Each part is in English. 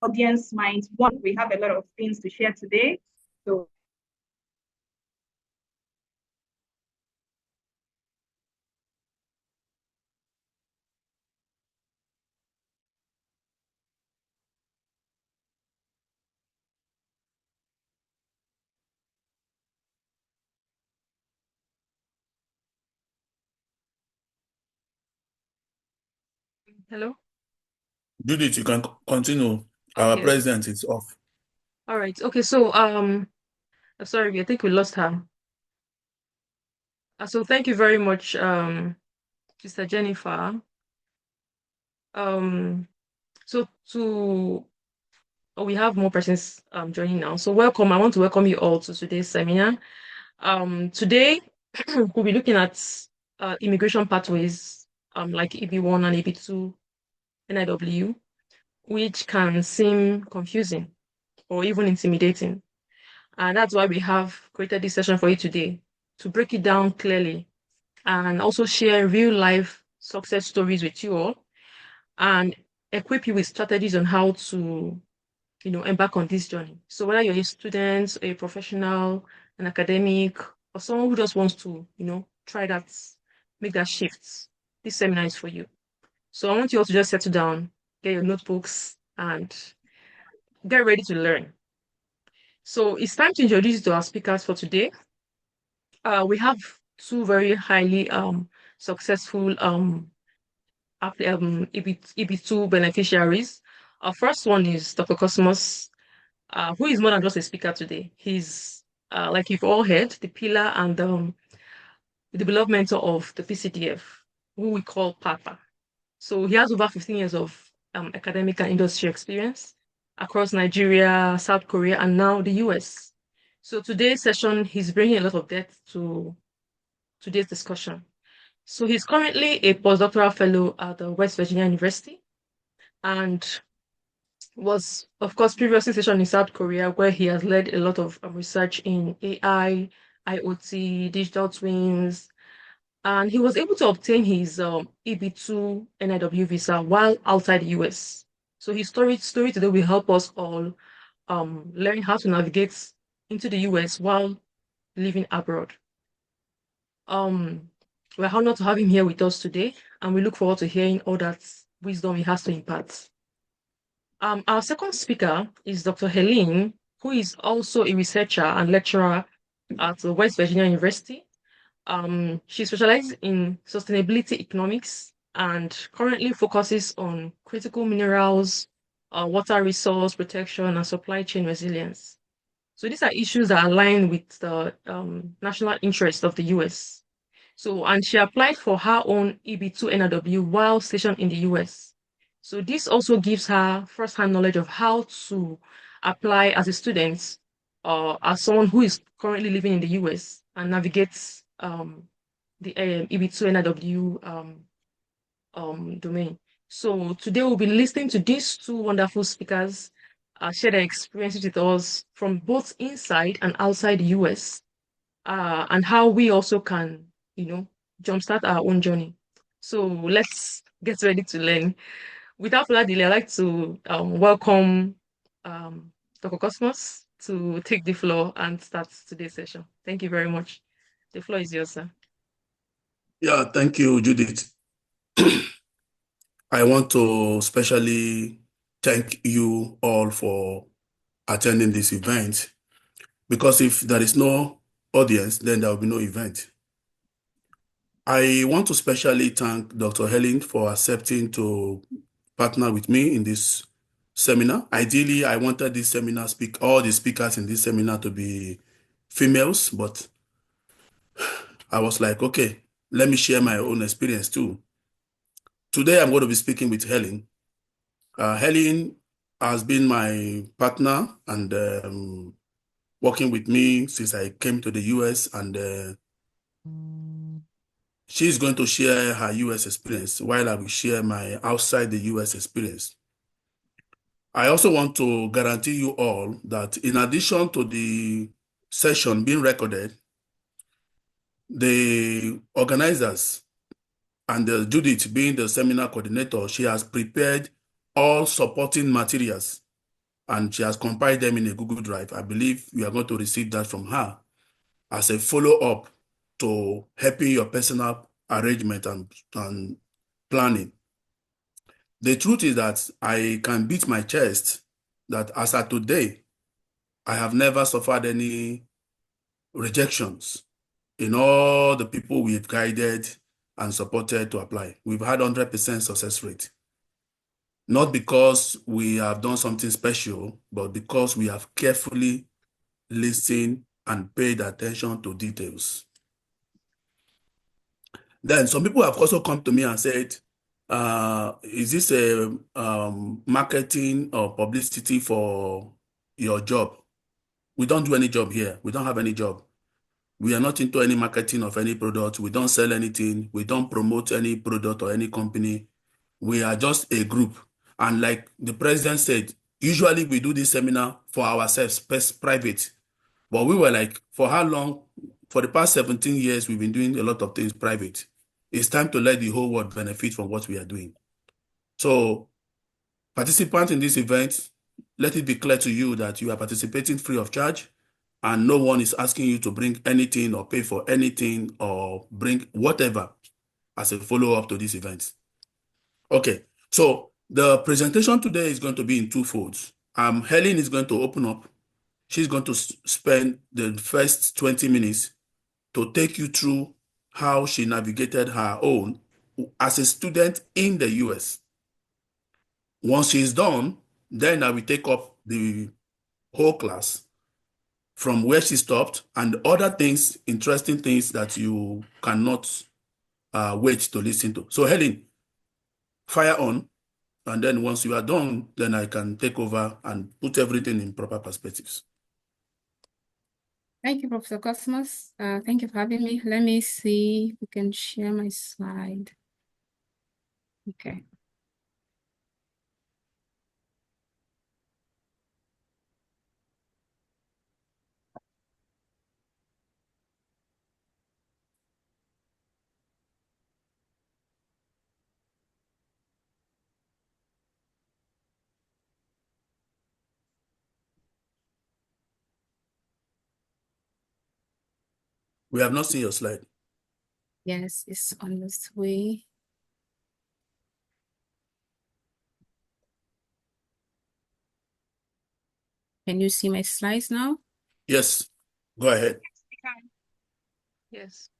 audience might want. We have a lot of things to share today. So Hello? Judith, you can continue. Our Okay. president is off. All right. Okay. So, sorry, I think we lost her. So thank you very much, Sister Jennifer. Um, so we have more persons joining now. So welcome. I want to welcome you all to today's seminar. Today we'll be looking at immigration pathways, like EB1 and EB2 NIW, which can seem confusing or even intimidating. And that's why we have created this session for you today to break it down clearly and also share real life success stories with you all and equip you with strategies on how to, embark on this journey. So whether you're a student, a professional, an academic, or someone who just wants to, try that, make that shift, this seminar is for you. So I want you all to just settle down, get your notebooks, and get ready to learn. So it's time to introduce you to our speakers for today. We have two very highly successful EB2 beneficiaries. Our first one is Dr. Cosmas, who is more than just a speaker today. He's, like you've all heard, the pillar and the development of the PCDF, who we call PAPA. So he has over 15 years of academic and industry experience across Nigeria, South Korea, and now the US. So today's session, he's bringing a lot of depth to today's discussion. So he's currently a postdoctoral fellow at the West Virginia University and was, of course, previously stationed in South Korea, where he has led a lot of research in AI, IoT, digital twins, and he was able to obtain his EB2 NIW visa while outside the US. So his story today will help us all learn how to navigate into the US while living abroad. We're honored to have him here with us today, and we look forward to hearing all that wisdom he has to impart. Our second speaker is Dr. Hélène, who is also a researcher and lecturer at the West Virginia University. She specializes in sustainability economics and currently focuses on critical minerals, water resource protection, and supply chain resilience. So these are issues that align with the national interest of the US. So, and she applied for her own EB2 NIW while stationed in the US. So this also gives her first-hand knowledge of how to apply as a student or as someone who is currently living in the US and navigates the EB2 NIW domain. So today we'll be listening to these two wonderful speakers share their experiences with us from both inside and outside the US, and how we also can, jumpstart our own journey. So let's get ready to learn. Without further delay, I'd like to welcome Dr. Cosmos to take the floor and start today's session. Thank you very much. The floor is yours, sir. Yeah, thank you, Judith. I want to especially thank you all for attending this event, because if there is no audience, then there will be no event. I want to especially thank Dr. Hélène for accepting to partner with me in this seminar. Ideally, I wanted this seminar all the speakers in this seminar to be females, but I was like, okay, let me share my own experience too. Today, I'm going to be speaking with Hélène. Hélène has been my partner and working with me since I came to the US, and she's going to share her US experience while I will share my outside the US experience. I also want to guarantee you all that in addition to the session being recorded, the organizers and Judith being the seminar coordinator, she has prepared all supporting materials and she has compiled them in a Google Drive. I believe we are going to receive that from her as a follow-up to helping your personal arrangement and planning. The truth is that I can beat my chest that as of today, I have never suffered any rejections in all the people we've guided and supported to apply. We've had 100% success rate. Not because we have done something special, but because we have carefully listened and paid attention to details. Then some people have also come to me and said, is this a marketing or publicity for your job? We don't do any job here. We don't have any job. We are not into any marketing of any product. We don't sell anything. We don't promote any product or any company. We are just a group. And like the president said, usually we do this seminar for ourselves, private. But we were like, for how long? For the past 17 years, we've been doing a lot of things private. It's time to let the whole world benefit from what we are doing. So, participants in this event, let it be clear to you that you are participating free of charge, and no one is asking you to bring anything or pay for anything or bring whatever as a follow-up to this event. Okay, so the presentation today is going to be in two folds. Hélène is going to open up. She's going to spend the first 20 minutes to take you through how she navigated her own as a student in the US. Once she's done, then I will take up the whole class from where she stopped and other things, interesting things that you cannot wait to listen to. So Hélène, fire on. And then once you are done, then I can take over and put everything in proper perspectives. Thank you, Professor Cosmas. Thank you for having me. Let me see if we can share my slide. Okay. We have not seen your slide. Yes, it's on this way. Can you see my slides now? Yes, go ahead. Yes.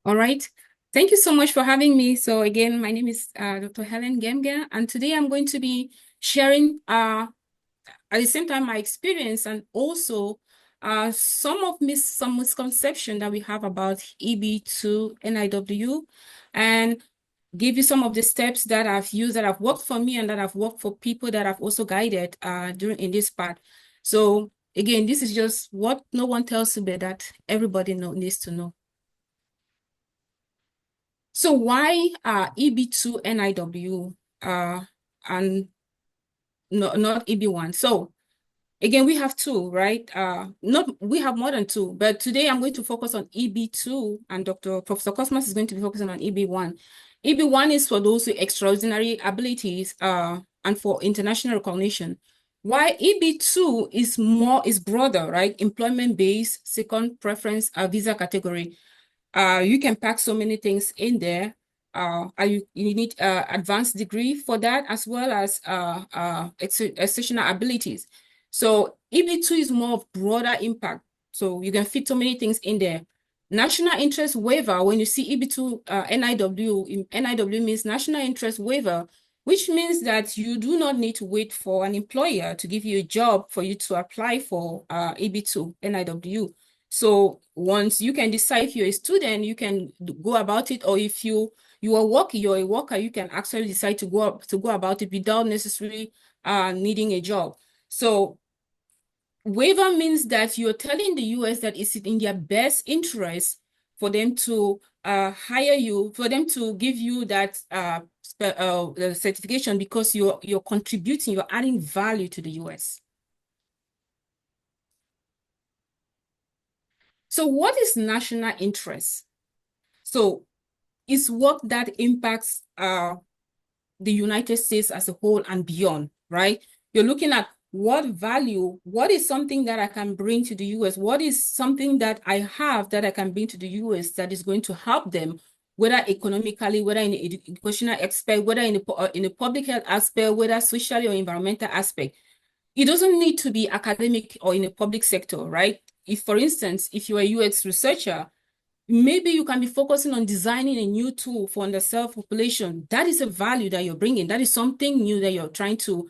All right. Thank you so much for having me. So again, my name is Dr. Hélène Nguemgaing, and today I'm going to be sharing at the same time my experience and also some misconception that we have about EB2 NIW, and give you some of the steps that I've used that have worked for me and that have worked for people that I've also guided in this part. So again, this is just what no one tells you, but that everybody needs to know. So why EB2 NIW and not EB1? So again, we have two, right? We have more than two, but today I'm going to focus on EB2, and Professor Cosmas is going to be focusing on EB1. EB1 is for those with extraordinary abilities and for international recognition. Why EB2 is broader, right? Employment-based, second preference, visa category. You can pack so many things in there. You need advanced degree for that, as well as exceptional abilities. So EB2 is more of broader impact. So you can fit so many things in there. National interest waiver, when you see EB2 NIW, NIW means national interest waiver, which means that you do not need to wait for an employer to give you a job for you to apply for EB2 NIW. So once you can decide if you're a student, you can go about it, or if you're a worker, you can actually decide to go about it without necessarily needing a job. So waiver means that you're telling the US that it's in their best interest for them to hire you, for them to give you that certification, because you're contributing, you're adding value to the US. So what is national interest? So it's what that impacts the United States as a whole and beyond, right? You're looking at what is something that I can bring to the US? What is something that I have that I can bring to the US that is going to help them, whether economically, whether in the educational aspect, whether in the public health aspect, whether socially or environmental aspect. It doesn't need to be academic or in a public sector, right? If, for instance, if you're a UX researcher, maybe you can be focusing on designing a new tool for underserved population. That is a value that you're bringing. That is something new that you're trying to,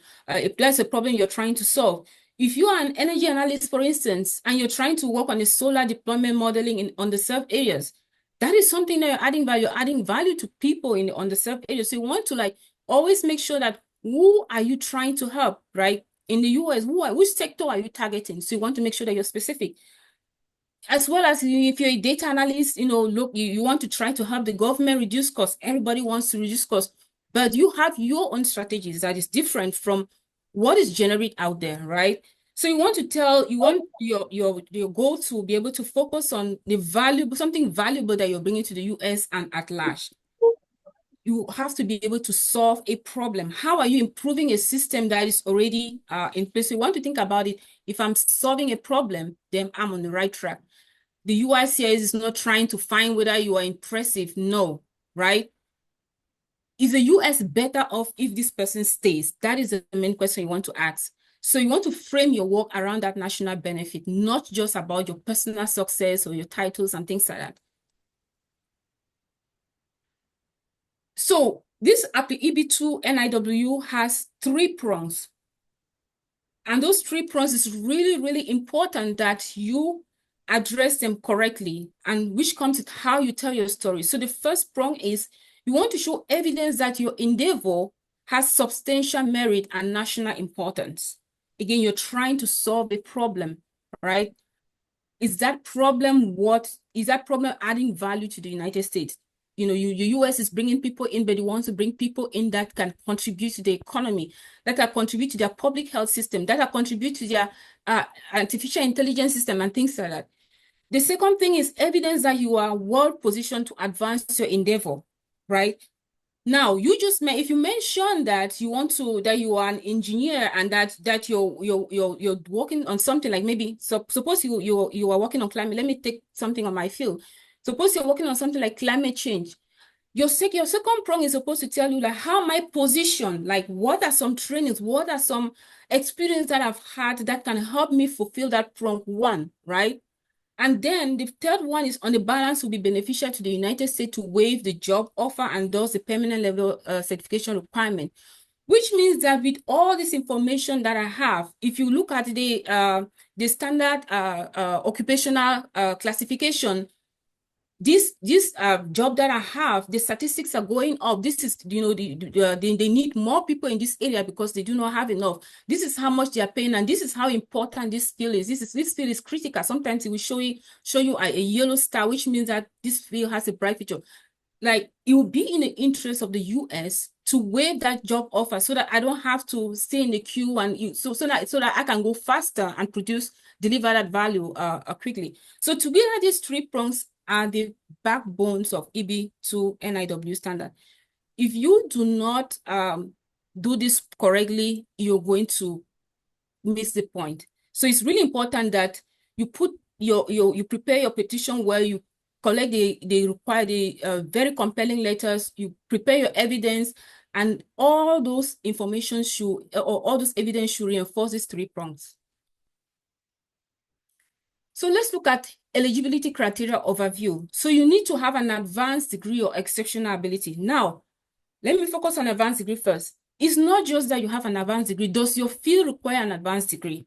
that's a problem you're trying to solve. If you are an energy analyst, for instance, and you're trying to work on a solar deployment modeling in underserved areas, that is something that you're adding value. You're adding value to people in the underserved areas. So you want to like always make sure that who are you trying to help, right? In the US, which sector are you targeting? So you want to make sure that you're specific. As well as if you're a data analyst, look, you want to try to help the government reduce costs. Everybody wants to reduce costs, but you have your own strategies that is different from what is generated out there, right? So you want your goal to be able to focus on something valuable that you're bringing to the US and at large. You have to be able to solve a problem. How are you improving a system that is already in place? So you want to think about it. If I'm solving a problem, then I'm on the right track. The UICIS is not trying to find whether you are impressive. No, right? Is the US better off if this person stays? That is the main question you want to ask. So you want to frame your work around that national benefit, not just about your personal success or your titles and things like that. So this EB2-NIW has 3 prongs. And those 3 prongs is really, really important that you address them correctly, and which comes with how you tell your story. So the first prong is you want to show evidence that your endeavor has substantial merit and national importance. Again, you're trying to solve a problem, right? Is that problem adding value to the United States? The US is bringing people in, but it wants to bring people in that can contribute to the economy, that can contribute to their public health system, that can contribute to their artificial intelligence system and things like that. The second thing is evidence that you are well positioned to advance your endeavor, right? Now, if you mention that you are an engineer and that you're working on something like maybe, suppose you are working on climate. Let me take something on my field. Suppose you're working on something like climate change. Your second prong is supposed to tell you like how my position, like what are some trainings, what are some experience that I've had that can help me fulfill that prong 1, right? And then the third one is on the balance will be beneficial to the United States to waive the job offer and thus the permanent level certification requirement, which means that with all this information that I have, if you look at the standard occupational classification, this job that I have, the statistics are going up. This is, they need more people in this area because they do not have enough. This is how much they are paying, and this is how important this field is. This field is critical. Sometimes it will show you a yellow star, which means that this field has a bright future. Like, it will be in the interest of the US to waive that job offer so that I don't have to stay in the queue and so that I can go faster and deliver that value quickly. So together, these 3 prongs are the backbones of EB2-NIW standard. If you do not do this correctly, you're going to miss the point. So it's really important that you you prepare your petition where you collect the very compelling letters, you prepare your evidence, and all those information all those evidence should reinforce these 3 prongs. So let's look at eligibility criteria overview. So you need to have an advanced degree or exceptional ability. Now, let me focus on advanced degree first. It's not just that you have an advanced degree. Does your field require an advanced degree?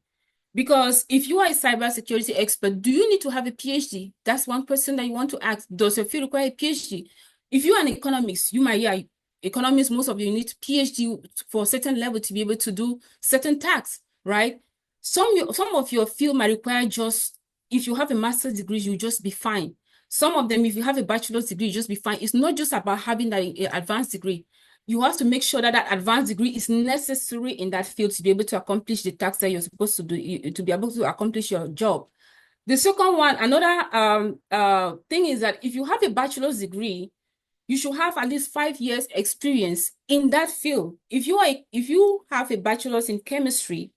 Because if you are a cybersecurity expert, do you need to have a PhD? That's one question that you want to ask. Does your field require a PhD? If you're an economist, you might hear economists, most of you need PhD for a certain level to be able to do certain tasks, right? Some of your field might require just, if you have a master's degree, you'll just be fine. Some of them, if you have a bachelor's degree, you'll just be fine. It's not just about having that advanced degree. You have to make sure that that advanced degree is necessary in that field to be able to accomplish the tasks that you're supposed to do, to be able to accomplish your job. The second one, another thing is that if you have a bachelor's degree, you should have at least 5 years experience in that field. If you have a bachelor's in chemistry,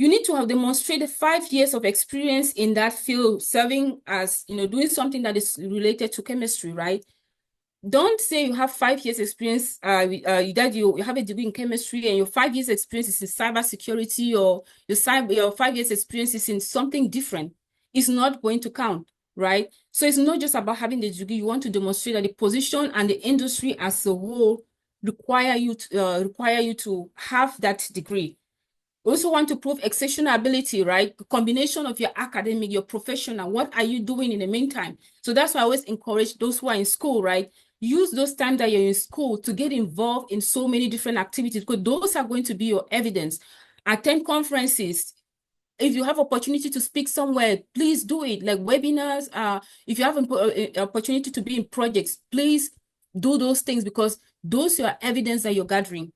You need to have demonstrated 5 years of experience in that field, serving as, doing something that is related to chemistry, right? Don't say you have 5 years experience, that you have a degree in chemistry and your 5 years experience is in cybersecurity, or your 5 years experience is in something different. It's not going to count, right? So it's not just about having the degree. You want to demonstrate that the position and the industry as a whole require you to have that degree. You also want to prove exceptional ability, right? The combination of your academic, your professional, what are you doing in the meantime? So that's why I always encourage those who are in school, right? Use those times that you're in school to get involved in so many different activities, because those are going to be your evidence. Attend conferences. If you have opportunity to speak somewhere, please do it, like webinars. If you have an opportunity to be in projects, please do those things, because those are evidence that you're gathering.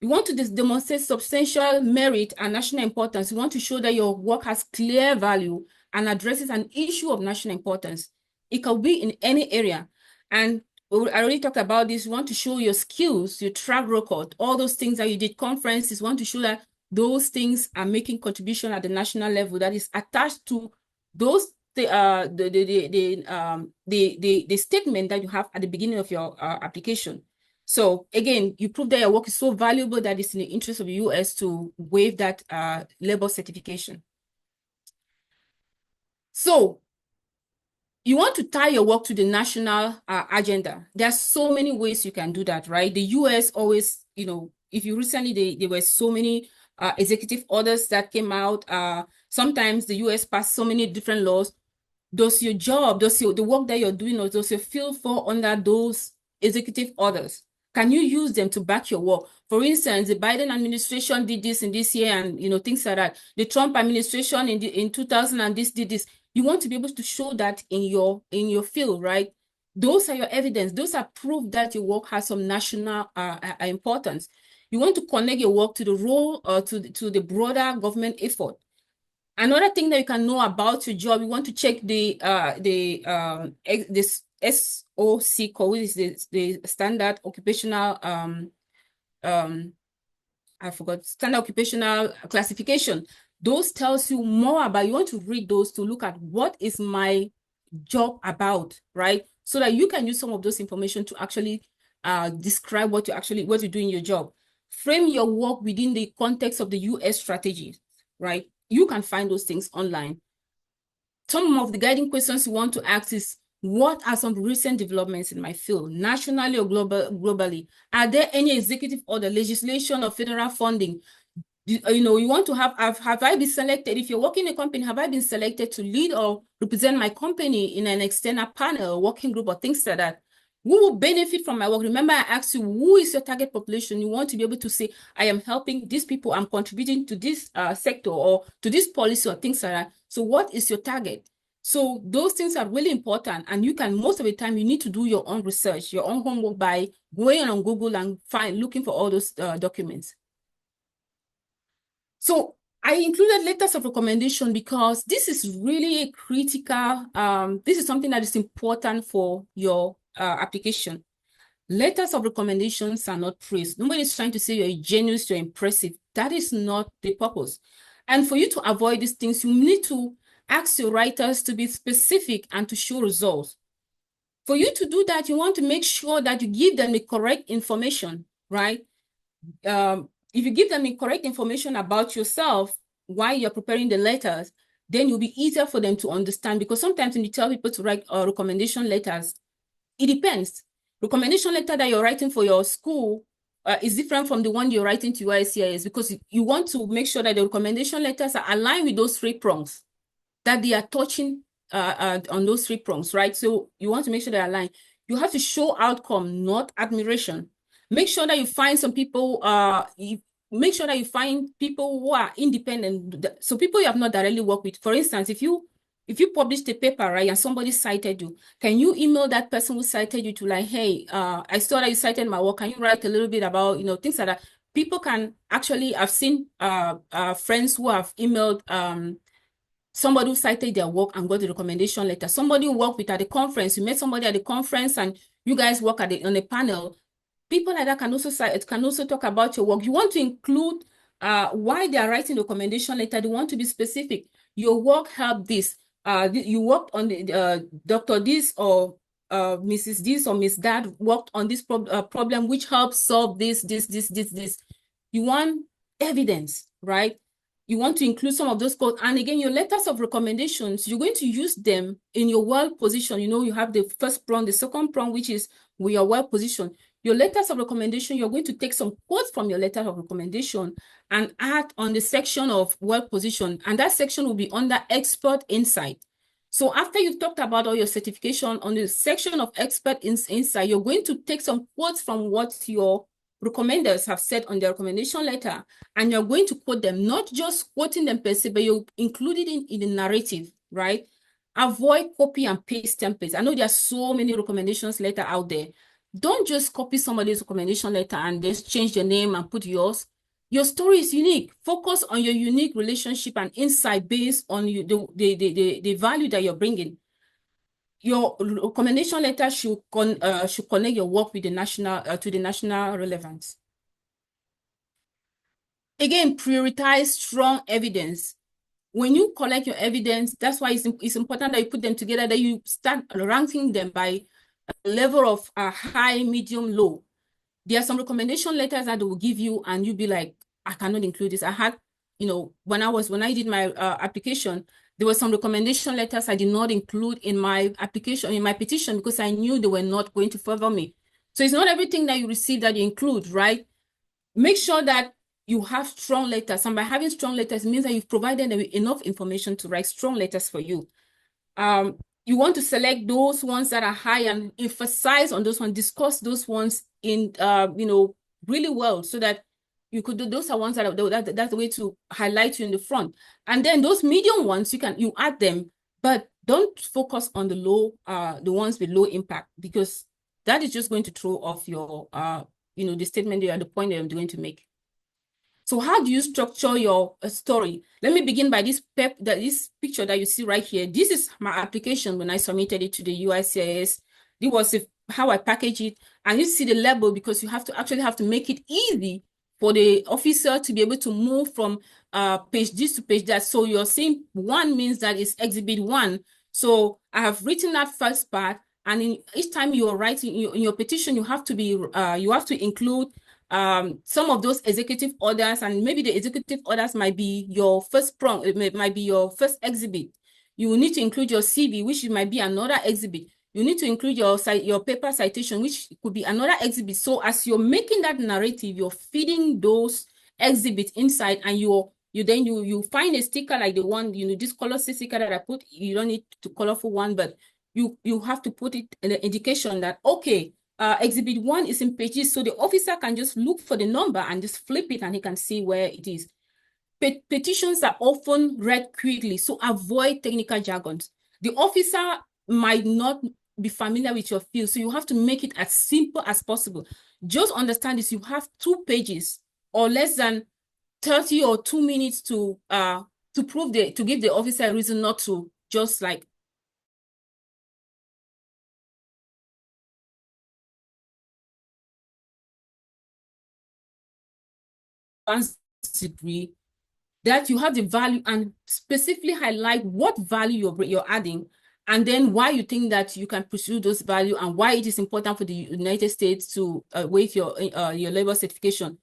You want to demonstrate substantial merit and national importance. You want to show that your work has clear value and addresses an issue of national importance. It can be in any area. And I already talked about this. You want to show your skills, your track record, all those things that you did, conferences. You want to show that those things are making contribution at the national level that is attached to those the statement that you have at the beginning of your application. So again, you prove that your work is so valuable that it's in the interest of the US to waive that labor certification. So you want to tie your work to the national agenda. There's so many ways you can do that, right? The US always, if you recently, there were so many executive orders that came out. Sometimes the US passed so many different laws. Does your job, the work that you're doing, or does your field fall under those executive orders? Can you use them to back your work? For instance, the Biden administration did this in this year, and things like that. The Trump administration in 2000 and this did this. You want to be able to show that in your field, right? Those are your evidence. Those are proof that your work has some national importance. You want to connect your work to the role to the broader government effort. Another thing that you can know about your job, you want to check this SOC code, which is the standard occupational standard occupational classification. Those tells you more about, you want to read those to look at what is my job about, right? So that you can use some of those information to actually describe what you do in your job. Frame your work within the context of the US strategy, right? You can find those things online. Some of the guiding questions you want to ask is, what are some recent developments in my field, nationally or globally? Are there any executive order, legislation, or federal funding? You want to have I been selected? If you're working in a company, have I been selected to lead or represent my company in an external panel, working group, or things like that? Who will benefit from my work? Remember, I asked you, who is your target population? You want to be able to say, I am helping these people, I'm contributing to this sector or to this policy or things like that. So what is your target? So those things are really important. And you can, most of the time, you need to do your own research, your own homework by going on Google and looking for all those documents. So I included letters of recommendation because this is really a critical, this is something that is important for your application. Letters of recommendations are not praise. Nobody's trying to say you're genius, you're impressive. That is not the purpose. And for you to avoid these things, you need to ask your writers to be specific and to show results. For you to do that, you want to make sure that you give them the correct information, right? If you give them the correct information about yourself while you're preparing the letters, then it'll be easier for them to understand, because sometimes when you tell people to write recommendation letters, it depends. Recommendation letter that you're writing for your school is different from the one you're writing to USCIS, because you want to make sure that the recommendation letters are aligned with those 3 prongs, that they are touching on those 3 prongs, right? So you want to make sure they're aligned. You have to show outcome, not admiration. Make sure that you find some people, make sure that you find people who are independent. So people you have not directly worked with. For instance, if you published a paper, right, and somebody cited you, can you email that person who cited you to like, hey, I saw that you cited my work. Can you write a little bit about, things like that? People can actually, I've seen friends who have emailed somebody who cited their work and got the recommendation letter. Somebody who worked with at the conference, you met somebody at the conference and you guys work on a panel. People like that can also talk about your work. You want to include why they are writing the recommendation letter. They want to be specific. Your work helped this. You worked on the Dr. This or Mrs. This or Miss That worked on this problem, which helps solve this. You want evidence, right? You want to include some of those codes. And again, your letters of recommendations, you're going to use them in your well position. You know, you have the first prong, the second prong, which is we are well positioned. Your letters of recommendation, you're going to take some quotes from your letter of recommendation and add on the section of well positioned. And that section will be under expert insight. So after you've talked about all your certification on the section of expert insight, you're going to take some quotes from what your recommenders have said on their recommendation letter, and you're going to quote them, not just quoting them per se, but you include it in the narrative, right? Avoid copy and paste templates. I know there are so many recommendations letter out there. Don't just copy somebody's recommendation letter and just change the name and put yours. Your story is unique. Focus on your unique relationship and insight based on the value that you're bringing. Your recommendation letter should connect your work with the national to the national relevance. Again, prioritize strong evidence. When you collect your evidence, that's why it's important that you put them together, that you start ranking them by a level of high, medium, low. There are some recommendation letters that they will give you, and you'll be like, I cannot include this. I had, you know, when I did my application, there were some recommendation letters I did not include in my application, in my petition, because I knew they were not going to favor me. So it's not everything that you receive that you include, right? Make sure that you have strong letters. And by having strong letters, it means that you've provided them enough information to write strong letters for you. You want to select those ones that are high and emphasize on those ones, discuss those ones in, you know, really well, so that you could do, those are ones that are, that's the way to highlight you in the front. And then those medium ones, you add them, but don't focus on the low, the ones with low impact, because that is just going to throw off your, you know, the statement there, the point that I'm going to make. So how do you structure your story? Let me begin by this picture that you see right here. This is my application when I submitted it to the USCIS. This was how I package it. And you see the label, because you have to make it easy for the officer to be able to move from page this to page that. So you're seeing 1 means that it's exhibit 1. So I have written that first part, and in each time you are writing in your petition, you have to include some of those executive orders, and maybe the executive orders might be your first prong, it might be your first exhibit. You will need to include your CV, which might be another exhibit. You need to include your paper citation, which could be another exhibit. So as you're making that narrative, you're feeding those exhibits inside, and you find a sticker like the one, you know, this color sticker that I put. You don't need to colorful one, but you have to put it in the indication that, okay, exhibit 1 is in pages, so the officer can just look for the number and just flip it, and he can see where it is. Petitions are often read quickly, so avoid technical jargons. The officer might not be familiar with your field, so you have to make it as simple as possible. Just understand this: you have 2 pages or less than 30 or 2 minutes to give the officer a reason not to just like degree, that you have the value, and specifically highlight what value you're adding, and then why you think that you can pursue those value, and why it is important for the United States to waive your labor certification.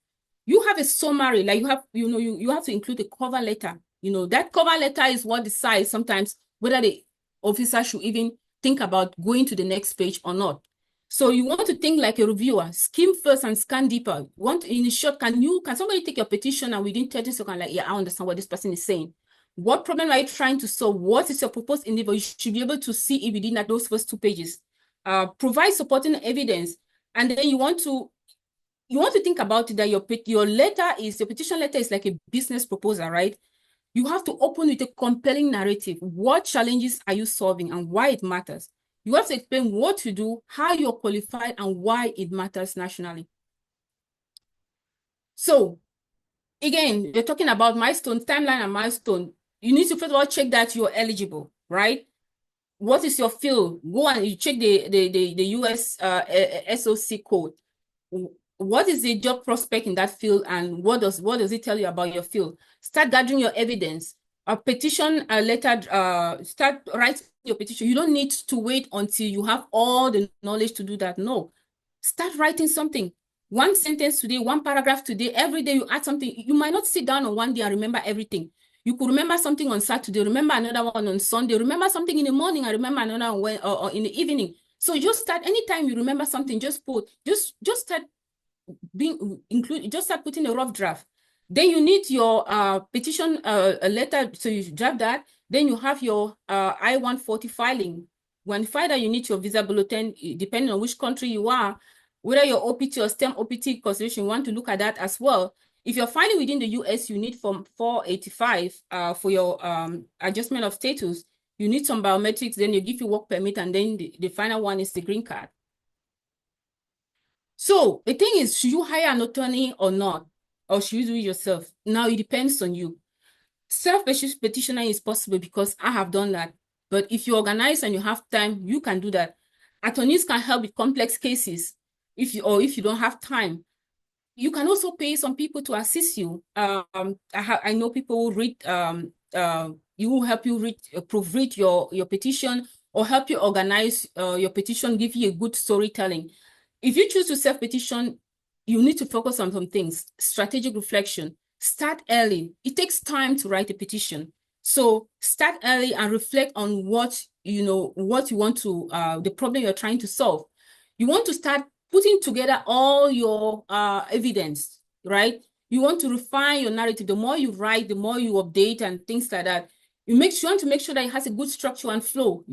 You have a summary, like you have to include a cover letter. You know, that cover letter is what decides sometimes whether the officer should even think about going to the next page or not. So you want to think like a reviewer, skim first and scan deeper. In short, can somebody take your petition and within 30 seconds, like, yeah, I understand what this person is saying. What problem are you trying to solve? What is your proposed endeavor? You should be able to see it within those first 2 pages. Provide supporting evidence. And then you want to think about it, that your petition letter is like a business proposal, right? You have to open with a compelling narrative. What challenges are you solving and why it matters? You have to explain what you do, how you're qualified, and why it matters nationally. So, again, we're talking about milestone, timeline and milestone. You need to first of all check that you're eligible, right? What is your field? Go and you check the US SOC code. what is the job prospect in that field, and what does it tell you about your field? Start gathering your evidence. A petition, a letter, start writing your petition. You don't need to wait until you have all the knowledge to do that. No, start writing something. One sentence today, one paragraph today. Every day you add something. You might not sit down on one day and remember everything. You could remember something on Saturday, remember another one on Sunday, remember something in the morning, and remember another one or in the evening. So just start, anytime you remember something, just start just start putting a rough draft. Then you need your petition a letter, so you draft that. Then you have your I-140 filing. When you file that, you need your visa bulletin, depending on which country you are, whether your OPT or STEM OPT consideration, you want to look at that as well. If you're filing within the US, you need Form 485 for your adjustment of status. You need some biometrics, then you give you work permit, and then the final one is the green card. So the thing is, should you hire an attorney or not? Or should you do it yourself? Now it depends on you. Self-petitioning is possible because I have done that. But if you organize and you have time, you can do that. Attorneys can help with complex cases. If you don't have time, you can also pay some people to assist you. I know people who read, you will help you proofread your petition, or help you organize your petition, give you a good storytelling. If you choose to self-petition, you need to focus on some things. Strategic reflection. Start early. It takes time to write a petition. So start early and reflect on what you want to, the problem you're trying to solve. You want to start putting together all your evidence, right? You want to refine your narrative. The more you write, the more you update and things like that. You want to make sure that it has a good structure and flow,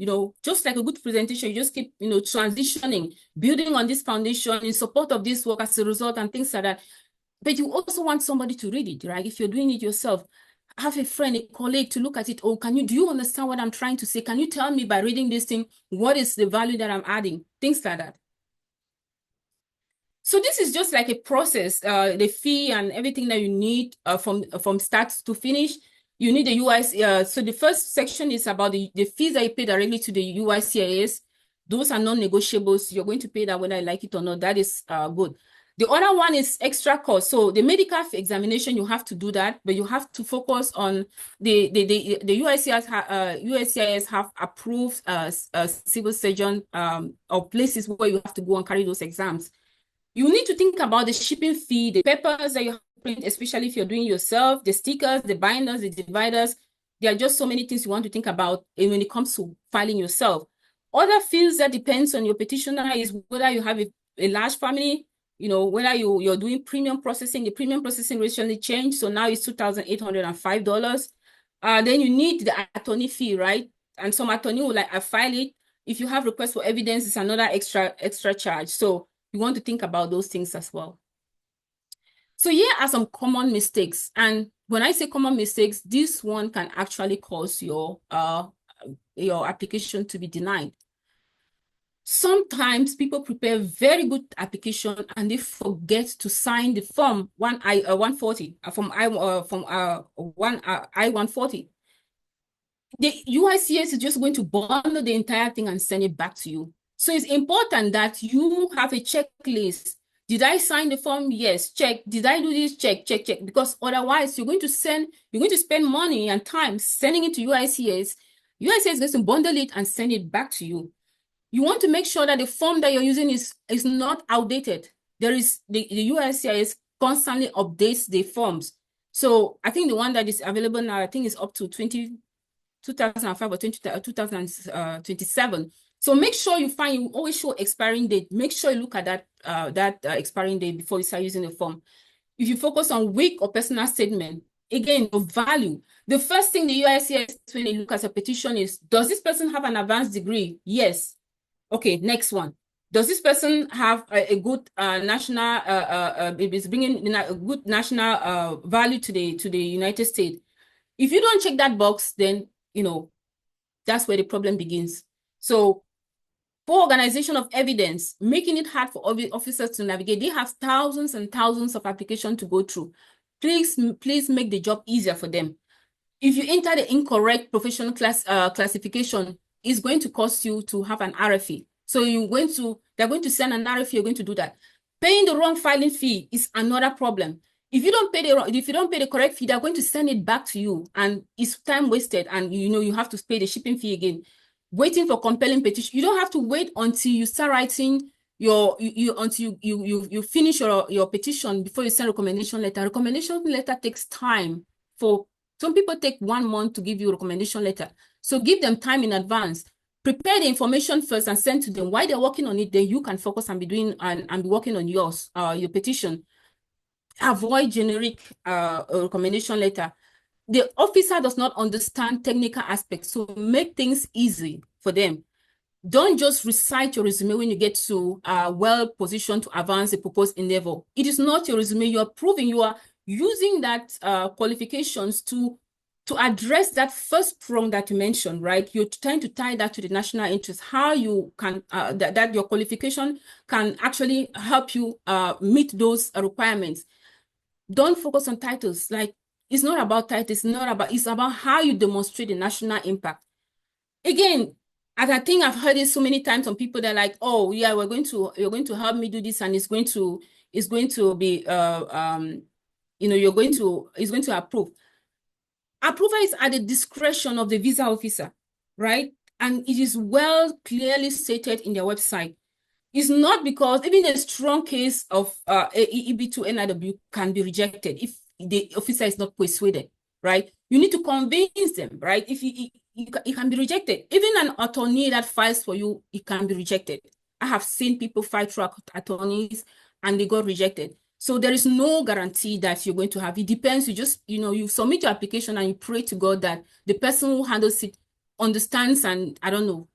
just like a good presentation. You just keep, transitioning, building on this foundation in support of this work as a result and things like that. But you also want somebody to read it, right? If you're doing it yourself, have a friend, a colleague to look at it. Oh, do you understand what I'm trying to say? Can you tell me by reading this thing, what is the value that I'm adding? Things like that. So this is just like a process, the fee and everything that you need from start to finish. You need the UIC. So the first section is about the fees that you pay directly to the UICIS. Those are non-negotiables. You're going to pay that whether I like it or not. That is good. The other one is extra cost. So the medical examination, you have to do that, but you have to focus on the UICIS have approved civil surgeon or places where you have to go and carry those exams. You need to think about the shipping fee, the papers that you have to print, especially if you're doing yourself, the stickers, the binders, the dividers. There are just so many things you want to think about when it comes to filing yourself. Other fields that depends on your petitioner is whether you have a large family, whether you're doing premium processing. The premium processing recently changed, so now it's $2,805. Then you need the attorney fee, right? And some attorney will file it. If you have requests for evidence, it's another extra charge. So you want to think about those things as well. So here are some common mistakes. And when I say common mistakes, this one can actually cause your application to be denied. Sometimes people prepare very good application and they forget to sign the form I-140 from I-140. The UICS is just going to bundle the entire thing and send it back to you. So it's important that you have a checklist. Did I sign the form? Yes, check. Did I do this? Check. Because otherwise you're going to spend money and time sending it to UICS. UICS is going to bundle it and send it back to you. You want to make sure that the form that you're using is not outdated. The UICS constantly updates the forms. So I think the one that is available now, I think is up to 2005 or 2027. So make sure you always show expiring date. Make sure you look at that expiring date before you start using the form. If you focus on weak or personal statement, again, the value. The first thing the UICS when they look at a petition is, does this person have an advanced degree? Yes. Okay, next one. Does this person have a good national, is bringing in a good national value to the United States? If you don't check that box, then, that's where the problem begins. So poor organization of evidence, making it hard for officers to navigate. They have thousands and thousands of applications to go through. Please make the job easier for them. If you enter the incorrect professional classification, it's going to cost you to have an RFE. So they're going to send an RFE, you're going to do that. Paying the wrong filing fee is another problem. If you don't pay the correct fee, they're going to send it back to you, and it's time wasted. And you have to pay the shipping fee again. Waiting for compelling petition. You don't have to wait until you start writing until you finish your petition before you send recommendation letter. Recommendation letter takes time. For some people, take 1 month to give you a recommendation letter. So give them time in advance. Prepare the information first and send to them. While they're working on it, then you can focus and be doing and be working on yours, your petition. Avoid generic recommendation letter. The officer does not understand technical aspects, so make things easy for them. Don't just recite your resume when you get to well positioned to advance a proposed endeavor. It is not your resume. You are proving you are using that qualifications to address that first prong that you mentioned, right? You're trying to tie that to the national interest, how you can, that your qualification can actually help you meet those requirements. Don't focus on titles. Like, it's not about titles, it's about how you demonstrate the national impact. Again, and I think I've heard it so many times from people that are like, oh yeah, you're going to help me do this, and it's going to be it's going to approve. Approval is at the discretion of the visa officer, right? And it is well clearly stated in their website. It's not because even a strong case of EB2-NIW can be rejected if the officer is not persuaded, right? You need to convince them, right? If it can be rejected. Even an attorney that files for you, it can be rejected. I have seen people fight for attorneys and they got rejected. So there is no guarantee that you're going to have. It depends. You just, you submit your application and you pray to God that the person who handles it understands, and I don't know,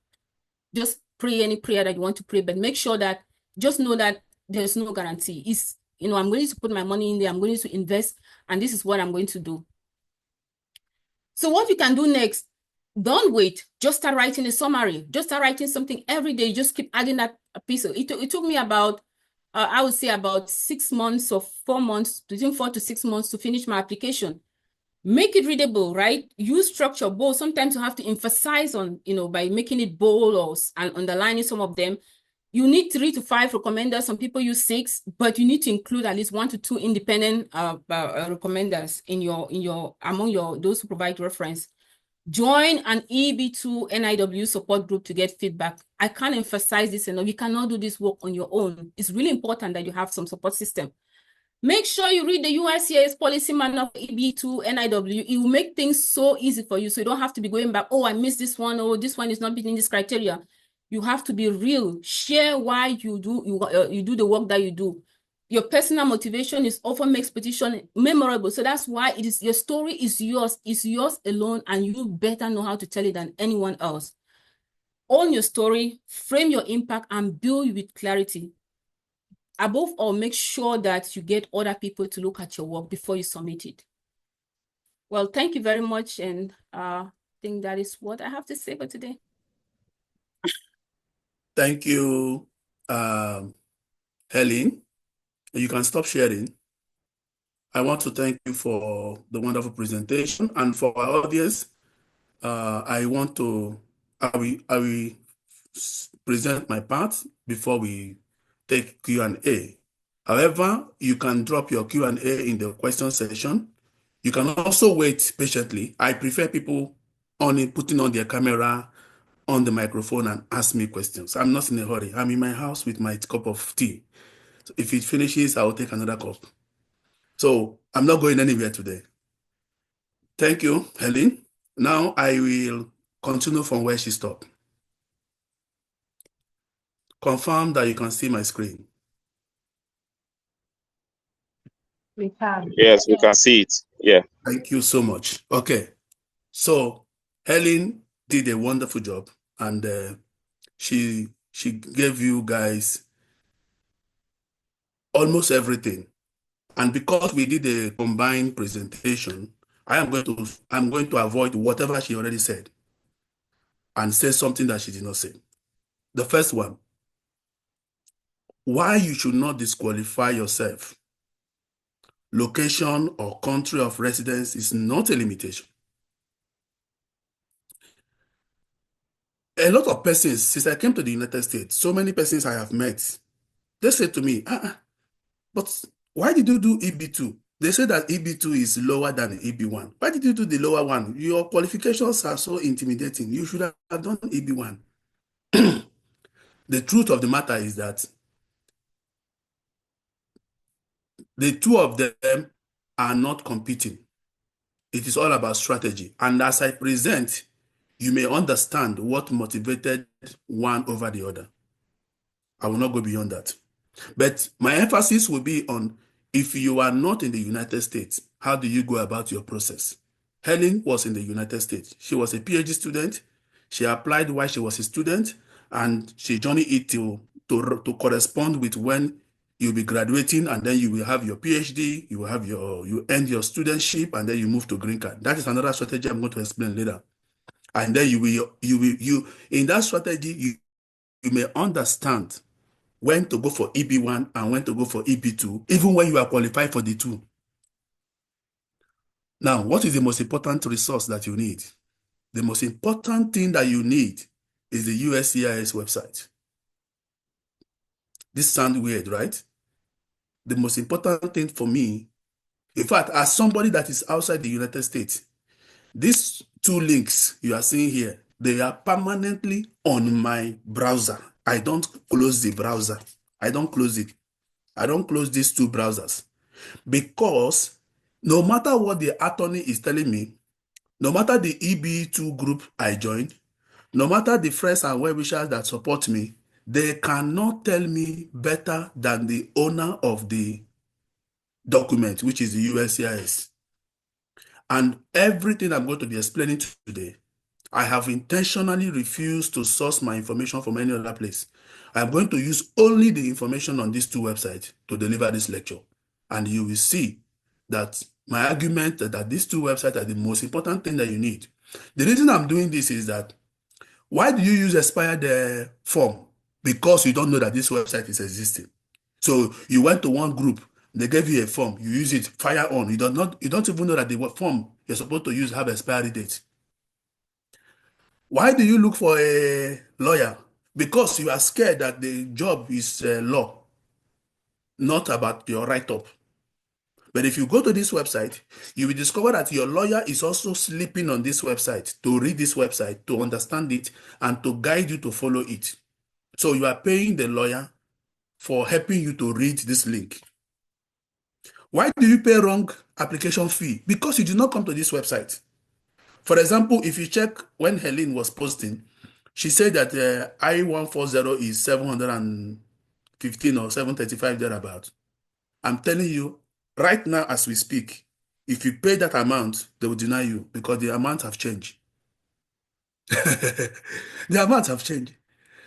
just pray any prayer that you want to pray, but make sure that, just know that there's no guarantee. It's, I'm going to put my money in there, I'm going to invest, and this is what I'm going to do. So what you can do next, don't wait, just start writing a summary, just start writing something every day, just keep adding that piece. It took me about, I would say about 6 months or 4 months, between 4 to 6 months to finish my application. Make it readable, right? Use structure, bold. Sometimes you have to emphasize on, by making it bold or and underlining some of them. You need 3 to 5 recommenders. Some people use 6, but you need to include at least 1 to 2 independent recommenders among those who provide reference. Join an EB2-NIW support group to get feedback. I can't emphasize this enough. You cannot do this work on your own. It's really important that you have some support system. Make sure you read the USCIS policy manual for EB2-NIW. It will make things so easy for you, so you don't have to be going back, oh, I missed this one, or this one is not meeting this criteria. You have to be real. Share why you do the work that you do. Your personal motivation is often makes petition memorable. So that's why it is, your story is yours alone, and you better know how to tell it than anyone else. Own your story, frame your impact, and build with clarity. Above all, make sure that you get other people to look at your work before you submit it. Well, thank you very much. And I think that is what I have to say for today. Thank you, Hélène. You can stop sharing. I want to thank you for the wonderful presentation, and for our audience, I will present my part before we take Q&A. However, you can drop your Q&A in the question section. You can also wait patiently. I prefer people only putting on their camera, on the microphone, and ask me questions. I'm not in a hurry. I'm in my house with my cup of tea. So if it finishes, I will take another cup. So I'm not going anywhere today. Thank you, Hélène. Now I will continue from where she stopped. Confirm that you can see my screen. We can. Yes, we can see it. Yeah. Thank you so much. Okay. So Hélène did a wonderful job, and she gave you guys almost everything. And because we did a combined presentation, I'm going to avoid whatever she already said and say something that she did not say. The first one, why you should not disqualify yourself. Location or country of residence is not a limitation. A lot of persons, since I came to the United States, so many persons I have met, they say to me, But why did you do EB2? They say that EB2 is lower than EB1. Why did you do the lower one? Your qualifications are so intimidating. You should have done EB1. The truth of the matter is that the two of them are not competing. It is all about strategy. And as I present, you may understand what motivated one over the other. I will not go beyond that. But my emphasis will be on, if you are not in the United States, how do you go about your process? Hélène was in the United States. She was a PhD student. She applied while she was a student, and she journeyed it to correspond with when you'll be graduating, and then you will have your PhD, you end your studentship, and then you move to green card. That is another strategy I'm going to explain later. And then in that strategy, you may understand when to go for EB1 and when to go for EB2, even when you are qualified for the two. Now, what is the most important resource that you need? The most important thing that you need is the USCIS website. This sounds weird, right? The most important thing for me, in fact, as somebody that is outside the United States, these two links you are seeing here, they are permanently on my browser. I don't close the browser. I don't close it. I don't close these two browsers, because no matter what the attorney is telling me, no matter the EB2 group I joined, no matter the friends and well-wishers that support me, they cannot tell me better than the owner of the document, which is the USCIS. And everything I'm going to be explaining today, I have intentionally refused to source my information from any other place. I'm going to use only the information on these two websites to deliver this lecture. And you will see that my argument that these two websites are the most important thing that you need. The reason I'm doing this is that, why do you use expired form? Because you don't know that this website is existing. So you went to one group, they gave you a form, you use it, fire on. You don't even know that the form you're supposed to use have expiry date. Why do you look for a lawyer? Because you are scared that the job is law, not about your write-up. But if you go to this website, you will discover that your lawyer is also sleeping on this website to read this website, to understand it, and to guide you to follow it. So you are paying the lawyer for helping you to read this link. Why do you pay wrong application fee? Because you did not come to this website. For example, if you check when Hélène was posting, she said that I-140 is 715 or 735 thereabout. I'm telling you, right now as we speak, if you pay that amount, they will deny you because the amounts have changed. The amounts have changed.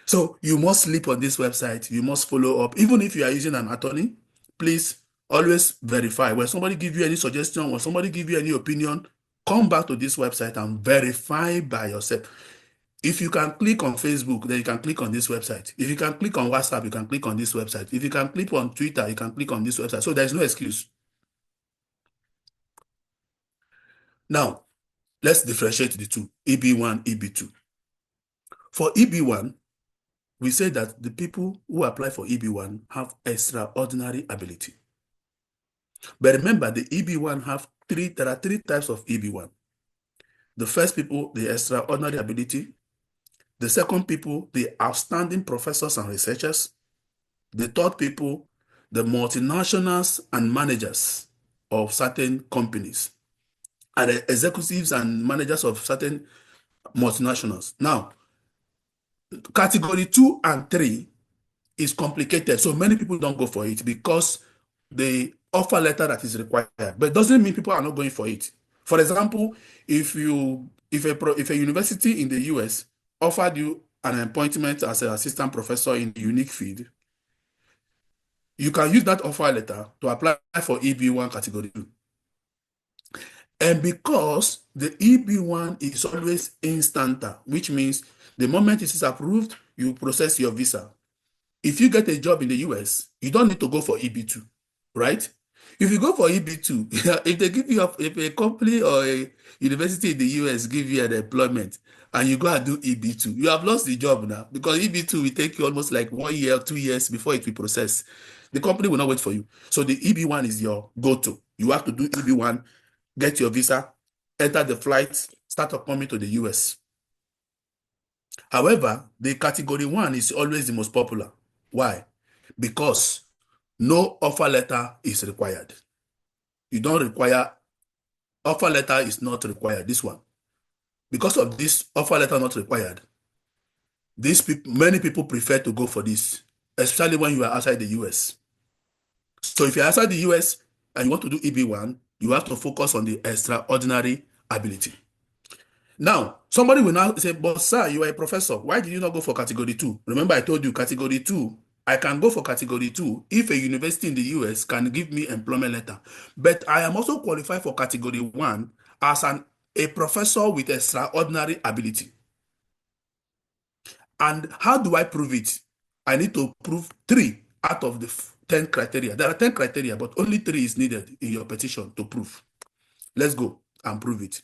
So you must sleep on this website. You must follow up. Even if you are using an attorney, please always verify. When somebody gives you any suggestion, when somebody gives you any opinion, come back to this website and verify by yourself. If you can click on Facebook, then you can click on this website. If you can click on WhatsApp, you can click on this website. If you can click on Twitter, you can click on this website. So there's no excuse. Now, let's differentiate the two, EB1, EB2. For EB1, we say that the people who apply for EB1 have extraordinary ability. But remember, the EB1 there are three types of EB1. The first people, the extraordinary ability. The second people, the outstanding professors and researchers. The third people, the multinationals and managers of certain companies, and the executives and managers of certain multinationals. Now, category 2 and 3 is complicated, so many people don't go for it because the offer letter that is required, but it doesn't mean people are not going for it. For example, if a university in the US offered you an appointment as an assistant professor in a unique field, you can use that offer letter to apply for EB1 category 2. And because the EB1 is always instanter, which means the moment it is approved, you process your visa. If you get a job in the US, you don't need to go for EB2, right? If you go for EB2, if they give you if a company or a university in the US give you an employment and you go and do EB2, you have lost the job now, because EB2 will take you almost like 1 year or 2 years before it will process. The company will not wait for you. So the EB1 is your go-to. You have to do EB1, get your visa, enter the flight, start coming to the US. However, the category 1 is always the most popular. Why? Because no offer letter is required. You don't require, offer letter is not required, this one. Because of this offer letter not required, many people prefer to go for this, especially when you are outside the US. So if you're outside the US and you want to do EB1, you have to focus on the extraordinary ability. Now, somebody will now say, but sir, you are a professor. Why did you not go for category 2? Remember, I told you category 2. I can go for category 2 if a university in the US can give me employment letter. But I am also qualified for category 1 as a professor with extraordinary ability. And how do I prove it? I need to prove 3 out of the 10 criteria. There are 10 criteria, but only 3 is needed in your petition to prove. Let's go and prove it.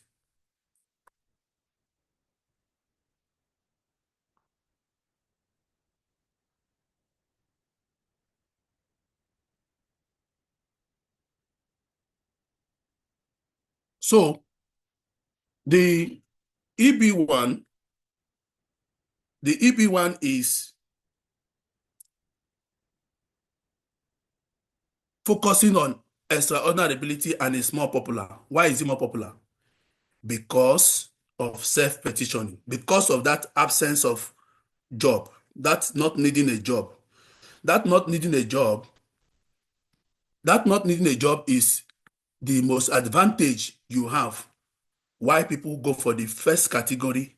So the EB1 is focusing on extraordinary ability and is more popular. Why is it more popular? Because of self-petitioning, because of that absence of job, that's not needing a job. That not needing a job is the most advantage you have. Why people go for the first category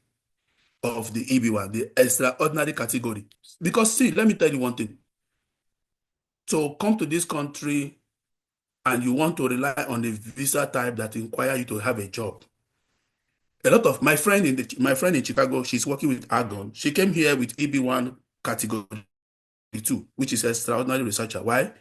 of the EB1, the extraordinary category. Because see, let me tell you one thing. So come to this country and you want to rely on a visa type that require you to have a job. A lot of my friend in Chicago, she's working with Argon. She came here with EB1 category 2, which is extraordinary researcher. Why?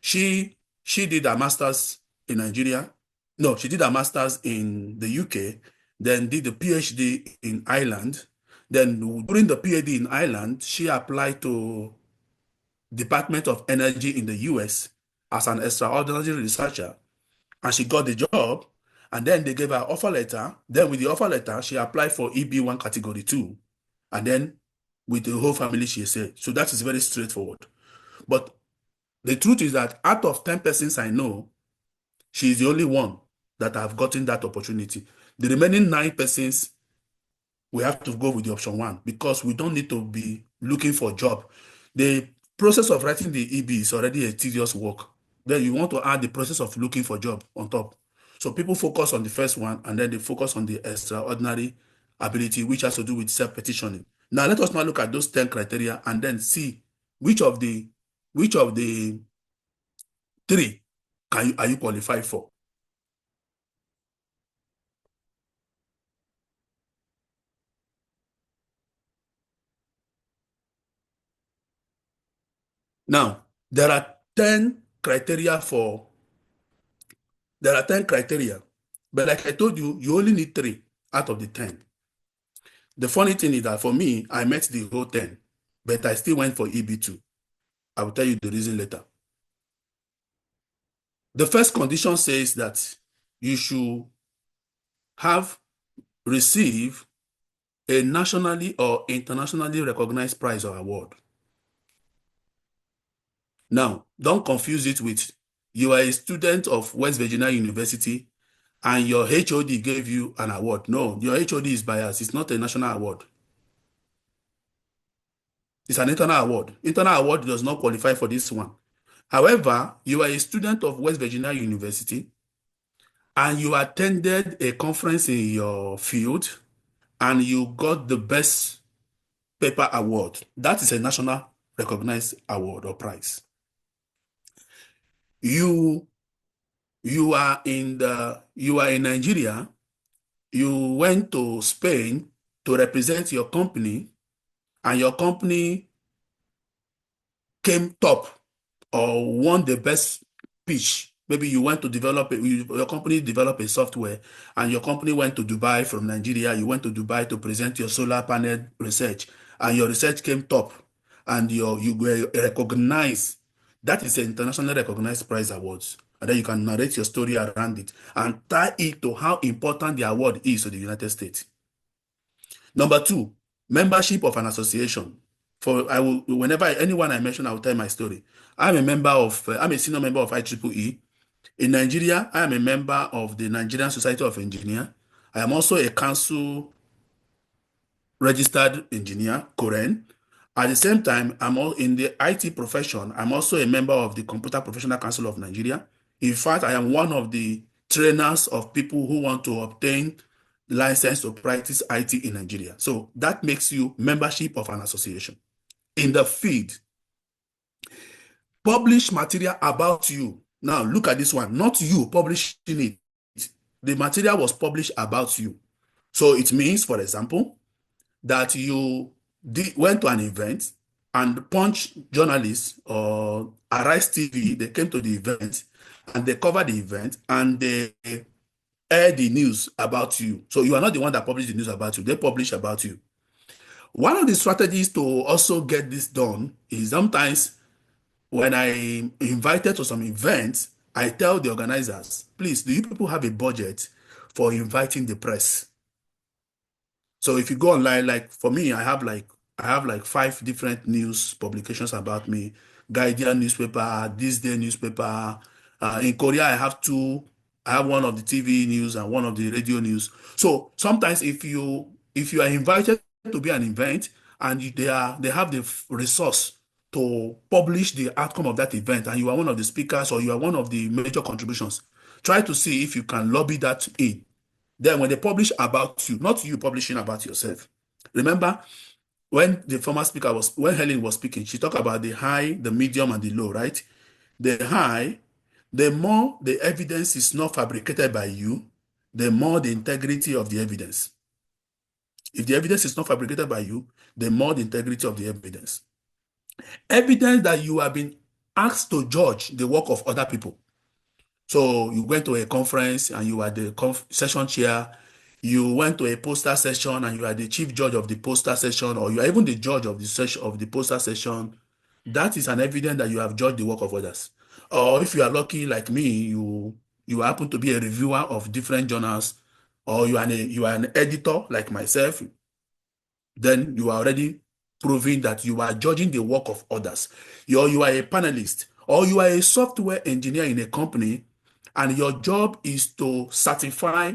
She did a master's in Nigeria. No, she did a master's in the UK, then did the PhD in Ireland. Then during the PhD in Ireland, she applied to Department of Energy in the US as an extraordinary researcher, and she got the job. And then they gave her offer letter. Then with the offer letter, she applied for EB1 category 2. And then with the whole family, she said. So that is very straightforward. But the truth is that out of 10 persons I know, she is the only one that have gotten that opportunity. The remaining 9 persons, we have to go with the option 1 because we don't need to be looking for a job. The process of writing the EB is already a tedious work. Then you want to add the process of looking for a job on top. So people focus on the first one and then they focus on the extraordinary ability, which has to do with self-petitioning. Now let us now look at those 10 criteria and then see which of the 3 are you qualified for. Now, there are 10 criteria, but like I told you, you only need 3 out of the 10. The funny thing is that for me, I met the whole 10, but I still went for EB2. I will tell you the reason later. The first condition says that you should have received a nationally or internationally recognized prize or award. Now, don't confuse it with you are a student of West Virginia University and your HOD gave you an award. No, your HOD is biased. It's not a national award. It's an internal award. Internal award does not qualify for this one. However, you are a student of West Virginia University and you attended a conference in your field and you got the best paper award. That is a national recognized award or prize. You are in Nigeria, you went to Spain to represent your company, and your company came top or won the best pitch. Maybe you went to your company developed a software, and your company went to Dubai from Nigeria. You went to Dubai to present your solar panel research, and your research came top, and you were recognized That is an internationally recognized prize awards. And then you can narrate your story around it and tie it to how important the award is to the United States. Number 2, membership of an association. Whenever anyone I mention, I will tell my story. I'm a senior member of IEEE. In Nigeria, I am a member of the Nigerian Society of Engineers. I am also a council registered engineer, COREN. At the same time, I'm all in the IT profession. I'm also a member of the Computer Professional Council of Nigeria. In fact, I am one of the trainers of people who want to obtain license to practice IT in Nigeria. So that makes you membership of an association. In the field, publish material about you. Now look at this one, not you publishing it. The material was published about you. So it means, for example, that you went to an event and Punch journalists or Arise TV, they came to the event and they covered the event and they aired the news about you. So you are not the one that published the news about you, they publish about you. One of the strategies to also get this done is sometimes when I'm invited to some events, I tell the organizers, please, do you people have a budget for inviting the press? So if you go online, like for me, I have like 5 different news publications about me. Guardian newspaper, This Day newspaper. In Korea, I have 2. I have one of the TV news and one of the radio news. So sometimes if you are invited to be an event and they have the resource to publish the outcome of that event and you are one of the speakers or you are one of the major contributions, try to see if you can lobby that in. Then when they publish about you, not you publishing about yourself. Remember, when the former speaker when Hélène was speaking, she talked about the high, the medium, and the low, right? The high, the more the evidence is not fabricated by you, the more the integrity of the evidence. If the evidence is not fabricated by you, the more the integrity of the evidence. Evidence that you have been asked to judge the work of other people. So you went to a conference and you are the session chair. You went to a poster session and you are the chief judge of the poster session, or you are even the judge of the session of the poster session. That is an evidence that you have judged the work of others. Or if you are lucky like me, you happen to be a reviewer of different journals, or you are an editor like myself, then you are already proving that you are judging the work of others. You are a panelist, or you are a software engineer in a company, and your job is to certify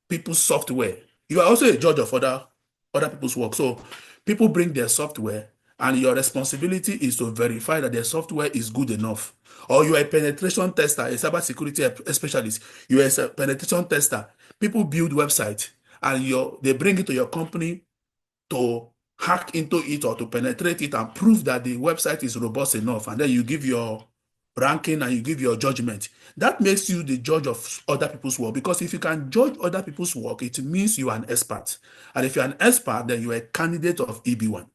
people's software. You are also a judge of other people's work. So people bring their software, and your responsibility is to verify that their software is good enough. Or you are a penetration tester, a cybersecurity specialist. You are a penetration tester. People build websites, and they bring it to your company to hack into it or to penetrate it and prove that the website is robust enough. And then you give your ranking and you give your judgment. That makes you the judge of other people's work, because if you can judge other people's work, it means you are an expert. And if you're an expert, then you are a candidate of EB1.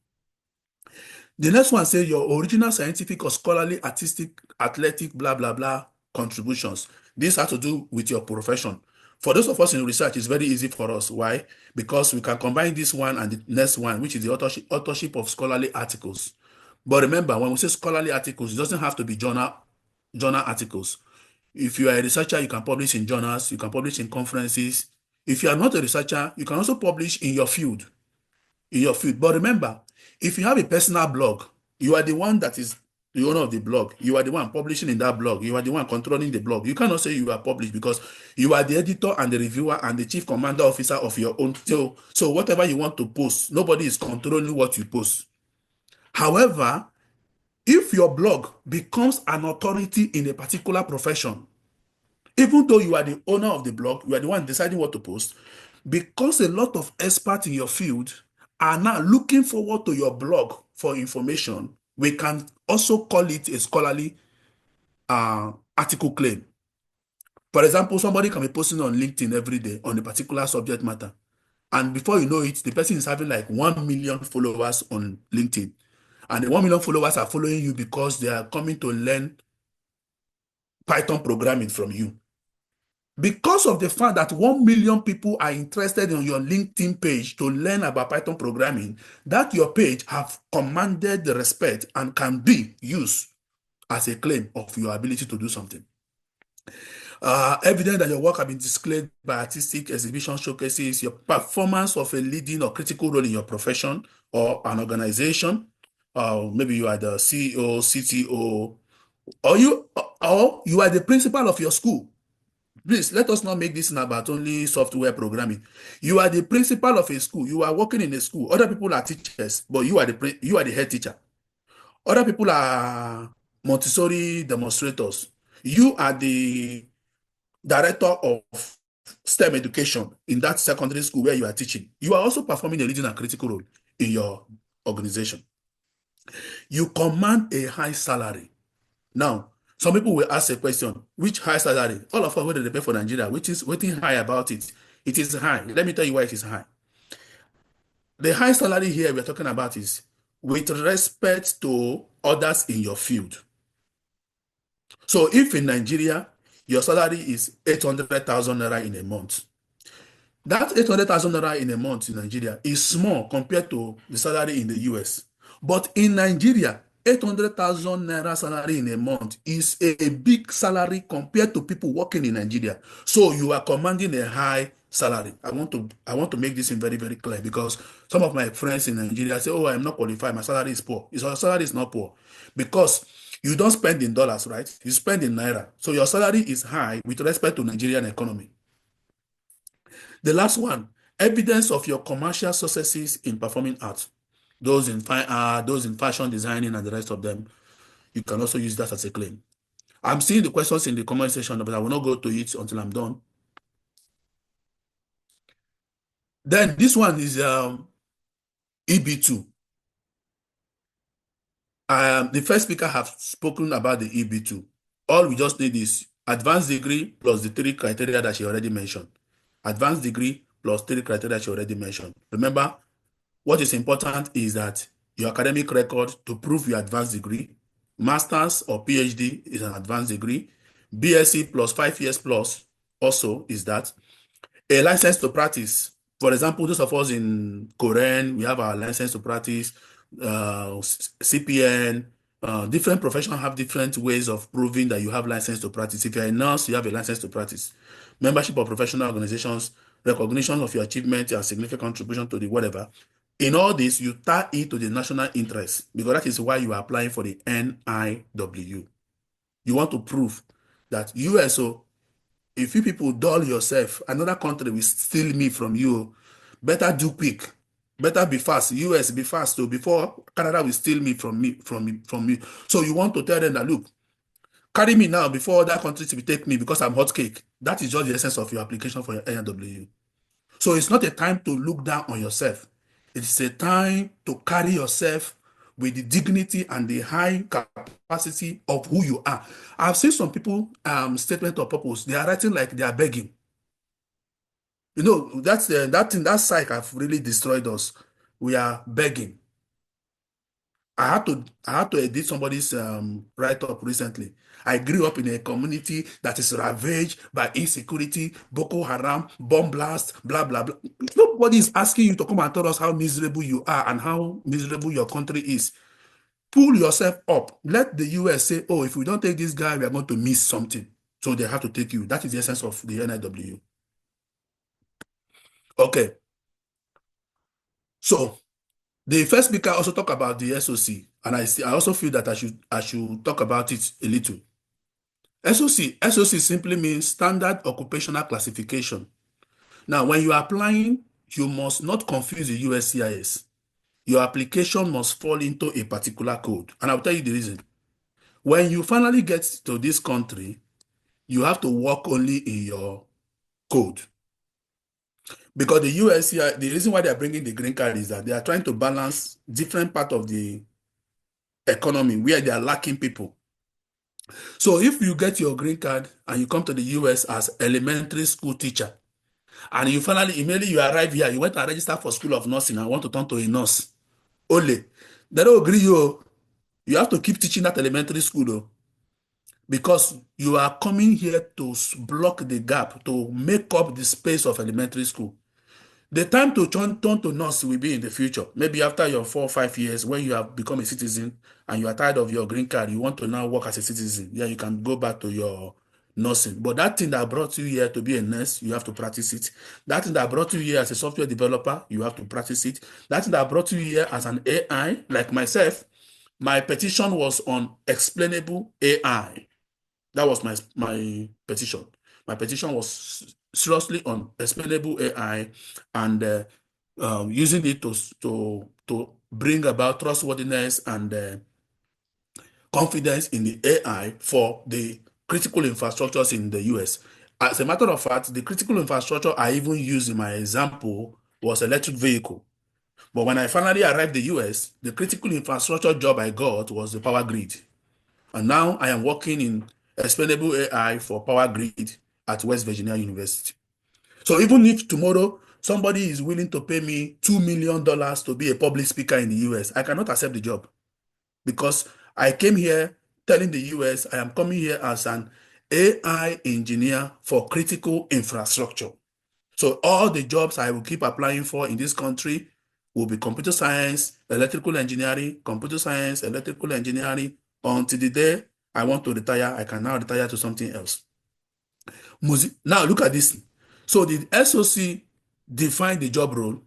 The next one says your original scientific or scholarly, artistic, athletic, blah, blah, blah contributions. This has to do with your profession. For those of us in research, it's very easy for us. Why? Because we can combine this one and the next one, which is the authorship of scholarly articles. But remember, when we say scholarly articles, it doesn't have to be journal articles. If you are a researcher, you can publish in journals, you can publish in conferences. If you are not a researcher, you can also publish in your field. But remember, if you have a personal blog, you are the one that is the owner of the blog. You are the one publishing in that blog. You are the one controlling the blog. You cannot say you are published, because you are the editor and the reviewer and the chief commander officer of your own. So whatever you want to post, nobody is controlling what you post. However, if your blog becomes an authority in a particular profession, even though you are the owner of the blog, you are the one deciding what to post, because a lot of experts in your field are now looking forward to your blog for information, we can also call it a scholarly article claim. For example, somebody can be posting on LinkedIn every day on a particular subject matter. And before you know it, the person is having like 1 million followers on LinkedIn. And the 1 million followers are following you because they are coming to learn Python programming from you. Because of the fact that 1 million people are interested in your LinkedIn page to learn about Python programming, that your page have commanded the respect and can be used as a claim of your ability to do something. Evidence that your work has been displayed by artistic exhibition showcases your performance of a leading or critical role in your profession or an organization. Maybe you are the CEO, CTO, or you are the principal of your school. Please, let us not make this about only software programming. You are the principal of a school. You are working in a school. Other people are teachers, but you are the head teacher. Other people are Montessori demonstrators. You are the director of STEM education in that secondary school where you are teaching. You are also performing a leading and critical role in your organization. You command a high salary. Now, some people will ask a question, which high salary? All of us, what do they pay for Nigeria? Which is waiting high about it? It is high. Let me tell you why it is high. The high salary here we're talking about is with respect to others in your field. So if in Nigeria, your salary is 800,000 naira in a month, that 800,000 naira in a month in Nigeria is small compared to the salary in the US. But in Nigeria, 800,000 naira salary in a month is a big salary compared to people working in Nigeria. So you are commanding a high salary. I want to make this very, very clear, because some of my friends in Nigeria say, oh, I'm not qualified, my salary is poor. Your salary is not poor because you don't spend in dollars, right? You spend in naira. So your salary is high with respect to Nigerian economy. The last one, evidence of your commercial successes in performing art. Those in fine art, those in fashion designing, and the rest of them, you can also use that as a claim. I'm seeing the questions in the comment section, but I will not go to it until I'm done. Then this one is EB2. The first speaker have spoken about the EB2. All we just need is advanced degree plus the 3 criteria that she already mentioned. Advanced degree plus 3 criteria she already mentioned. Remember, what is important is that your academic record to prove your advanced degree, master's or PhD is an advanced degree, BSc plus 5 years plus also is that. A license to practice. For example, those of us in Korean, we have our license to practice, CPN, different professions have different ways of proving that you have license to practice. If you're a nurse, you have a license to practice. Membership of professional organizations, recognition of your achievement and significant contribution to the whatever. In all this, you tie it to the national interest, because that is why you are applying for the NIW. You want to prove that USO, if you people dull yourself, another country will steal me from you. Better do quick. Better be fast. US be fast. So before Canada will steal me from me. So you want to tell them that, look, carry me now before that country will take me because I'm hot cake. That is just the essence of your application for your NIW. So it's not a time to look down on yourself. It's a time to carry yourself with the dignity and the high capacity of who you are. I've seen some people, statement of purpose, they are writing like they are begging. You know, that's that psych have really destroyed us. We are begging. I had to edit somebody's write-up recently. I grew up in a community that is ravaged by insecurity, Boko Haram, bomb blast, blah, blah, blah. Nobody is asking you to come and tell us how miserable you are and how miserable your country is. Pull yourself up. Let the US say, oh, if we don't take this guy, we are going to miss something. So they have to take you. That is the essence of the NIW. Okay. So the first speaker also talked about the SOC, and I also feel that I should talk about it a little. SOC simply means Standard Occupational Classification. Now, when you are applying, you must not confuse the USCIS. Your application must fall into a particular code, and I'll tell you the reason. When you finally get to this country, you have to work only in your code. Because the USCIS, the reason why they are bringing the green card is that they are trying to balance different part of the economy where they are lacking people. So if you get your green card and you come to the US as elementary school teacher, and you finally, immediately you arrive here, you went and register for School of Nursing and want to turn to a nurse, only, they don't agree you. You have to keep teaching that elementary school though, because you are coming here to block the gap, to make up the space of elementary school. The time to turn to nurse will be in the future. Maybe after your 4 or 5 years, when you have become a citizen and you are tired of your green card, you want to now work as a citizen. Yeah, you can go back to your nursing. But that thing that brought you here to be a nurse, you have to practice it. That thing that brought you here as a software developer, you have to practice it. That thing that brought you here as an AI, like myself, my petition was on explainable AI. That was my petition. My petition was seriously on explainable AI and using it to bring about trustworthiness and confidence in the AI for the critical infrastructures in the US. As a matter of fact, the critical infrastructure I even used in my example was electric vehicle. But when I finally arrived in the US, the critical infrastructure job I got was the power grid. And now I am working in explainable AI for power grid at West Virginia University. So even if tomorrow somebody is willing to pay me $2 million to be a public speaker in the US, I cannot accept the job because I came here telling the US I am coming here as an AI engineer for critical infrastructure. So all the jobs I will keep applying for in this country will be computer science, electrical engineering, computer science, electrical engineering, until the day I want to retire. I can now retire to something else. Now look at this. So the SOC defined the job role.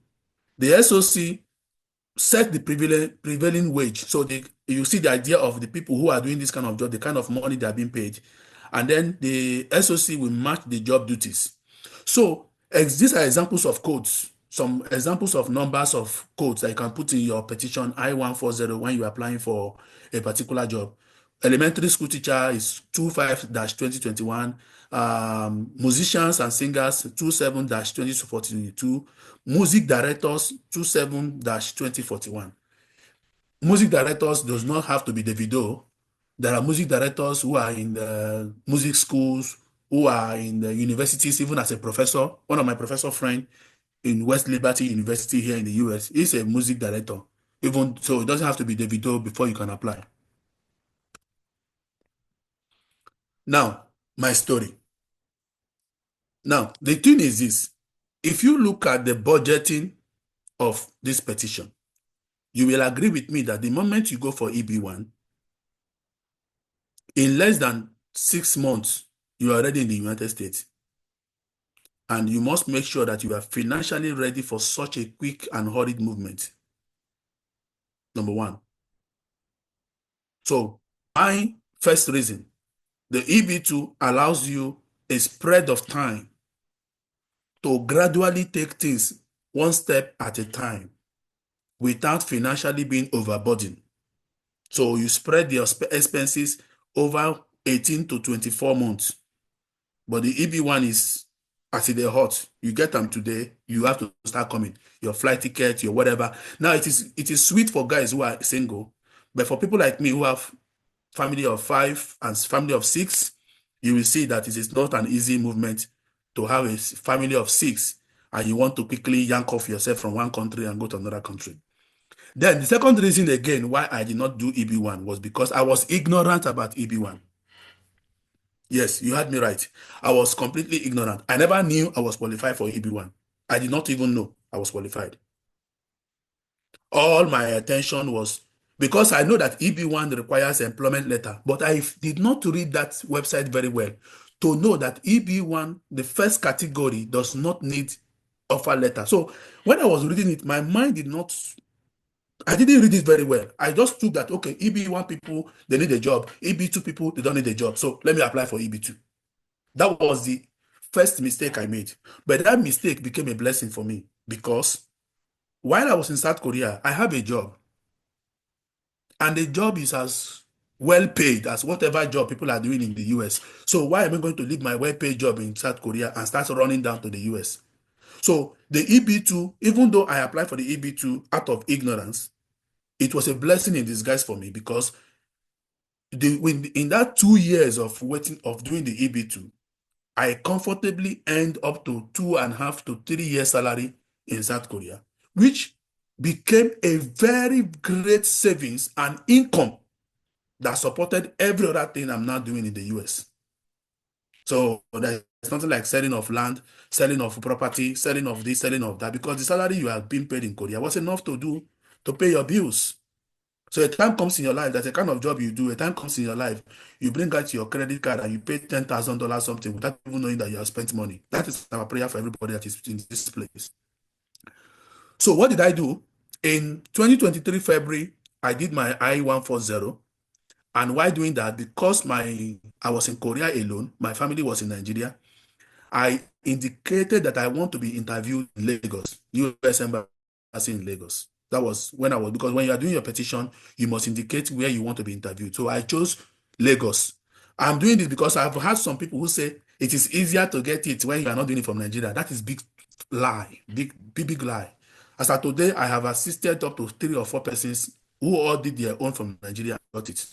The SOC set the prevailing wage. So you see the idea of the people who are doing this kind of job, the kind of money they are being paid. And then the SOC will match the job duties. So these are examples of codes, some examples of numbers of codes that you can put in your petition I-140 when you're applying for a particular job. Elementary school teacher is 25-2021. Musicians and singers 27-2042. Music directors 27-2041. Music directors does not have to be Davido. There are music directors who are in the music schools, who are in the universities, even as a professor. One of my professor friend in West Liberty University here in the US is a music director. Even so, it doesn't have to be Davido before you can apply. Now, my story. Now, the thing is this. If you look at the budgeting of this petition, you will agree with me that the moment you go for EB1, in less than 6 months, you are already in the United States. And you must make sure that you are financially ready for such a quick and hurried movement. Number one. So, my first reason, the EB2 allows you a spread of time to gradually take things one step at a time without financially being overburdened. So you spread your expenses over 18 to 24 months. But the EB1 is as it is hot. You get them today, you have to start coming. Your flight ticket, your whatever. Now it is sweet for guys who are single, but for people like me who have family of 5 and family of 6, you will see that it is not an easy movement to have a family of 6 and you want to quickly yank off yourself from one country and go to another country. Then the second reason again why I did not do EB1 was because I was ignorant about EB1. Yes, you heard me right. I was completely ignorant. I never knew I was qualified for EB1. I did not even know I was qualified. All my attention was because I know that EB1 requires employment letter, but I did not read that website very well to know that EB1, the first category, does not need offer letter. So when I was reading it, my mind did not, I didn't read it very well. I just took that, okay, EB1 people, they need a job. EB2 people, they don't need a job. So let me apply for EB2. That was the first mistake I made. But that mistake became a blessing for me because while I was in South Korea, I have a job. And the job is as well paid as whatever job people are doing in the US. So why am I going to leave my well-paid job in South Korea and start running down to the US? So the EB2, even though I applied for the EB2 out of ignorance, it was a blessing in disguise for me because in that 2 years of doing the EB2, I comfortably earned up to 2.5 to 3 years salary in South Korea, which became a very great savings and income that supported every other thing I'm now doing in the US. So there's nothing like selling of land, selling of property, selling of this, selling of that, because the salary you are being paid in Korea was enough to pay your bills. So a time comes in your life, that's a kind of job you do. A time comes in your life, you bring out your credit card and you pay $10,000 something without even knowing that you have spent money. That is our prayer for everybody that is in this place. So what did I do? In 2023 February, I did my I-140. And while doing that, because I was in Korea alone, my family was in Nigeria, I indicated that I want to be interviewed in Lagos, US Embassy in Lagos. That was when because when you are doing your petition, you must indicate where you want to be interviewed. So I chose Lagos. I'm doing this because I've had some people who say it is easier to get it when you are not doing it from Nigeria. That is big lie, big lie. As of today, I have assisted up to 3 or 4 persons who all did their own from Nigeria and got it.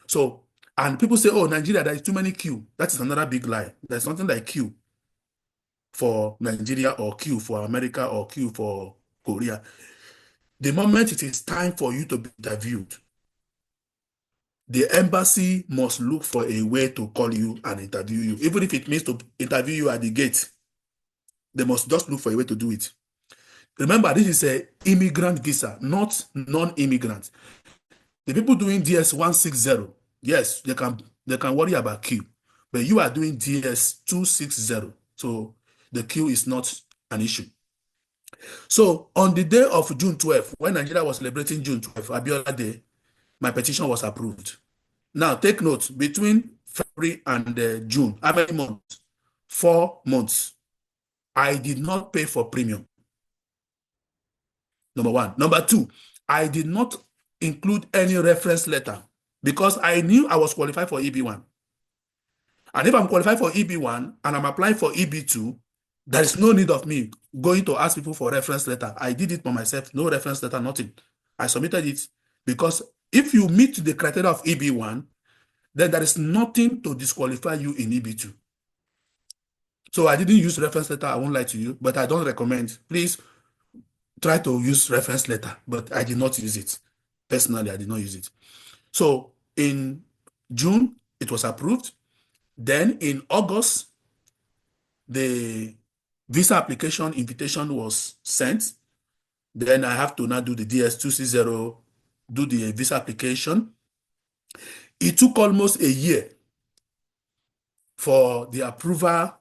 So, and people say, oh, Nigeria, there is too many queue. That is another big lie. There's nothing like queue for Nigeria or queue for America or queue for Korea. The moment it is time for you to be interviewed, the embassy must look for a way to call you and interview you. Even if it means to interview you at the gate, they must just look for a way to do it. Remember, this is an immigrant visa, not non-immigrant. The people doing DS-160, yes, they can worry about queue, but you are doing DS-260, so the queue is not an issue. So on the day of June 12th, when Nigeria was celebrating June 12th, Abiola Day, my petition was approved. Now take note, between February and June, how many months? 4 months. I did not pay for premium. Number one. Number two, I did not include any reference letter because I knew I was qualified for EB1. And if I'm qualified for EB1 and I'm applying for EB2, there is no need of me going to ask people for reference letter. I did it for myself, no reference letter, nothing. I submitted it because if you meet the criteria of EB1, then there is nothing to disqualify you in EB2. So I didn't use reference letter, I won't lie to you, but I don't recommend. Please try to use reference letter, but I did not use it. Personally, I did not use it. So in June, it was approved. Then in August, the visa application invitation was sent. Then I have to now do the DS-260, do the visa application. It took almost a year for the approval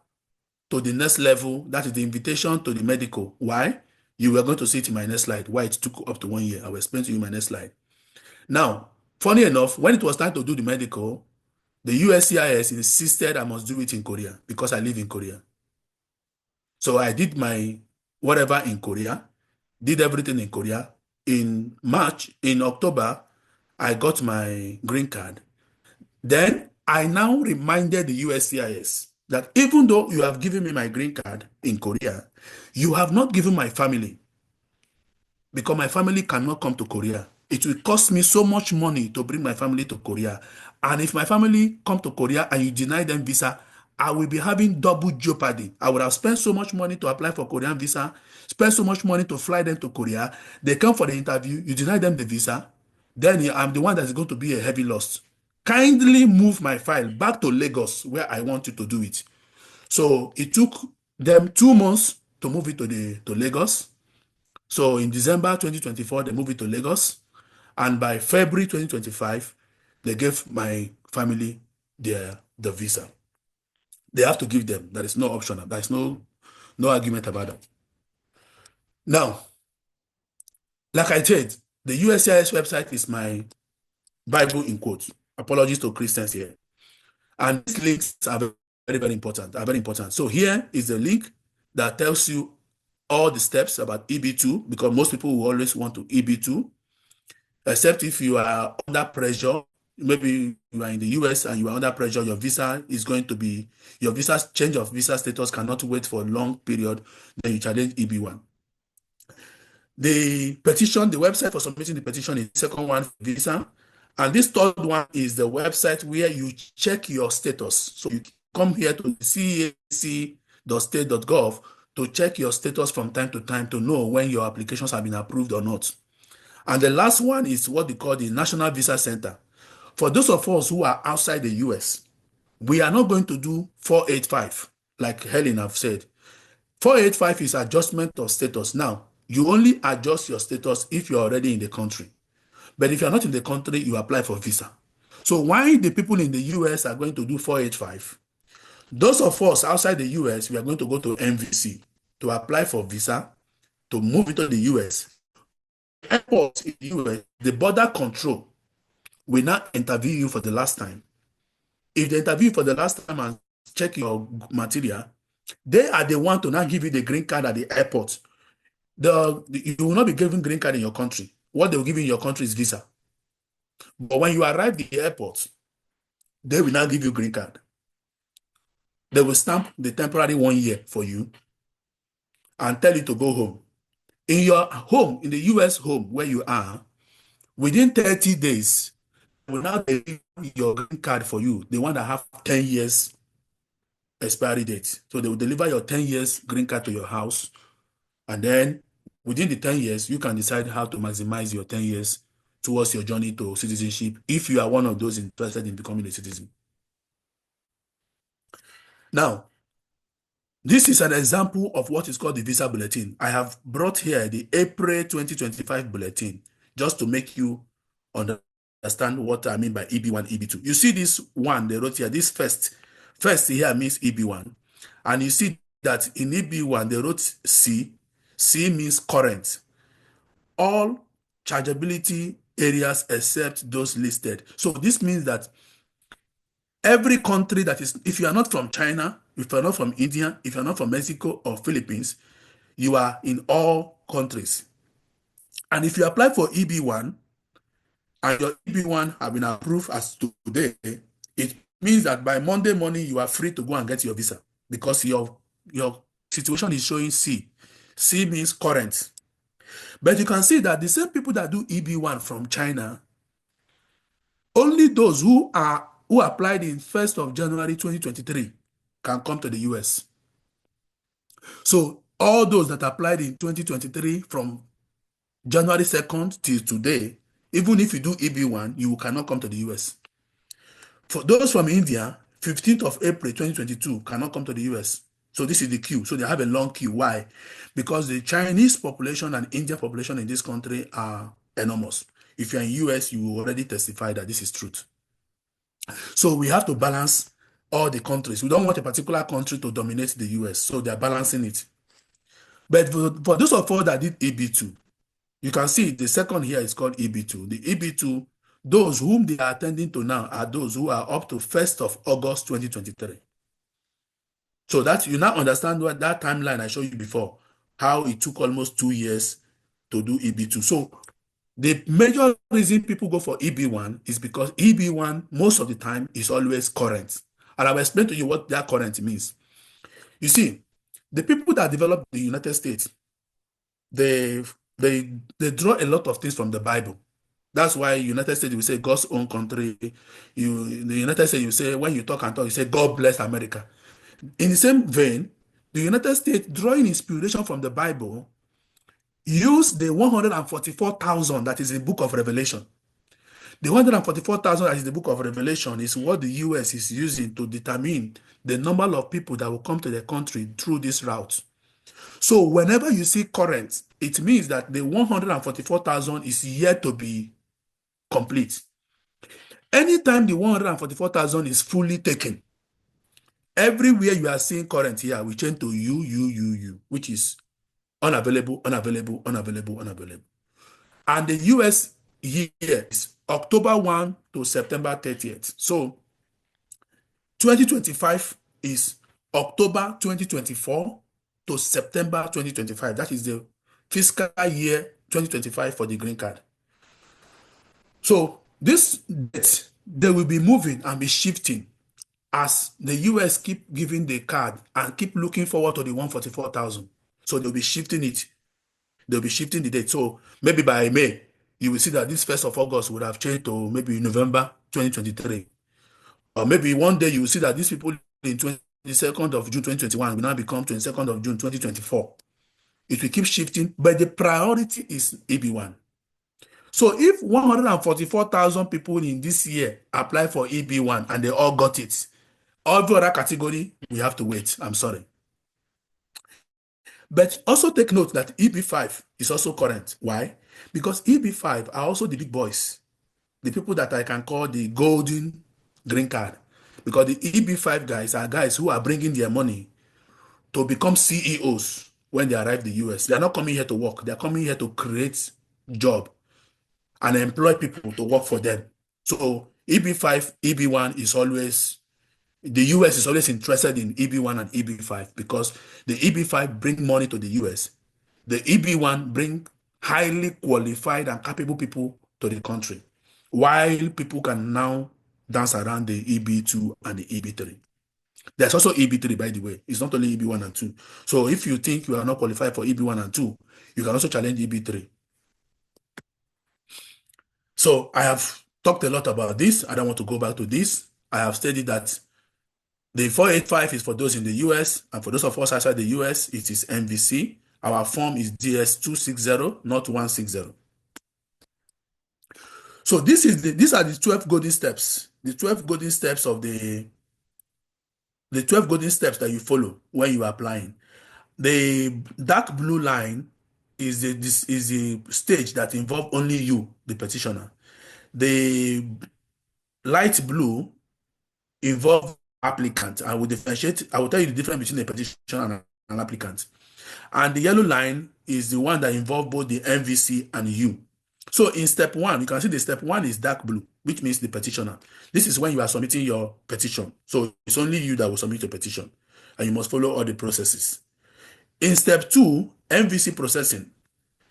to the next level, that is the invitation to the medical. Why? You were going to see it in my next slide, why it took up to 1 year. I will explain to you in my next slide. Now, funny enough, when it was time to do the medical, the USCIS insisted I must do it in Korea because I live in Korea. So I did my whatever in Korea, did everything in Korea. In October, I got my green card. Then I now reminded the USCIS that even though you have given me my green card in Korea, you have not given my family, because my family cannot come to Korea. It will cost me so much money to bring my family to Korea. And if my family come to Korea and you deny them visa, I will be having double jeopardy. I would have spent so much money to apply for Korean visa, spent so much money to fly them to Korea. They come for the interview, you deny them the visa, then I'm the one that's going to be a heavy loss. Kindly move my file back to Lagos where I want you to do it. So it took them 2 months to move it to Lagos. So in December 2024, they moved it to Lagos. And by February 2025, they gave my family the visa. They have to give them. There is no option. There is no argument about that. Now, like I said, the USCIS website is my Bible in quotes. Apologies to Christians here. And these links are very, very important. So here is the link that tells you all the steps about EB2, because most people will always want to EB2, except if you are under pressure. Maybe you are in the US and you are under pressure, your visa is going to be, change of visa status cannot wait for a long period, then you challenge EB1. The petition, the website for submitting the petition is the second one, visa. And this third one is the website where you check your status. So you come here to cac.state.gov to check your status from time to time to know when your applications have been approved or not. And the last one is what they call the National Visa Center. For those of us who are outside the US, we are not going to do 485. like Helen have said, 485 is adjustment of status. Now, you only adjust your status if you're already in the country. But if you're not in the country, you apply for visa. So why the people in the US are going to do 485? Those of us outside the US, we are going to go to MVC to apply for visa to move into the US. Airports in the US, the border control will not interview you for the last time. If they interview you for the last time and check your material, they are the one to now give you the green card at the airport. You will not be given green card in your country. What they will give you in your country is visa. But when you arrive at the airport, they will now give you green card. They will stamp the temporary 1 year for you and tell you to go home. In your home, in the US home where you are, within 30 days, they will now deliver your green card for you, the one that have 10 years expiry date. So they will deliver your 10 years green card to your house. And then within the 10 years, you can decide how to maximize your 10 years towards your journey to citizenship if you are one of those interested in becoming a citizen. Now, this is an example of what is called the visa bulletin. I have brought here the April 2025 bulletin just to make you understand what I mean by EB1, EB2. You see this one they wrote here, this first here means EB1. And you see that in EB1 they wrote C. C means current. All chargeability areas except those listed. So this means that every country that is, if you are not from China, if you're not from India, if you're not from Mexico or Philippines, you are in all countries. And if you apply for EB1 and your EB1 have been approved as today, it means that by Monday morning, you are free to go and get your visa because your situation is showing C. C means current. But you can see that the same people that do EB1 from China, only those who applied in 1st of January 2023 can come to the US. So all those that applied in 2023 from January 2nd till today, even if you do EB1, you cannot come to the US. For those from India, 15th of April 2022 cannot come to the US. So this is the queue. So they have a long queue. Why? Because the Chinese population and Indian population in this country are enormous. If you're in US, you will already testify that this is truth. So we have to balance all the countries. We don't want a particular country to dominate the US. So they're balancing it. But for those of us that did EB2, you can see the second here is called EB2. The EB2, those whom they are attending to now are those who are up to 1st of August 2023. So that you now understand what that timeline I showed you before, how it took almost 2 years to do EB2. So the major reason people go for EB1 is because EB1, most of the time, is always current. And I will explain to you what that current means. You see, the people that developed the United States, they draw a lot of things from the Bible. That's why United States, you say God's own country. The United States, you say, when you talk, you say, God bless America. In the same vein, the United States, drawing inspiration from the Bible, use the 144,000 that is in the book of Revelation. The 144,000 that is the book of Revelation is what the US is using to determine the number of people that will come to the country through this route. So whenever you see current, it means that the 144,000 is yet to be complete. Anytime the 144,000 is fully taken, everywhere you are seeing current here, we change to U, which is unavailable, unavailable, unavailable, unavailable. And the US year is October 1 to September 30th. So 2025 is October 2024 to September 2025. That is the fiscal year 2025 for the green card. So this date, they will be moving and be shifting as the US keep giving the card and keep looking forward to the 144,000. So they'll be shifting it. They'll be shifting the date. So maybe by May, you will see that this 1st of August would have changed to maybe November 2023. Or maybe one day you will see that these people in 22nd of June 2021 will now become 22nd of June 2024. It will keep shifting, but the priority is EB1. So if 144,000 people in this year apply for EB1 and they all got it, Every other category, we have to wait. I'm sorry. But also take note that EB5 is also current. Why? Because EB5 are also the big boys, the people that I can call the golden green card. Because the EB5 guys are guys who are bringing their money to become CEOs when they arrive in the US. They are not coming here to work. They are coming here to create job and employ people to work for them. So EB5, EB1 is always, the US is always interested in EB1 and EB5 because the EB5 bring money to the US. The EB1 bring highly qualified and capable people to the country, while people can now dance around the EB2 and the EB3. There's also EB3, by the way. It's not only EB1 and 2. So if you think you are not qualified for EB1 and 2, you can also challenge EB3. So I have talked a lot about this. I don't want to go back to this. I have stated that the 485 is for those in the US, and for those of us outside the US, it is MVC. Our form is DS260, not 160. So these are the 12 golden steps. The 12 golden steps of the 12 golden steps that you follow when you are applying. The dark blue line is the stage that involves only you, the petitioner. The light blue involves applicant. I will differentiate. I will tell you the difference between a petitioner and an applicant. And the yellow line is the one that involves both the MVC and you. So in step 1, you can see the step 1 is dark blue, which means the petitioner. This is when you are submitting your petition. So it's only you that will submit your petition, and you must follow all the processes. In step 2, MVC processing.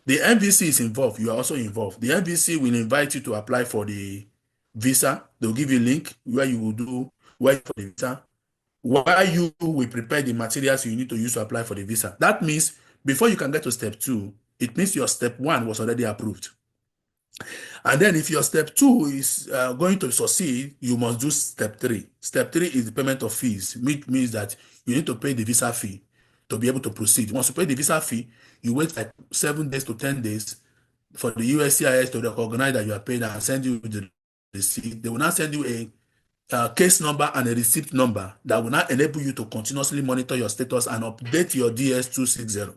The MVC is involved. You are also involved. The MVC will invite you to apply for the visa. They'll give you a link where you will do wait for the visa, while you will prepare the materials you need to use to apply for the visa. That means before you can get to step 2, it means your step 1 was already approved. And then if your step 2 is going to succeed, you must do step 3. Step 3 is the payment of fees, which means that you need to pay the visa fee to be able to proceed. Once you pay the visa fee, you wait like 7 days to 10 days for the USCIS to recognize that you are paid and send you the receipt. They will now send you a case number and a receipt number that will now enable you to continuously monitor your status and update your DS260.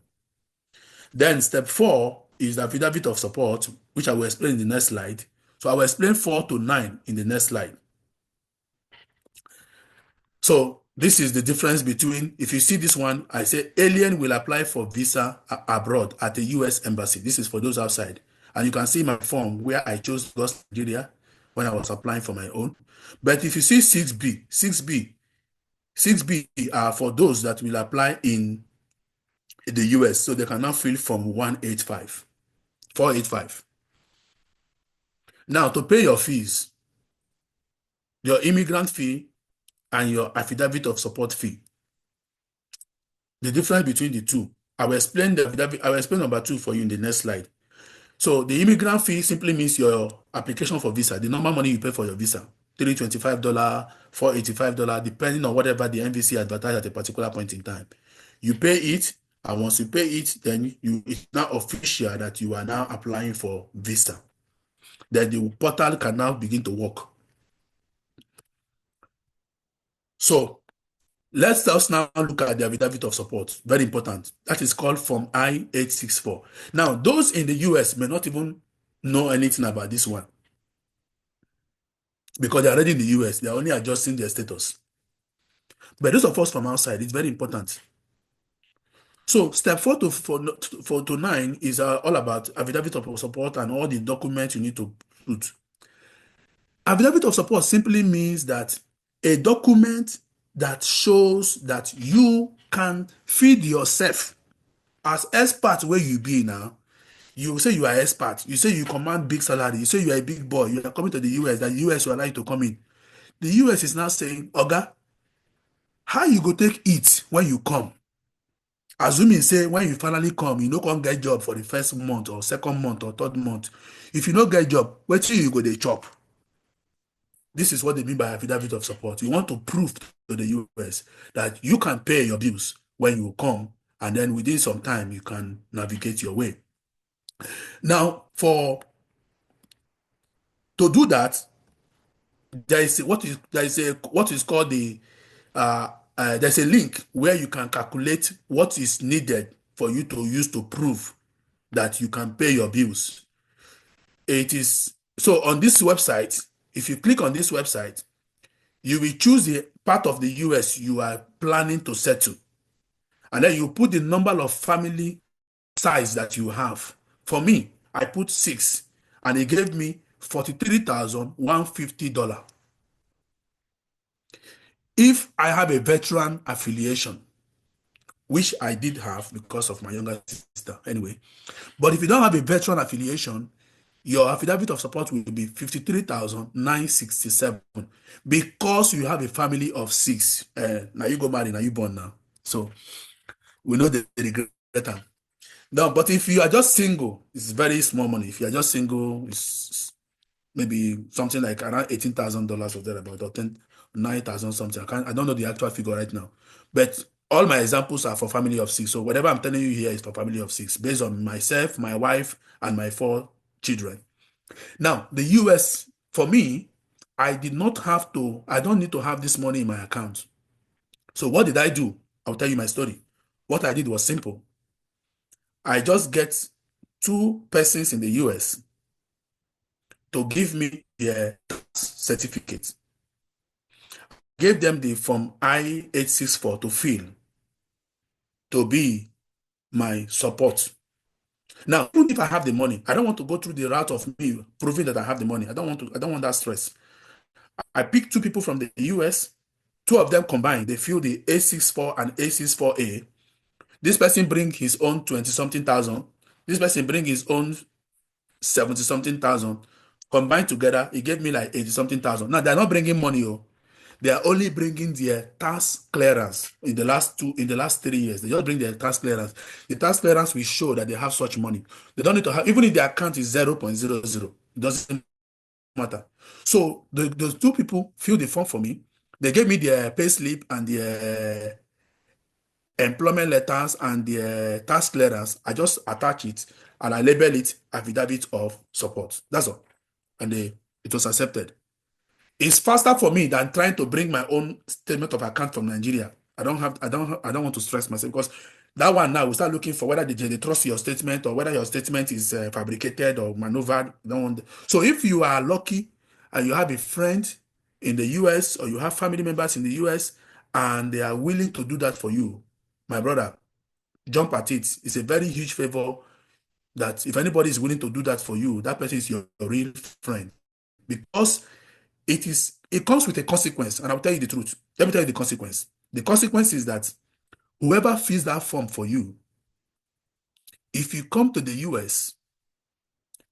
Then step 4 is the affidavit of support, which I will explain in the next slide. So I will explain 4 to 9 in the next slide. So this is the difference between, if you see this one, I say alien will apply for visa abroad at the US embassy. This is for those outside. And you can see my form where I chose Nigeria when I was applying for my own. But if you see 6B are for those that will apply in the US, so they can now fill from 485. Now, to pay your fees, your immigrant fee and your affidavit of support fee, the difference between the two, I will explain the affidavit. I will explain number 2 for you in the next slide. So the immigrant fee simply means your application for visa, the normal money you pay for your visa, $325, $485, depending on whatever the MVC advertised at a particular point in time. You pay it, and once you pay it, then it's now official that you are now applying for visa. Then the portal can now begin to work. So let's just now look at the affidavit of support. Very important. That is called Form I-864. Now, those in the US may not even know anything about this one because they're already in the US. They're only adjusting their status. But those of us from outside, it's very important. So step 4 to 9 is all about affidavit of support and all the documents you need to put. Affidavit of support simply means that a document that shows that you can feed yourself as expert where you be now. You say you are expert. You say you command big salary. You say you are a big boy. You are coming to the US. That the US will allow you to come in. The US is now saying, Oga, how you go take it when you come? Assuming say when you finally come, you no come get job for the first month or second month or third month. If you no get job, where till you go dey chop? This is what they mean by affidavit of support. You want to prove to the US that you can pay your bills when you come, and then within some time you can navigate your way. Now, to do that, there is what is called the there's a link where you can calculate what is needed for you to use to prove that you can pay your bills. It is so on this website. If you click on this website, you will choose the part of the US you are planning to settle, and then you put the number of family size that you have. For me, I put 6, and it gave me $43,150. If I have a veteran affiliation, which I did have because of my younger sister anyway, but if you don't have a veteran affiliation, your affidavit of support will be $53,967 because you have a family of 6. Now you go marry, now you born now. So we know the regret. No, but if you are just single, it's very small money. If you are just single, it's maybe something like around $18,000 or thereabout, or 9,000 something. I don't know the actual figure right now, but all my examples are for family of 6. So whatever I'm telling you here is for family of 6, based on myself, my wife, and my 4 children. Now, the US, for me, I don't need to have this money in my account. So what did I do? I'll tell you my story. What I did was simple. I just get 2 persons in the US to give me their certificate. Gave them the Form I-864 to fill, to be my support. Now, even if I have the money, I don't want to go through the route of me proving that I have the money. I don't want that stress. I picked 2 people from the US, 2 of them combined. They fill the A64 and A64A. This person bring his own 20-something thousand. This person bring his own 70-something thousand. Combined together, it gave me like 80-something thousand. Now, they're not bringing money. They are only bringing their tax clearance in the last 3 years. They just bring their tax clearance. The tax clearance will show that they have such money. They don't need to have, even if their account is 0.00, it doesn't matter. So those 2 people filled the form for me. They gave me their pay slip and their employment letters and their tax clearance. I just attach it and I label it affidavit of support. That's all. And it was accepted. It's faster for me than trying to bring my own statement of account from Nigeria. I don't want to stress myself, because that one now we start looking for whether they trust your statement or whether your statement is fabricated or maneuvered. So if you are lucky and you have a friend in the US or you have family members in the US and they are willing to do that for you, my brother, jump at it. It's a very huge favor that if anybody is willing to do that for you, that person is your real friend, because it comes with a consequence, and I'll tell you the truth. Let me tell you the consequence. The consequence is that whoever fills that form for you, if you come to the US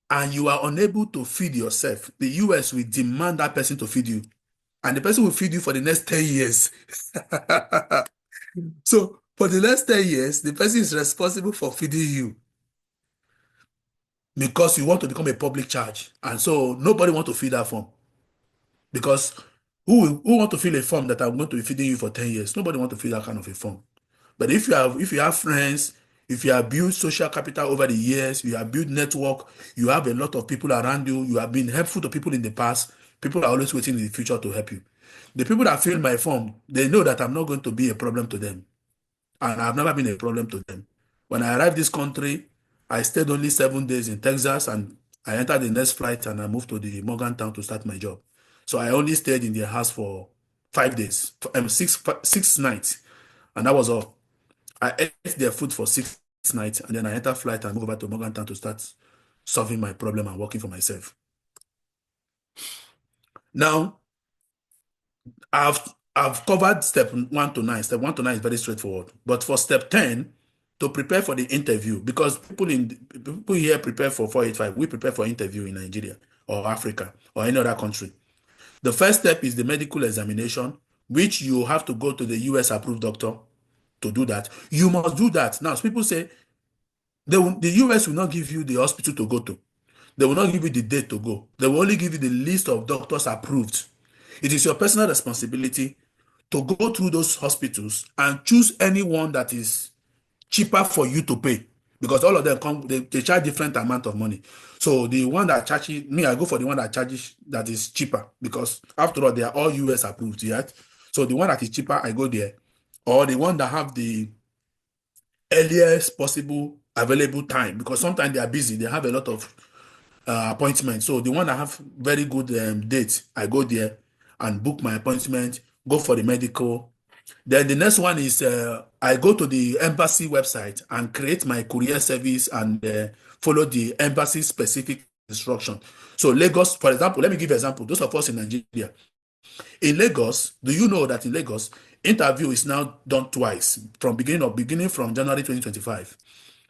and you are unable to feed yourself, the US will demand that person to feed you, and the person will feed you for the next 10 years. So for the next 10 years, the person is responsible for feeding you, because you want to become a public charge, and so nobody wants to fill that form. Because who want to fill a form that I'm going to be feeding you for 10 years? Nobody want to fill that kind of a form. But if you have friends, if you have built social capital over the years, you have built network, you have a lot of people around you, you have been helpful to people in the past, people are always waiting in the future to help you. The people that fill my form, they know that I'm not going to be a problem to them. And I've never been a problem to them. When I arrived this country, I stayed only 7 days in Texas, and I entered the next flight and I moved to the Morgantown to start my job. So I only stayed in their house for 5 days, 6 nights, and that was all. I ate their food for 6 nights, and then I entered flight and moved over to Morgantown to start solving my problem and working for myself. Now, I've covered step 1 to 9. Step 1 to 9 is very straightforward. But for step 10, to prepare for the interview, because people here prepare for 485, we prepare for interview in Nigeria or Africa or any other country. The first step is the medical examination, which you have to go to the US approved doctor to do that. You must do that. Now, people say the US will not give you the hospital to go to. They will not give you the date to go. They will only give you the list of doctors approved. It is your personal responsibility to go through those hospitals and choose anyone that is cheaper for you to pay, because all of them they charge different amount of money. So the one that charges me, I go for the one that is cheaper, because after all, they are all US approved, right? So the one that is cheaper, I go there. Or the one that have the earliest possible available time, because sometimes they are busy. They have a lot of appointments. So the one that have very good dates, I go there and book my appointment, go for the medical. Then the next one is I go to the embassy website and create my courier service and follow the embassy specific instruction. So Lagos, for example, let me give you an example. Those of us in Nigeria. In Lagos, do you know that in Lagos, interview is now done twice from beginning from January 2025.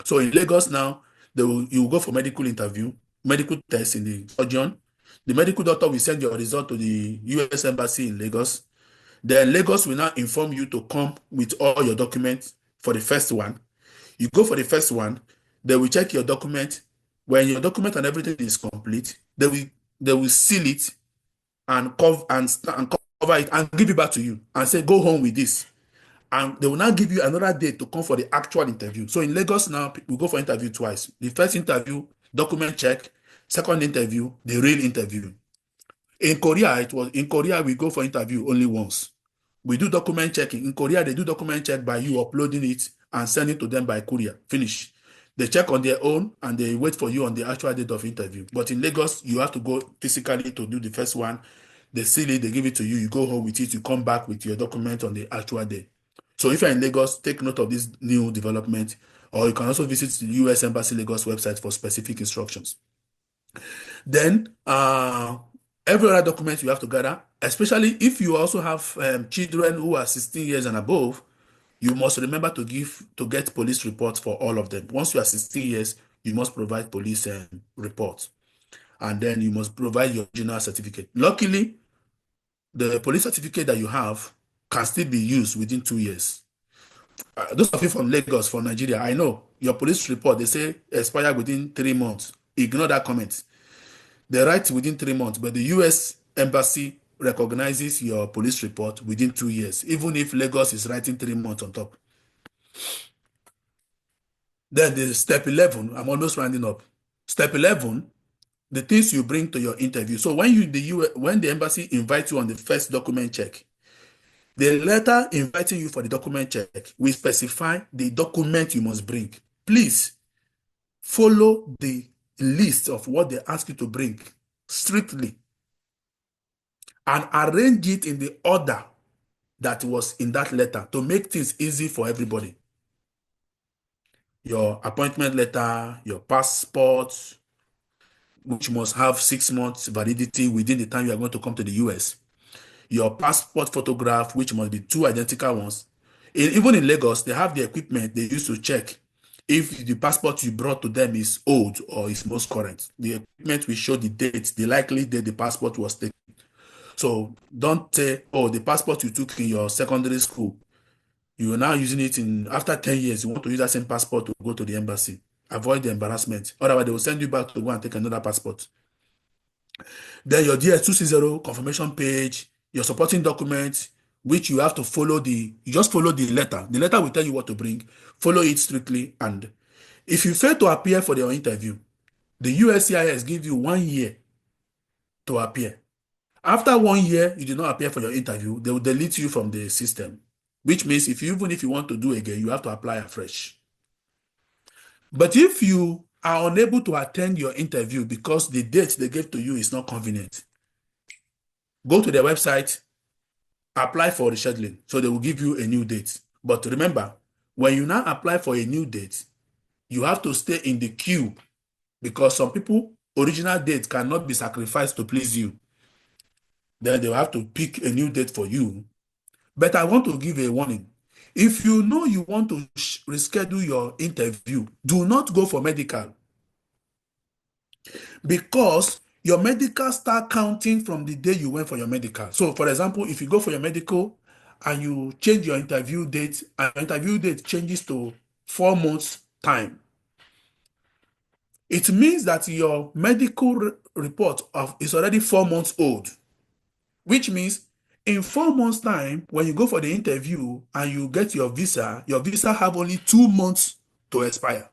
So in Lagos now, you will go for medical interview, medical test in the surgeon. The medical doctor will send your result to the US Embassy in Lagos. Then Lagos will now inform you to come with all your documents for the first one. You go for the first one, they will check your document. When your document and everything is complete, they will seal it and cover it and give it back to you and say, go home with this. And they will now give you another day to come for the actual interview. So in Lagos now, we go for interview twice. The first interview, document check. Second interview, the real interview. In Korea, we go for interview only once. We do document checking. In Korea, they do document check by you uploading it and sending to them by courier. Finish. They check on their own and they wait for you on the actual date of interview. But in Lagos, you have to go physically to do the first one. They seal it, they give it to you. You go home with it. You come back with your document on the actual day. So if you're in Lagos, take note of this new development, or you can also visit the US Embassy Lagos website for specific instructions. Then every other document you have to gather, especially if you also have children who are 16 years and above, you must remember to get police reports for all of them. Once you are 16 years, you must provide police reports. And then you must provide your original certificate. Luckily, the police certificate that you have can still be used within 2 years. Those of you from Lagos, from Nigeria, I know your police report, they say expire within 3 months. Ignore that comment. They write within 3 months, but the US Embassy recognizes your police report within 2 years, even if Lagos is writing 3 months on top. Then the step 11, I'm almost rounding up. Step 11, the things you bring to your interview. So when the embassy invites you on the first document check, the letter inviting you for the document check will specify the document you must bring. Please follow the list of what they ask you to bring strictly and arrange it in the order that was in that letter to make things easy for everybody. Your appointment letter, your passport, which must have 6 months validity within the time you are going to come to the US. Your passport photograph, which must be 2 identical ones. Even in Lagos, they have the equipment they use to check if the passport you brought to them is old or is most current. The equipment will show the date, the likely date the passport was taken. So don't say, oh, the passport you took in your secondary school, you are now using it after 10 years, you want to use that same passport to go to the embassy. Avoid the embarrassment. Otherwise, they will send you back to go and take another passport. Then your DS260 confirmation page, your supporting documents, which you have to follow you just follow the letter. The letter will tell you what to bring. Follow it strictly. And if you fail to appear for your interview, the USCIS gives you 1 year to appear. After 1 year, you did not appear for your interview, they will delete you from the system, which means even if you want to do again, you have to apply afresh. But if you are unable to attend your interview because the date they gave to you is not convenient, go to their website, apply for rescheduling, so they will give you a new date. But remember, when you now apply for a new date, you have to stay in the queue because some people, original date cannot be sacrificed to please you. Then they will have to pick a new date for you. But I want to give a warning. If you know you want to reschedule your interview, do not go for medical. Because your medical start counting from the day you went for your medical. So, for example, if you go for your medical and you change your interview date, and your interview date changes to 4 months' time, it means that your medical report is already 4 months old, which means in 4 months' time, when you go for the interview and you get your visa have only 2 months to expire.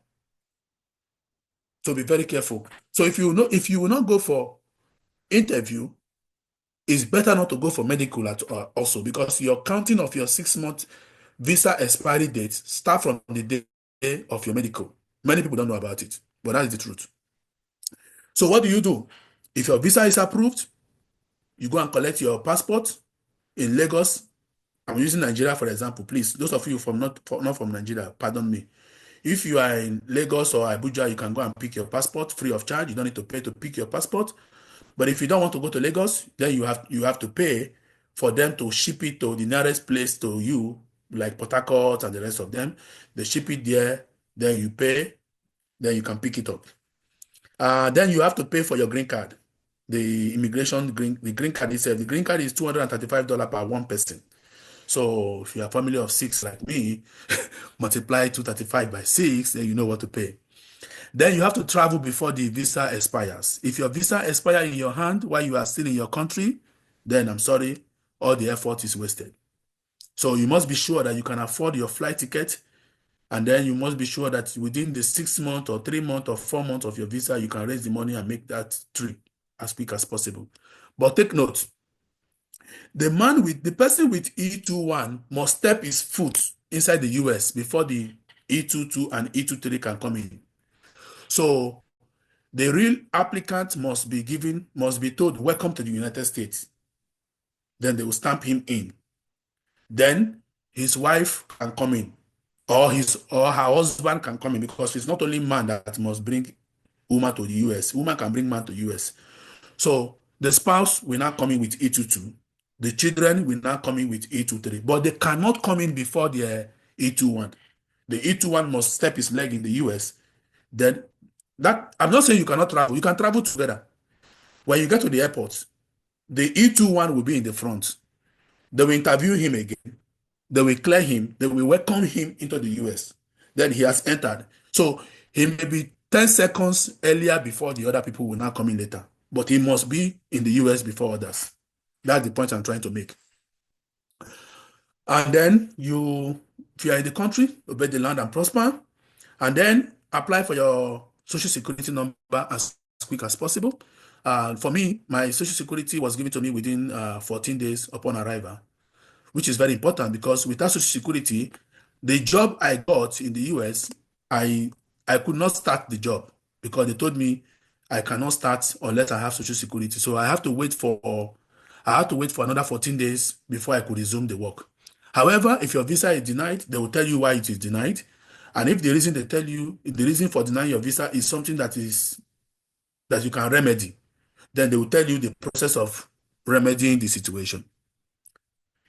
So be very careful. So if you will not go for interview, it's better not to go for medical also, because your counting of your 6-month visa expiry date start from the day of your medical. Many people don't know about it, but that is the truth. So what do? If your visa is approved, you go and collect your passport in Lagos. I'm using Nigeria for example. Please, those of you not from Nigeria, pardon me. If you are in Lagos or Abuja, you can go and pick your passport free of charge. You don't need to pay to pick your passport. But if you don't want to go to Lagos, then you have to pay for them to ship it to the nearest place to you, like Port Harcourt and the rest of them. They ship it there, then you pay, then you can pick it up. Then you have to pay for your green card. The green card itself. The green card is $235 per one person. So if you are a family of 6 like me, multiply 235 by 6, then you know what to pay. Then you have to travel before the visa expires. If your visa expires in your hand while you are still in your country, then I'm sorry, all the effort is wasted. So you must be sure that you can afford your flight ticket, and then you must be sure that within the 6 months or 3 months or 4 months of your visa, you can raise the money and make that trip as quick as possible. But take note, the person with E21 must step his foot inside the US before the E22 and E23 can come in. So the real applicant must be told, welcome to the United States. Then they will stamp him in. Then his wife can come in, or her husband can come in, because it's not only man that must bring woman to the US. Woman can bring man to US. So the spouse will not come in with E22. The children will not come in with E23, but they cannot come in before the E21. The E21 must step his leg in the US. Then I'm not saying you cannot travel. You can travel together. When you get to the airport, the E21 will be in the front. They will interview him again. They will clear him. They will welcome him into the US. Then he has entered. So he may be 10 seconds earlier before the other people will now come in later. But he must be in the US before others. That's the point I'm trying to make. And then if you are in the country, obey the land and prosper. And then apply for your social security number as quick as possible. For me, my social security was given to me within 14 days upon arrival, which is very important, because without social security, the job I got in the US, I could not start the job, because they told me I cannot start unless I have social security. So I have to wait for another 14 days before I could resume the work. However, if your visa is denied, they will tell you why it is denied. And if the reason they tell you, the reason for denying your visa is something that you can remedy, then they will tell you the process of remedying the situation.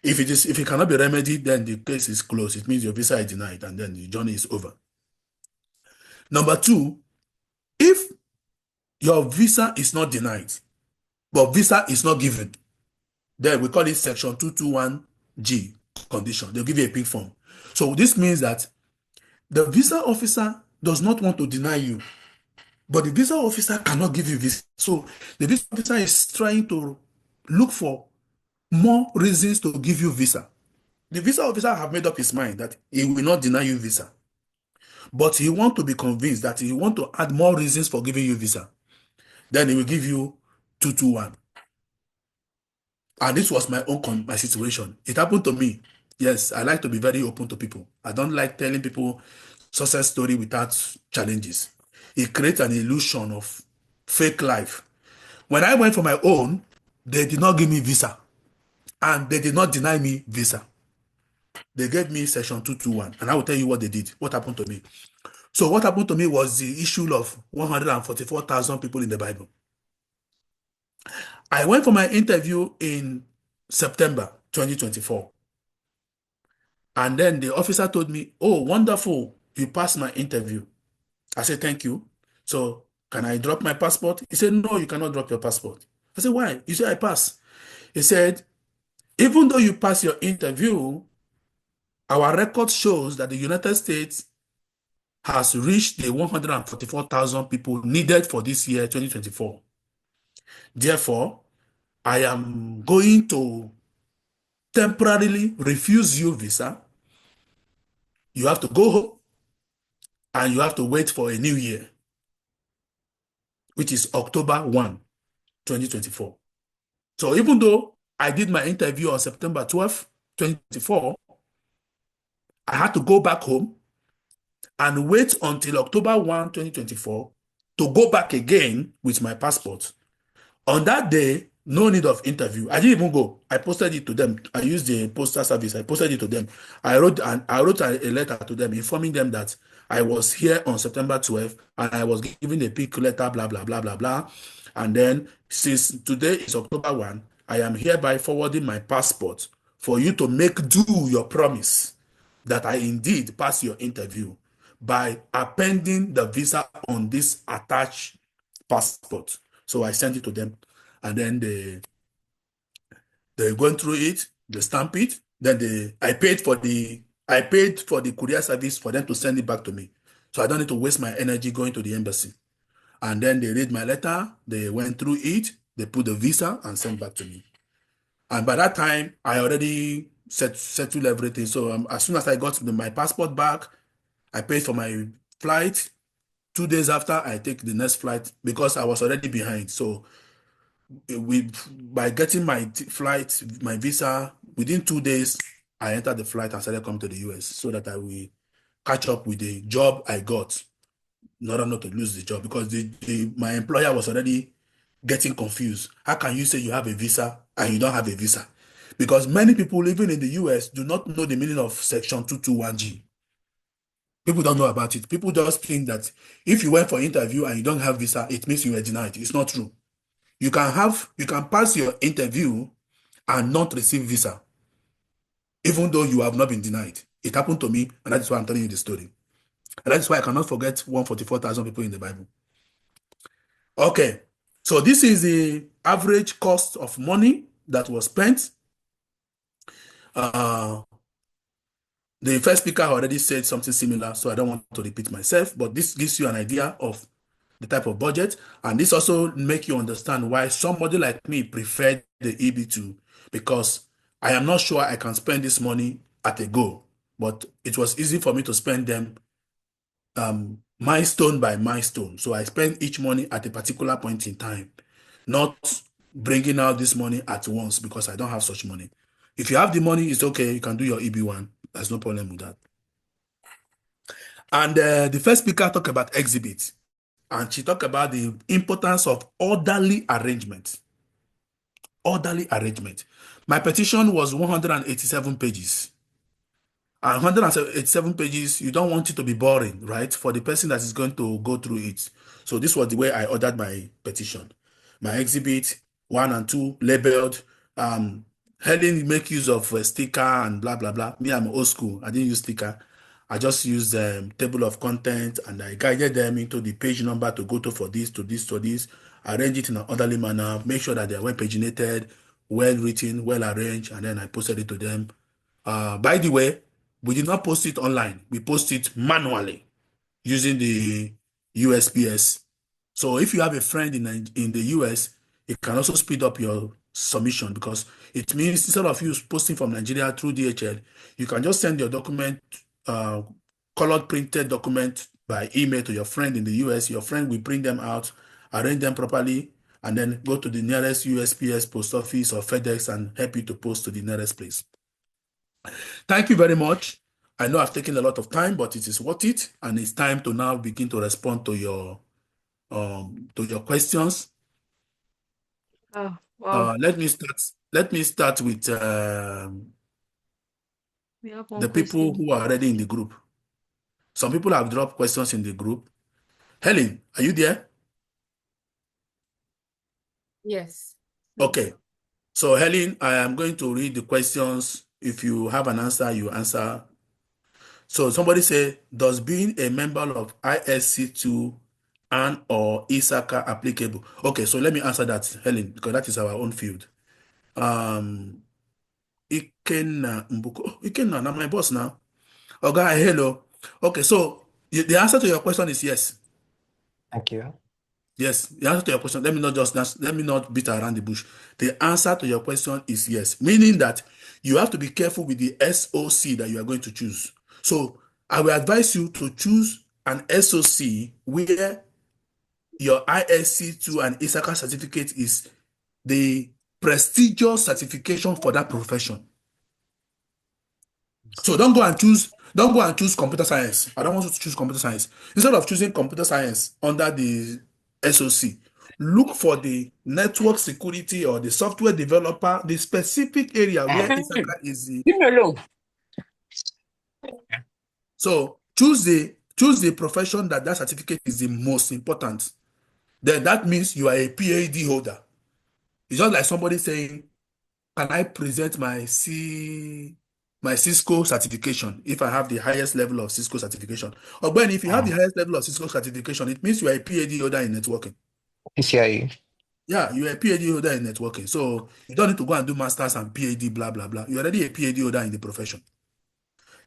If it cannot be remedied, then the case is closed. It means your visa is denied, and then the journey is over. Number 2, if your visa is not denied, but visa is not given, then we call it Section 221G condition. They'll give you a pink form. So this means that the visa officer does not want to deny you, but the visa officer cannot give you visa. So the visa officer is trying to look for more reasons to give you visa. The visa officer have made up his mind that he will not deny you visa, but he wants to be convinced that he wants to add more reasons for giving you visa. Then he will give you 221. And this was my situation. It happened to me. Yes, I like to be very open to people. I don't like telling people success story without challenges. It creates an illusion of fake life. When I went for my own, they did not give me visa, and they did not deny me visa. They gave me Section 221, and I will tell you what they did, what happened to me. So what happened to me was the issue of 144,000 people in the Bible. I went for my interview in September 2024. And then the officer told me, oh, wonderful, you passed my interview. I said, thank you. So can I drop my passport? He said, no, you cannot drop your passport. I said, why? You said, I passed. He said, even though you passed your interview, our record shows that the United States has reached the 144,000 people needed for this year, 2024. Therefore, I am going to temporarily refuse you visa. You have to go home, and you have to wait for a new year, which is October 1, 2024. So even though I did my interview on September 12th, 2024, I had to go back home and wait until October 1, 2024 to go back again with my passport. On that day, no need of interview. I didn't even go. I posted it to them. I used the postal service. I posted it to them. I wrote a letter to them informing them that I was here on September 12th and I was given a pick letter, blah, blah, blah, blah, blah. And then since today is October 1, I am hereby forwarding my passport for you to make do your promise that I indeed pass your interview by appending the visa on this attached passport. So I sent it to them, and then they went through it, they stamp it, then I paid for the courier service for them to send it back to me. So I don't need to waste my energy going to the embassy. And then they read my letter, they went through it, they put the visa and sent back to me. And by that time, I already settled everything. So as soon as I got my passport back, I paid for my flight. 2 days after, I take the next flight because I was already behind. So by getting my flight, my visa, within 2 days, I entered the flight and started coming to the US so that I will catch up with the job I got in order not to lose the job, because my employer was already getting confused. How can you say you have a visa and you don't have a visa? Because many people living in the US do not know the meaning of Section 221G. People don't know about it. People just think that if you went for interview and you don't have visa, it means you were denied. It's not true. You can pass your interview and not receive visa, even though you have not been denied. It happened to me, and that is why I'm telling you the story. And that is why I cannot forget 144,000 people in the Bible. Okay, so this is the average cost of money that was spent. The first speaker already said something similar, so I don't want to repeat myself, but this gives you an idea of the type of budget, and this also makes you understand why somebody like me preferred the EB2, because I am not sure I can spend this money at a go, but it was easy for me to spend them milestone by milestone. So I spend each money at a particular point in time, not bringing out this money at once because I don't have such money. If you have the money, it's okay. You can do your EB1. There's no problem with that. And the first speaker talked about exhibits, and she talked about the importance of orderly arrangement. Orderly arrangement. My petition was 187 pages. And 187 pages, you don't want it to be boring, right? For the person that is going to go through it. So this was the way I ordered my petition. My exhibit 1 and 2 labeled. Hélène make use of a sticker and blah, blah, blah. Me, I'm old school. I didn't use sticker. I just used table of content, and I guided them into the page number to go to for this, to this, to this. Arrange it in an orderly manner. Make sure that they are well paginated, well written, well arranged, and then I posted it to them. By the way, we did not post it online. We post it manually using the USPS. So if you have a friend in the US, it can also speed up your submission, because it means instead of you posting from Nigeria through DHL, you can just send your document, colored printed document by email to your friend in the US. Your friend will print them out, arrange them properly, and then go to the nearest USPS post office or FedEx and help you to post to the nearest place. Thank you very much. I know I've taken a lot of time, but it is worth it, and it's time to now begin to respond to your questions. Oh, wow. Let me start with We have one the people question. who are already in the group. Some people have dropped questions in the group. Hélène, are you there? Yes. Okay. So Hélène, I am going to read the questions. If you have an answer, you answer. So somebody say, does being a member of ISC2 and or ISACA applicable? Okay, so let me answer that, Hélène, because that is our own field. Ikenna, now my boss now. Okay, hello. Okay, so the answer to your question is yes. Thank you. Yes, the answer to your question, let me not beat around the bush. The answer to your question is yes, meaning that you have to be careful with the SOC that you are going to choose. So I will advise you to choose an SOC where your ISC2 and ISACA certificate is the prestigious certification for that profession. So don't go and choose computer science. I don't want you to choose computer science. Instead of choosing computer science under the SOC, look for the network security or the software developer, the specific area where Isaka is the. Leave me alone. So choose the profession that certificate is the most important. Then that means you are a PhD holder. It's just like somebody saying, can I present my Cisco certification if I have the highest level of Cisco certification? Or when if you have the highest level of Cisco certification, it means you are a PhD holder in networking. PCIe. Yeah, you are a PhD holder in networking. So you don't need to go and do masters and PhD, blah, blah, blah. You're already a PhD holder in the profession.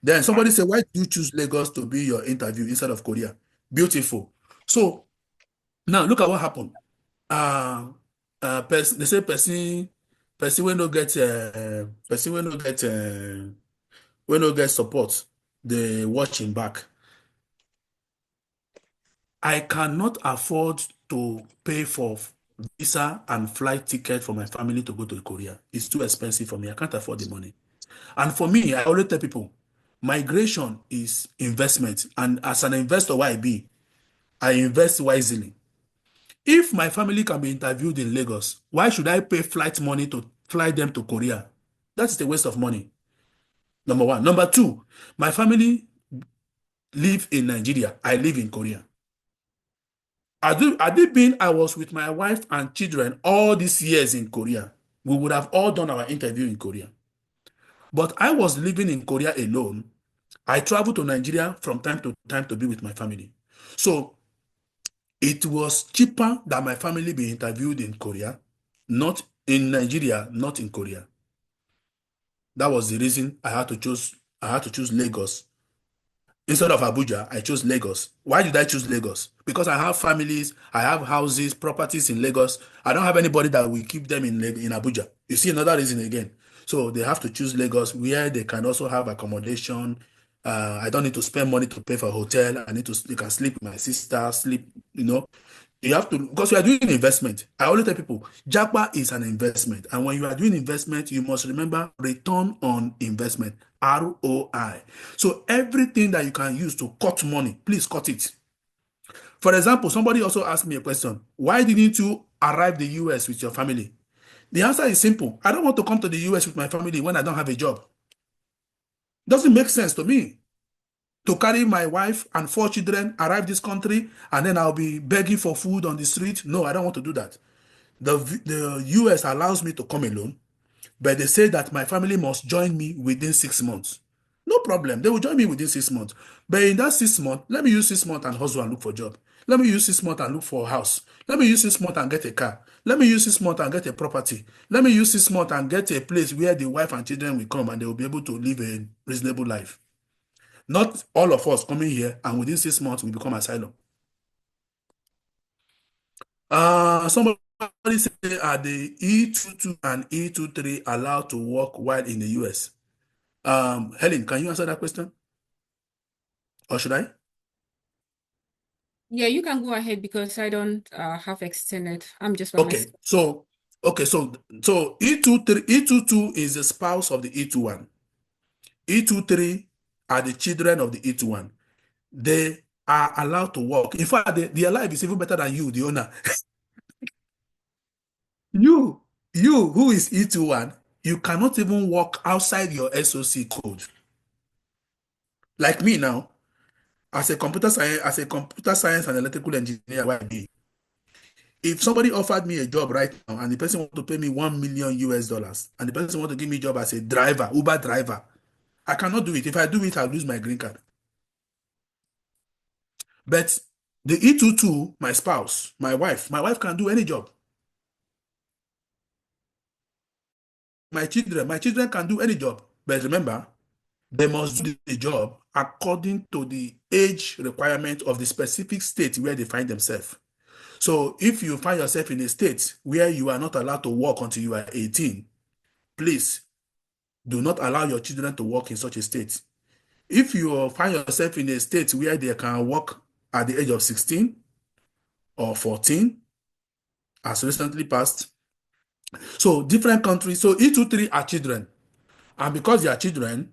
Then somebody say, why do you choose Lagos to be your interview instead of Korea? Beautiful. So now look at what happened. They say person when no get support, they watch him back. I cannot afford to pay for visa and flight ticket for my family to go to Korea. It's too expensive for me. I can't afford the money. And for me, I always tell people, migration is investment. And as an investor, why I be? I invest wisely. If my family can be interviewed in Lagos, why should I pay flight money to fly them to Korea? That is a waste of money. Number one. Number two, my family live in Nigeria. I live in Korea. Had it been I was with my wife and children all these years in Korea, we would have all done our interview in Korea. But I was living in Korea alone. I traveled to Nigeria from time to time to be with my family. So it was cheaper that my family be interviewed in Korea, not in Nigeria, not in Korea. That was the reason I had to choose Lagos. Instead of Abuja, I chose Lagos. Why did I choose Lagos? Because I have families, I have houses, properties in Lagos. I don't have anybody that will keep them in Abuja. You see another reason again. So they have to choose Lagos where they can also have accommodation. I don't need to spend money to pay for a hotel. They can sleep with my sister, You have to, because you are doing investment. I always tell people, Japa is an investment. And when you are doing investment, you must remember return on investment, ROI. So everything that you can use to cut money, please cut it. For example, somebody also asked me a question. Why didn't you arrive the US with your family? The answer is simple. I don't want to come to the US with my family when I don't have a job. Doesn't make sense to me. To carry my wife and 4 children, arrive this country, and then I'll be begging for food on the street. No, I don't want to do that. The US allows me to come alone, but they say that my family must join me within 6 months. No problem. They will join me within 6 months. But in that 6 months, let me use 6 months and hustle and look for a job. Let me use 6 months and look for a house. Let me use 6 months and get a car. Let me use 6 months and get a property. Let me use 6 months and get a place where the wife and children will come and they will be able to live a reasonable life. Not all of us coming here and within 6 months we become asylum. Somebody say, are the E22 and E23 allowed to work while in the US? Hélène, can you answer that question? Or should I? Yeah, you can go ahead because I don't have extended. I'm just by Okay, myself. so E22 is the spouse of the E21. E23 are the children of the E21. They are allowed to work. In fact, their life is even better than you, the owner. You who is E21, you cannot even work outside your SOC code. Like me now, as a computer science and electrical engineer, if somebody offered me a job right now and the person want to pay me $1 million US and the person want to give me a job as a driver, Uber driver, I cannot do it. If I do it, I'll lose my green card. But the E22, my spouse, my wife can do any job. My children can do any job. But remember, they must do the job according to the age requirement of the specific state where they find themselves. So if you find yourself in a state where you are not allowed to work until you are 18, please do not allow your children to work in such a state. If you find yourself in a state where they can work at the age of 16 or 14, as recently passed, So different countries. So E2-3 are children. And because they are children,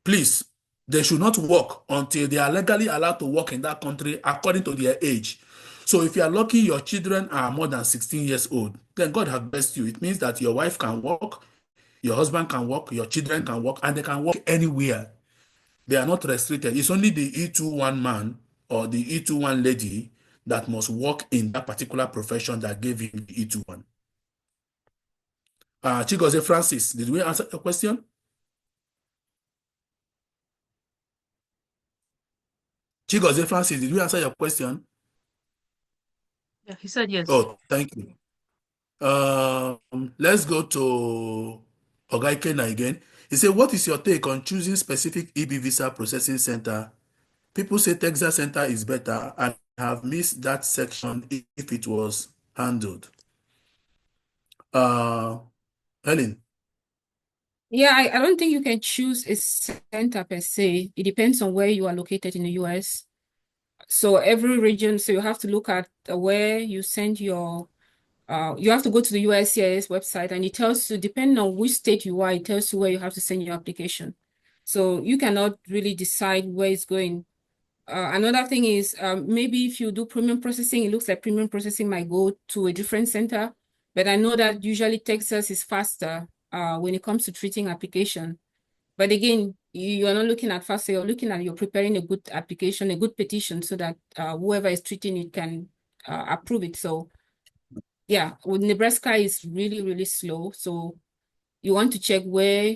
please, they should not work until they are legally allowed to work in that country according to their age. So if you are lucky your children are more than 16 years old, then God has blessed you. It means that your wife can work, your husband can work, your children can work, and they can work anywhere. They are not restricted. It's only the E21 man or the E21 lady that must work in that particular profession that gave him the E21. Chigozie Francis, did we answer your question? Chigozie Francis, did we answer your question? Yeah, he said yes. Oh, thank you. Let's go to Ogaikena again. He said, what is your take on choosing specific EB visa processing center? People say Texas Center is better and have missed that section if it was handled. Hélène. Yeah, I don't think you can choose a center per se. It depends on where you are located in the US. So every region, so you have to look at where you send your, you have to go to the USCIS website and it tells you, depending on which state you are, it tells you where you have to send your application. So you cannot really decide where it's going. Another thing is maybe if you do premium processing, it looks like premium processing might go to a different center. But I know that usually Texas is faster when it comes to treating application. But again, you are not looking at faster, you're looking at you're preparing a good application, a good petition so that whoever is treating it can approve it. So yeah, with Nebraska is really, really slow. So you want to check where,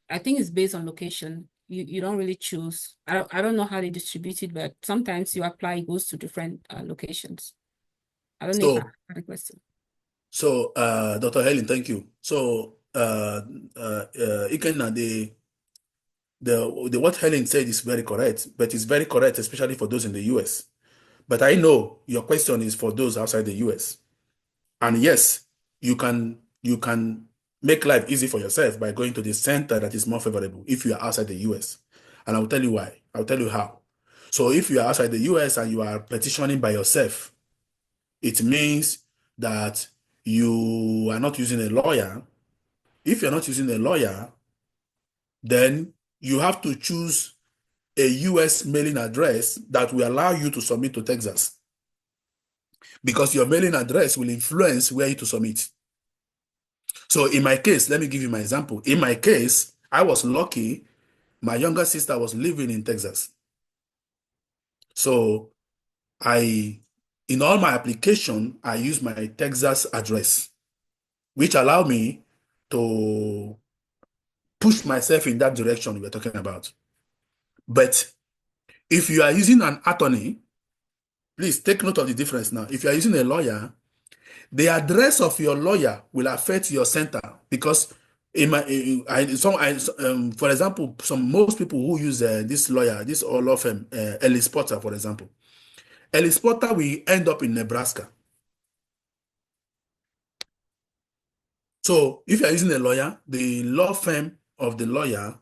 I think it's based on location. You don't really choose. I don't know how they distribute it, but sometimes you apply, it goes to different locations. I don't know if I had a question. So, Dr. Hélène, thank you. So, Ikenna, the what Hélène said is very correct, but it's very correct, especially for those in the US. But I know your question is for those outside the US. And yes, you can make life easy for yourself by going to the center that is more favorable if you are outside the US. And I'll tell you why. I'll tell you how. So if you are outside the US and you are petitioning by yourself, it means that you are not using a lawyer. If you're not using a lawyer, then you have to choose a US mailing address that will allow you to submit to Texas. Because your mailing address will influence where you to submit. So in my case, let me give you my example. In my case, I was lucky. My younger sister was living in Texas. So in all my application, I use my Texas address, which allowed me to push myself in that direction we're talking about. But if you are using an attorney, please take note of the difference now. If you are using a lawyer, the address of your lawyer will affect your center because for example, most people who use this lawyer, this law firm, Ellis Potter, for example, Ellis Potter will end up in Nebraska. So if you are using a lawyer, the law firm of the lawyer,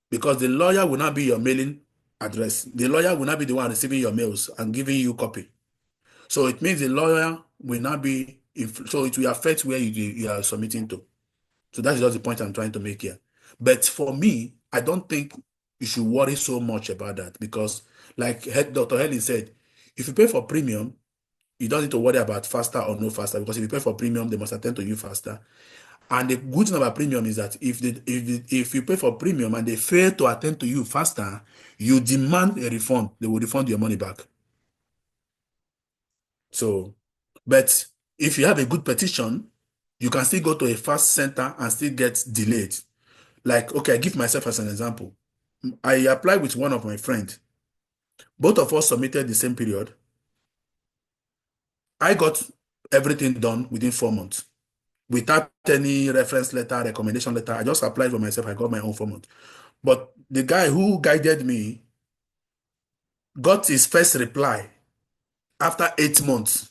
because the lawyer will not be your mailing address, the lawyer will not be the one receiving your mails and giving you copy. So it means the lawyer will not be, so it will affect where you are submitting to. So that's just the point I'm trying to make here. But for me, I don't think you should worry so much about that because like Dr. Hélène said, if you pay for premium, you don't need to worry about faster or no faster because if you pay for premium, they must attend to you faster. And the good thing about premium is that if you pay for premium and they fail to attend to you faster, you demand a refund. They will refund your money back. So, but if you have a good petition, you can still go to a fast center and still get delayed. Like, okay, I give myself as an example. I applied with one of my friends. Both of us submitted the same period. I got everything done within 4 months. Without any reference letter, recommendation letter. I just applied for myself. I got my own 4 months. But the guy who guided me got his first reply after 8 months.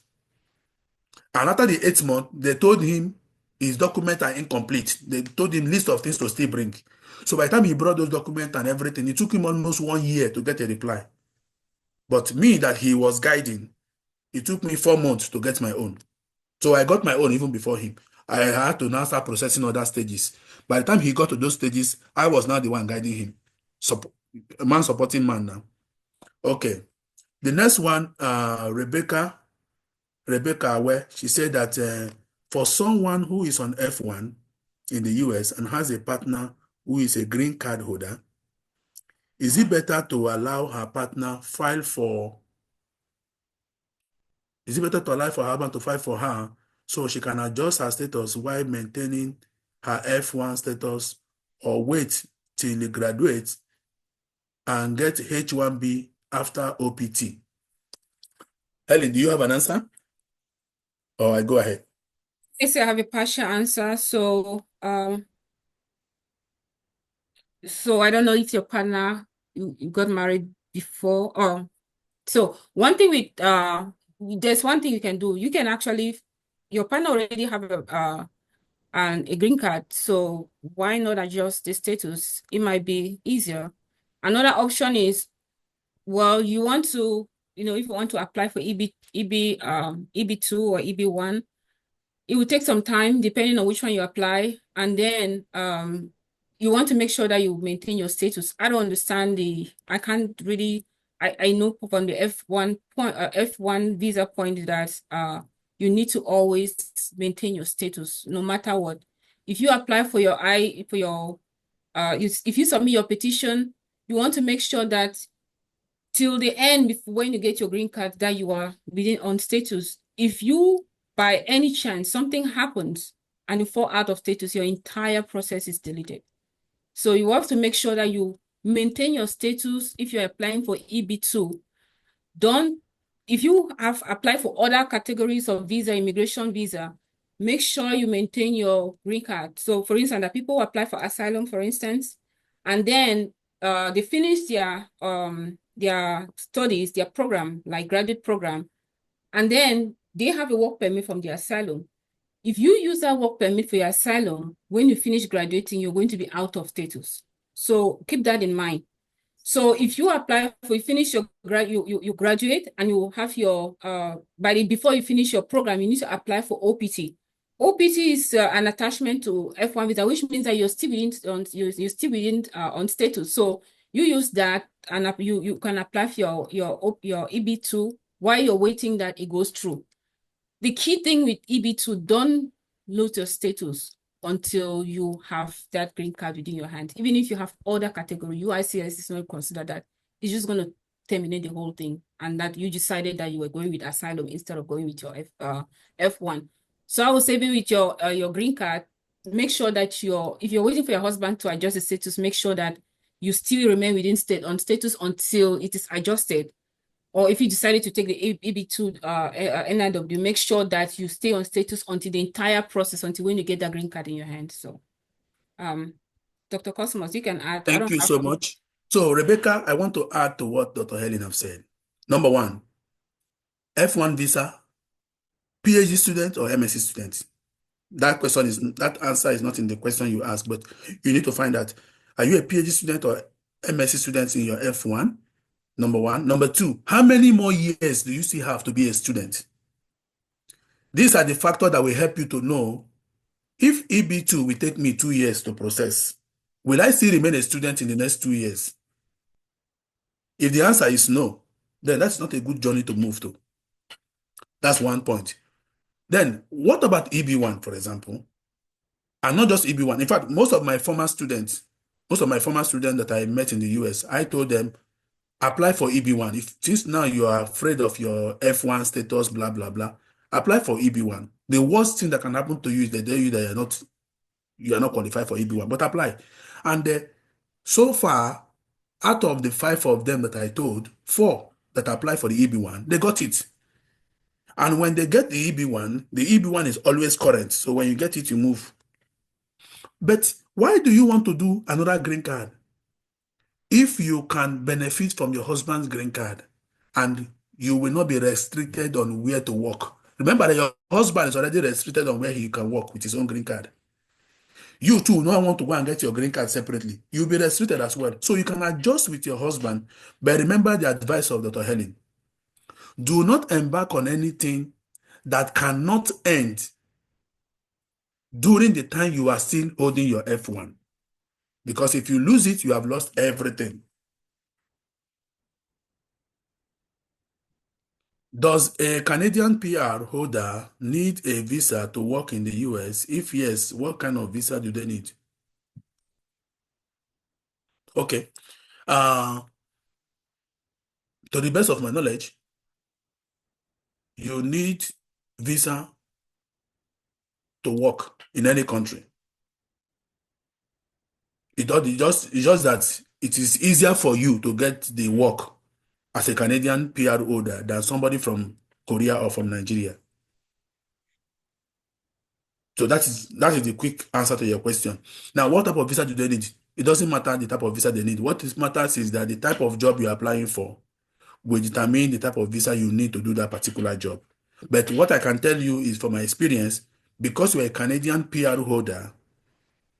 And after the 8th month, they told him his documents are incomplete. They told him list of things to still bring. So by the time he brought those documents and everything, it took him almost 1 year to get a reply. But me that he was guiding, it took me 4 months to get my own. So I got my own even before him. I had to now start processing other stages. By the time he got to those stages, I was now the one guiding him. A man supporting man now. Okay. The next one, Rebecca Aware, she said that for someone who is on F1 in the US and has a partner who is a green card holder, is it better to allow her partner file for, is it better to allow for her husband to file for her so she can adjust her status while maintaining her F1 status, or wait till he graduates and get H1B after OPT? Helen, do you have an answer? Or I go ahead? Yes, I have a partial answer. So I don't know if your partner you got married before, or so one thing with there's one thing you can do. You can actually, your partner already have a green card, so why not adjust the status? It might be easier. Another option is, well, you want to, if you want to apply for EB2 or EB1, it will take some time depending on which one you apply, and then you want to make sure that you maintain your status. I don't understand I can't really, I know from the F1 visa point that you need to always maintain your status no matter what. If you apply for your if you submit your petition, you want to make sure that till the end, when you get your green card, that you are within on status. If you, by any chance, something happens and you fall out of status, your entire process is deleted. So you have to make sure that you maintain your status. If you're applying for EB2, if you have applied for other categories of visa, immigration visa, make sure you maintain your green card. So for instance, that people apply for asylum, for instance, and then they finish their studies, their program, like graduate program, and then they have a work permit from the asylum. If you use that work permit for your asylum, when you finish graduating, you're going to be out of status. So keep that in mind. So if you apply you finish your you graduate and you have your before you finish your program, you need to apply for OPT. OPT is an attachment to F1 visa, which means that you're still within on status. So you use that, and you can apply for your EB2 while you're waiting that it goes through. The key thing with EB2, don't lose your status until you have that green card within your hand. Even if you have other category, UICS is not considered that. It's just going to terminate the whole thing, and that you decided that you were going with asylum instead of going with your F1. So I would say, with your green card, make sure that if you're waiting for your husband to adjust the status, make sure that you still remain within status until it is adjusted. Or if you decided to take the EB2 NIW, make sure that you stay on status until the entire process, until when you get that green card in your hand. So, Dr. Cosmas, you can add. Thank you so much. So, Rebecca, I want to add to what Dr. Hélène have said. Number one, F1 visa, PhD student or MSc student? That answer is not in the question you asked, but you need to find out, are you a PhD student or MSc student in your F1? Number one. Number two, how many more years do you still have to be a student? These are the factors that will help you to know if EB2 will take me 2 years to process. Will I still remain a student in the next 2 years? If the answer is no, then that's not a good journey to move to. That's one point. Then, what about EB1, for example? And not just EB1. In fact, most of my former students that I met in the US, I told them, apply for EB1. Since now you are afraid of your F1 status, blah, blah, blah, apply for EB1. The worst thing that can happen to you is they tell you that you are not qualified for EB1, but apply. And so far, out of the 5 of them that I told, 4 that applied for the EB1, they got it. And when they get the EB1 is always current. So when you get it, you move. But why do you want to do another green card? If you can benefit from your husband's green card and you will not be restricted on where to work. Remember that your husband is already restricted on where he can work with his own green card. You too, no one want to go and get your green card separately. You'll be restricted as well. So you can adjust with your husband, but remember the advice of Dr. Hélène. Do not embark on anything that cannot end during the time you are still holding your F1. Because if you lose it, you have lost everything. Does a Canadian PR holder need a visa to work in the US? If yes, what kind of visa do they need? Okay. To the best of my knowledge, you need visa to work in any country. It's just that it is easier for you to get the work as a Canadian PR holder than somebody from Korea or from Nigeria. So that is the quick answer to your question. Now, what type of visa do they need? It doesn't matter the type of visa they need. What matters is that the type of job you're applying for will determine the type of visa you need to do that particular job. But what I can tell you is from my experience, because you're a Canadian PR holder,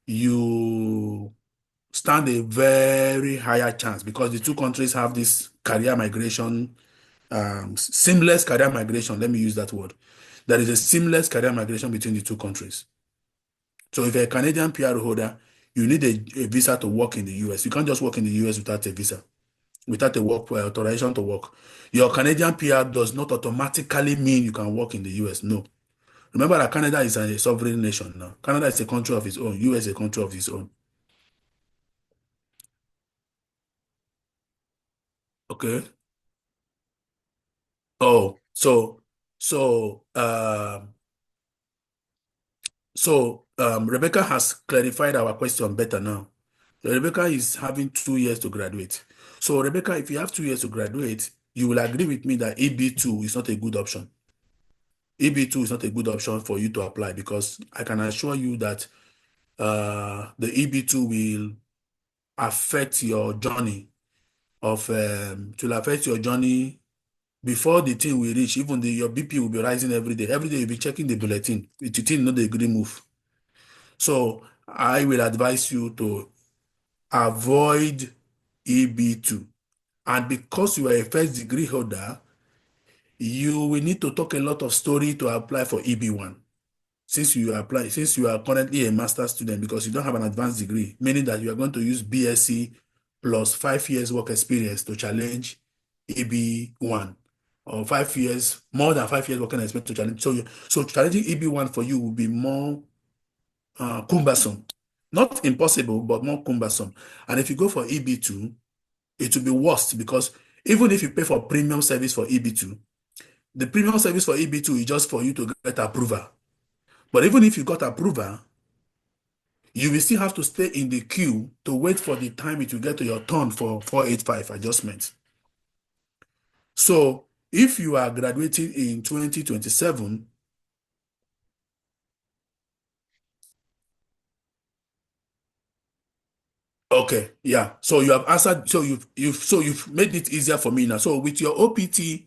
you stand a very higher chance because the two countries have this career migration, seamless career migration. Let me use that word. There is a seamless career migration between the two countries. So if you're a Canadian PR holder, you need a visa to work in the US. You can't just work in the US without a visa, without a work authorization to work. Your Canadian PR does not automatically mean you can work in the US. No. Remember that Canada is a sovereign nation now. Canada is a country of its own. US is a country of its own. Okay. Oh, so Rebecca has clarified our question better now. So Rebecca is having 2 years to graduate. So Rebecca, if you have 2 years to graduate, you will agree with me that EB2 is not a good option. EB2 is not a good option for you to apply because I can assure you that the EB2 will affect your journey before the thing will reach. Even your BP will be rising every day. Every day you'll be checking the bulletin. The thing not the green move. So I will advise you to avoid EB2. And because you are a first degree holder, you will need to talk a lot of story to apply for EB1. Since you are currently a master's student because you don't have an advanced degree, meaning that you are going to use BSc plus 5 years work experience to challenge EB1, or 5 years, more than 5 years working experience to challenge. So challenging EB1 for you will be more cumbersome. Not impossible, but more cumbersome. And if you go for EB2, it will be worse because even if you pay for premium service for EB2, the premium service for EB2 is just for you to get approval. But even if you got approval, you will still have to stay in the queue to wait for the time it will get to your turn for 485 adjustment. So if you are graduating in 2027, okay, yeah. So you have answered. So you've made it easier for me now. So with your OPT,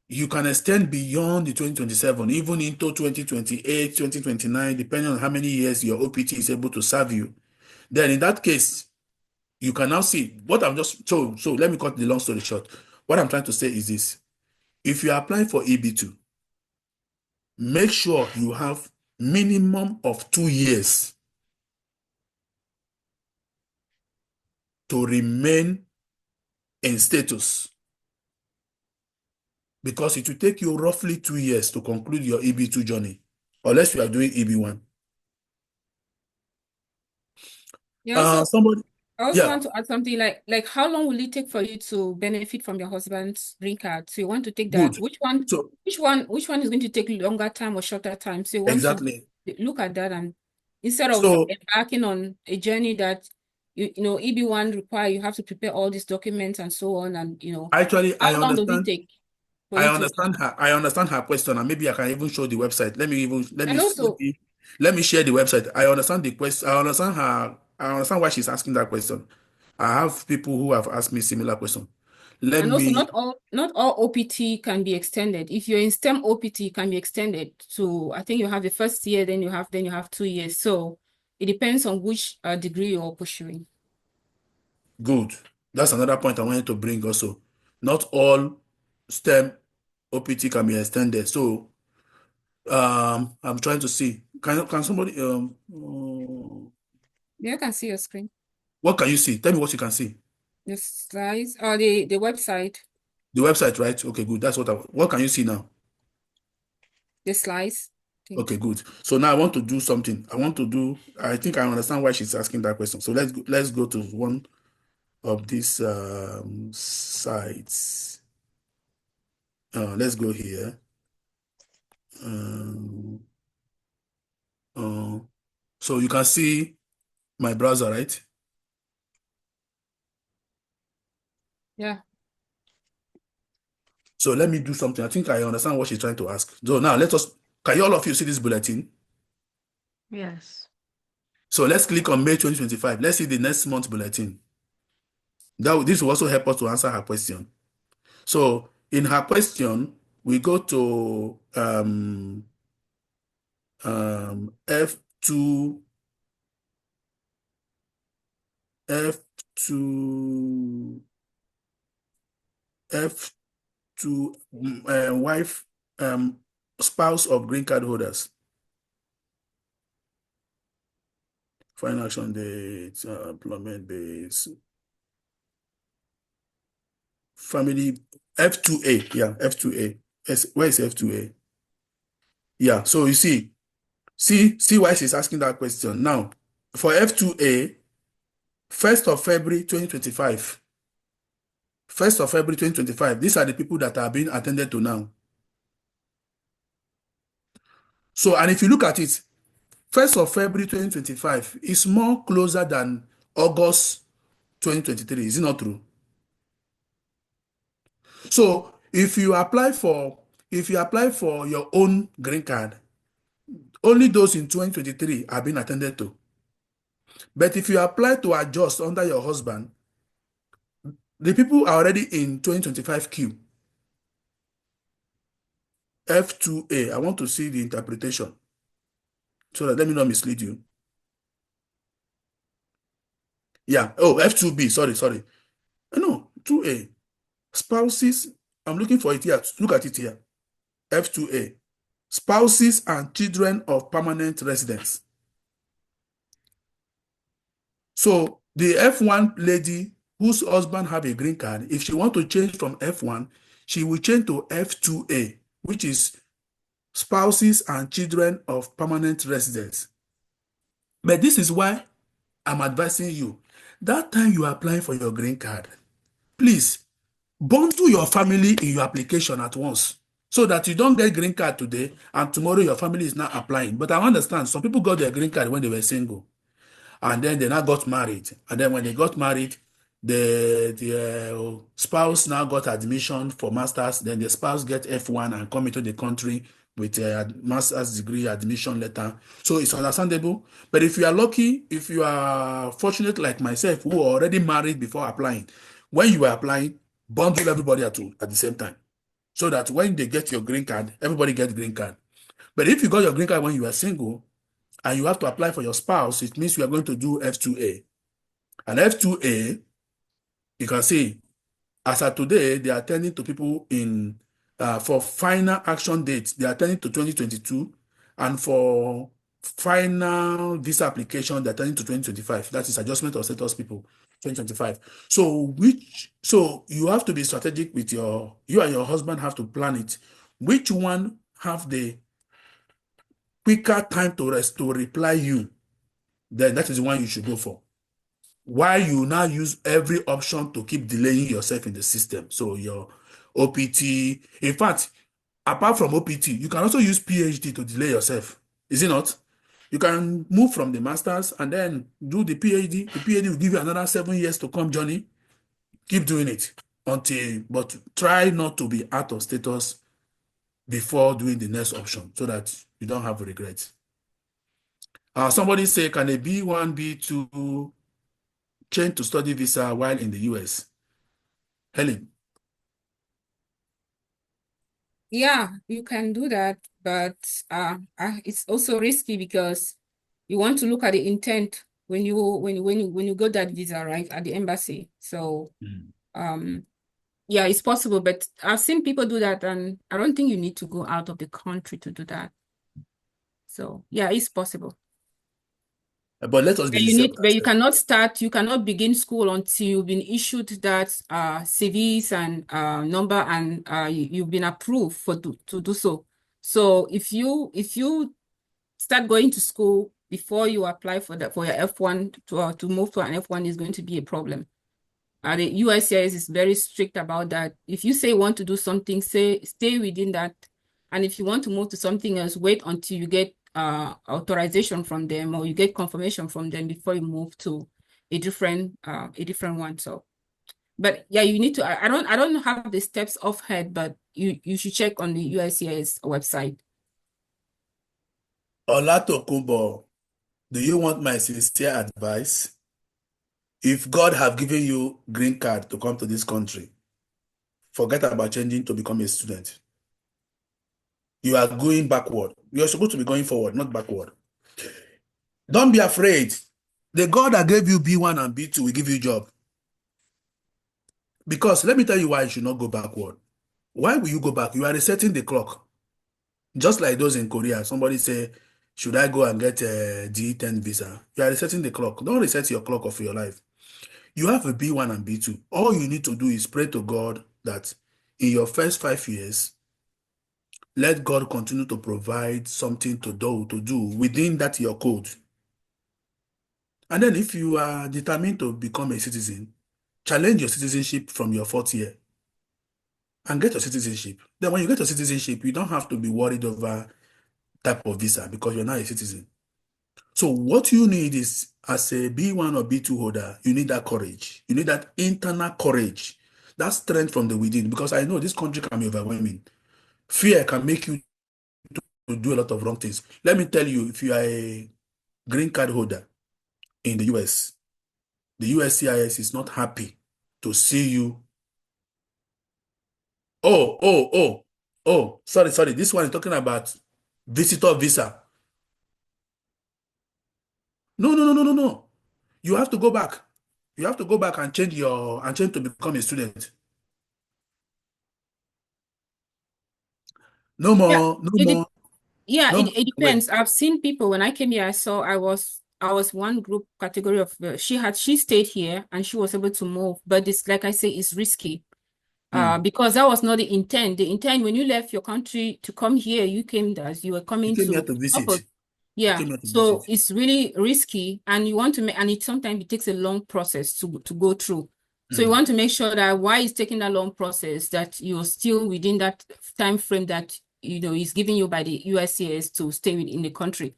you can extend beyond the 2027, even into 2028, 2029, depending on how many years your OPT is able to serve you. Then in that case, you can now see what I'm just, so let me cut the long story short. What I'm trying to say is this. If you are applying for EB2, make sure you have minimum of 2 years to remain in status, because it will take you roughly 2 years to conclude your EB2 journey, unless you are doing EB1. Yeah, Somebody, I also yeah, want to add something like how long will it take for you to benefit from your husband's green card? So you want to take that. good. Which one So which one is going to take longer time or shorter time? So you want to exactly. look at that, and instead of So embarking on a journey that you know EB1 require you have to prepare all these documents and so on, and actually, how long does it take for you to I understand her question, and maybe I can even show the website. and also let me share the website. I understand the question. I understand why she's asking that question. I have people who have asked me similar question. Let and also me not all OPT can be extended. If you're in STEM OPT, it can be extended to, I think you have the first year, then you have 2 years. So it depends on which degree you're pursuing. Good. That's another point I wanted to bring also. Not all STEM OPT can be extended. So I'm trying to see. Can somebody Yeah, I can see your screen. what can you see? Tell me what you can see. The slides or the website. The website, right? Okay, good. That's what can you see now? The slides. Okay, good. So now I want to do something. I think I understand why she's asking that question. So let's go to one of these sites. Let's go here. So you can see my browser, right? Yeah. So let me do something. I think I understand what she's trying to ask. So now can all of you see this bulletin? Yes. So let's click on May 2025. Let's see the next month bulletin. This will also help us to answer her question. So in her question, we go to F2 wife, spouse of green card holders. Final action date, employment base, family, F2A. Yeah, F2A. Where is F2A? Yeah, so you see why she's asking that question. Now, for F2A, 1st of February 2025. 1st of February 2025. These are the people that are being attended to now. So, and if you look at it, 1st of February 2025 is more closer than August 2023. Is it not true? So, if you apply for your own green card, only those in 2023 are being attended to. But if you apply to adjust under your husband, the people are already in 2025 queue. F2A, I want to see the interpretation so that let me not mislead you. Yeah, oh, F2B, sorry. No, 2A. Spouses, I'm looking for it here. Look at it here. F2A. Spouses and children of permanent residents. So the F1 lady whose husband have a green card, if she want to change from F1, she will change to F2A, which is spouses and children of permanent residents. But this is why I'm advising you. That time you are applying for your green card, please bundle your family in your application at once so that you don't get green card today and tomorrow your family is not applying. But I understand some people got their green card when they were single and then they now got married. And then when they got married, the spouse now got admission for masters. Then the spouse get F1 and come into the country with a master's degree admission letter. So it's understandable. But if you are lucky, if you are fortunate like myself, who are already married before applying, when you are applying, bundle everybody at the same time. So that when they get your green card, everybody gets green card. But if you got your green card when you are single, and you have to apply for your spouse, it means you are going to do F2A. And F2A, you can see, as of today, they are attending to people in, for final action dates, they are attending to 2022, and for final visa application, they're attending to 2025. That is adjustment of status people, 2025. So you have to be strategic with you and your husband have to plan it. Which one have the quicker time to reply you? Then that is the one you should go for. Why you now use every option to keep delaying yourself in the system. So your OPT, in fact, apart from OPT, you can also use PhD to delay yourself. Is it not? You can move from the masters and then do the PhD. The PhD will give you another 7 years to come, Johnny. Keep doing it but try not to be out of status before doing the next option so that you don't have regrets. Somebody say, can a B1, B2 change to study visa while in the US? Hélène. Yeah, you can do that, but it's also risky because you want to look at the intent when you got that visa, right, at the embassy. So yeah, it's possible, but I've seen people do that, and I don't think you need to go out of the country to do that. So yeah, it's possible. But let us be sincere with But you ourselves. you cannot begin school until you've been issued that CVs and number, and you've been approved to do so. So if you start going to school before you apply for your F1 to move to an F1 is going to be a problem. The USCIS is very strict about that. If you say you want to do something, stay within that. And if you want to move to something else, wait until you get authorization from them, or you get confirmation from them before you move to a different one. So, but yeah, you need to. I don't have the steps off head, but you should check on the USCIS website. Olatokunbo, do you want my sincere advice? If God have given you green card to come to this country, forget about changing to become a student. You are going backward. You are supposed to be going forward, not backward. Don't be afraid. The God that gave you B1 and B2 will give you a job. Because let me tell you why you should not go backward. Why will you go back? You are resetting the clock. Just like those in Korea. Somebody say, should I go and get a D10 visa? You are resetting the clock. Don't reset your clock of your life. You have a B1 and B2. All you need to do is pray to God that in your first 5 years, let God continue to provide something to do within that your code. And then if you are determined to become a citizen, challenge your citizenship from your 4th year and get your citizenship. Then when you get your citizenship, you don't have to be worried over type of visa because you're not a citizen. So what you need is, as a B1 or B2 holder, you need that courage. You need that internal courage, that strength from the within, because I know this country can be overwhelming. Fear can make you to do a lot of wrong things. Let me tell you, if you are a green card holder in the US, the USCIS is not happy to see you. Sorry. This one is talking about visitor visa. No. You have to go back. You have to go back and change to become a student. No more. It depends. Wait. I've seen people when I came here. I was one group category of she stayed here and she was able to move, but it's like I say, it's risky. Because that was not the intent. The intent when you left your country to come here, you came as you were coming You came here to visit. Yeah, so it's really risky, and you want to make, and sometimes it takes a long process to go through. So you want to make sure that while it's taking that long process, that you're still within that time frame that is given you by the USCIS to stay within the country.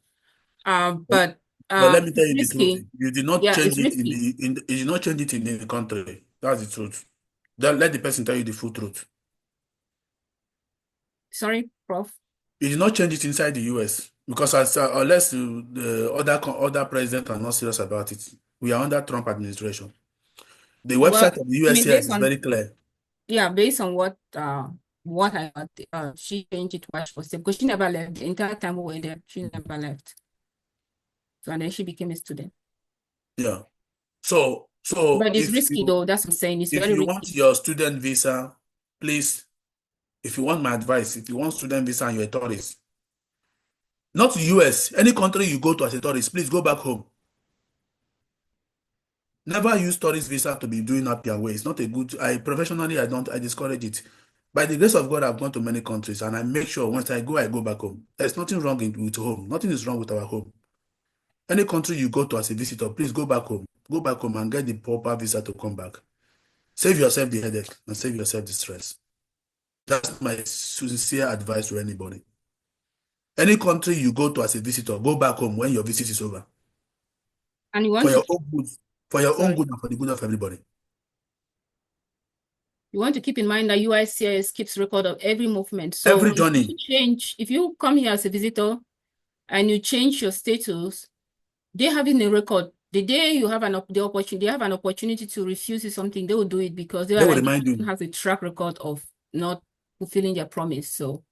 But let me tell you risky. the truth. You did not change it you did not change it in the country. That's the truth. Let the person tell you the full truth. Sorry, Prof. You did not change it inside the US because unless the other president are not serious about it, we are under Trump administration. The website of the USCIS is very clear. Yeah, based on what I got, she changed it while she was there, because she never left. The entire time we were there, she never left. So, and then she became a student. Yeah. So but it's risky though. That's what I'm saying. It's very risky. If you want your student visa, please, if you want my advice, if you want student visa and you're a tourist, not the US, any country you go to as a tourist, please go back home. Never use tourist visa to be doing up your way. It's not a good, I discourage it. By the grace of God, I've gone to many countries and I make sure once I go back home. There's nothing wrong with home. Nothing is wrong with our home. Any country you go to as a visitor, please go back home. Go back home and get the proper visa to come back. Save yourself the headache and save yourself the stress. That's my sincere advice to anybody. Any country you go to as a visitor, go back home when your visit is over. And you want for your own good, and for the good of everybody. You want to keep in mind that USCIS keeps record of every movement. So every journey. If you come here as a visitor and you change your status, they have it in a record. The day you have the opportunity, they have an opportunity to refuse you something, they will do it because they will remind you. Has a track record of not fulfilling their promise. So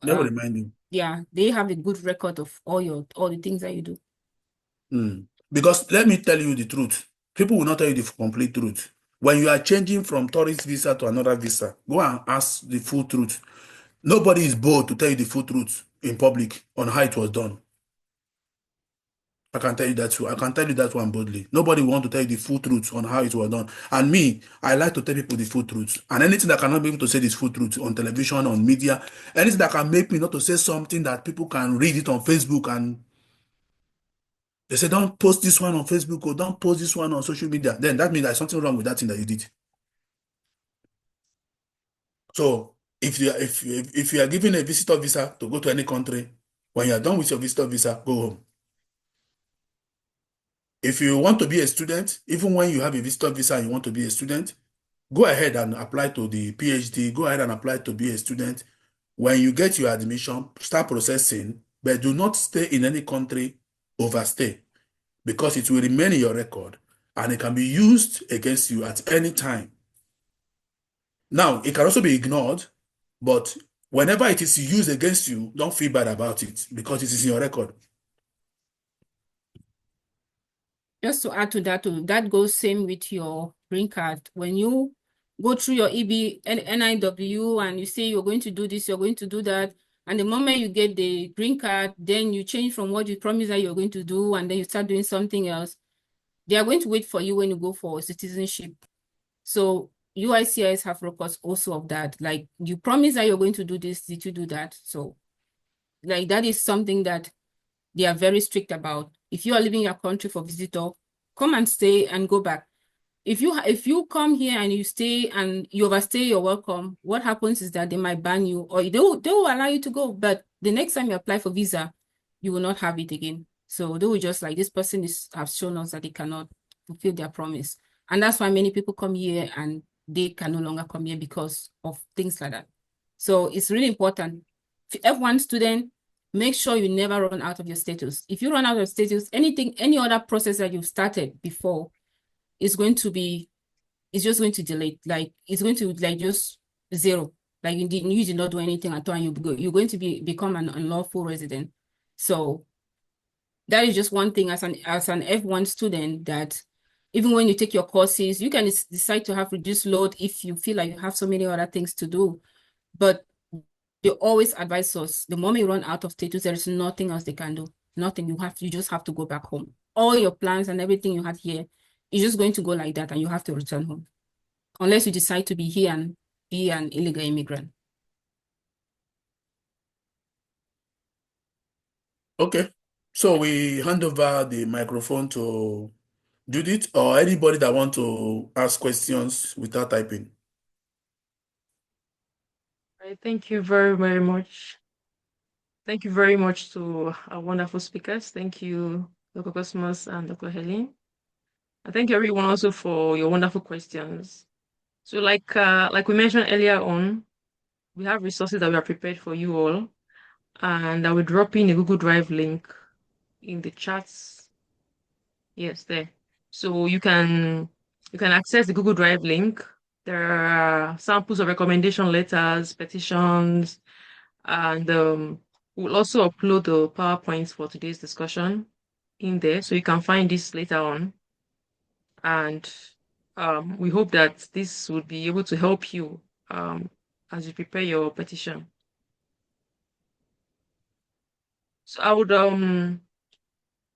they will remind you. Yeah, they have a good record of all the things that you do. Because let me tell you the truth. People will not tell you the complete truth. When you are changing from tourist visa to another visa, go and ask the full truth. Nobody is bold to tell you the full truth. in public on how it was done. I can tell you that too. I can tell you that one boldly. Nobody want to tell you the full truth on how it was done. And me, I like to tell people the full truth. And anything that cannot be able to say this full truth on television, on media, anything that can make me not to say something that people can read it on Facebook and they say, don't post this one on Facebook or don't post this one on social media. Then that means there's something wrong with that thing that you did. So if you are given a visitor visa to go to any country, when you are done with your visitor visa, go home. If you want to be a student, even when you have a visitor visa and you want to be a student, go ahead and apply to the PhD, go ahead and apply to be a student. When you get your admission, start processing, but do not stay in any country, overstay, because it will remain in your record and it can be used against you at any time. Now, it can also be ignored, but whenever it is used against you, don't feel bad about it because it is in your record. Just to add to that, that goes same with your green card. When you go through your EB and NIW and you say you're going to do this, you're going to do that, and the moment you get the green card, then you change from what you promised that you're going to do, and then you start doing something else. They are going to wait for you when you go for citizenship. So UICIS have records also of that. Like, you promise that you're going to do this, did you do that? So like that is something that they are very strict about. If you are leaving your country for visitor, come and stay and go back. If you come here and you stay and you overstay your welcome, what happens is that they might ban you, or they will allow you to go, but the next time you apply for visa, you will not have it again. So they will just like, this person have shown us that they cannot fulfill their promise. And that's why many people come here and they can no longer come here because of things like that. So it's really important. F1 student, make sure you never run out of your status. If you run out of status, any other process that you've started before is going to be, it's just going to delay. Like, it's going to like just zero. Like you did not do anything at all, and you're going to become an unlawful resident. So that is just one thing as an F1 student, that even when you take your courses, you can decide to have reduced load if you feel like you have so many other things to do. But they always advise us, the moment you run out of status, there is nothing else they can do. Nothing. You just have to go back home. All your plans and everything you had here is just going to go like that, and you have to return home. Unless you decide to be here and be an illegal immigrant. Okay. So we hand over the microphone to Judith or anybody that want to ask questions without typing. All right, thank you very, very much. Thank you very much to our wonderful speakers. Thank you, Dr. Cosmas and Dr. Hélène. I thank everyone also for your wonderful questions. So like we mentioned earlier on, we have resources that we are prepared for you all, and I will drop in a Google Drive link in the chats. Yes, there. So you can access the Google Drive link. There are samples of recommendation letters, petitions, and we'll also upload the PowerPoints for today's discussion in there, so you can find this later on. And we hope that this would be able to help you as you prepare your petition. So I would,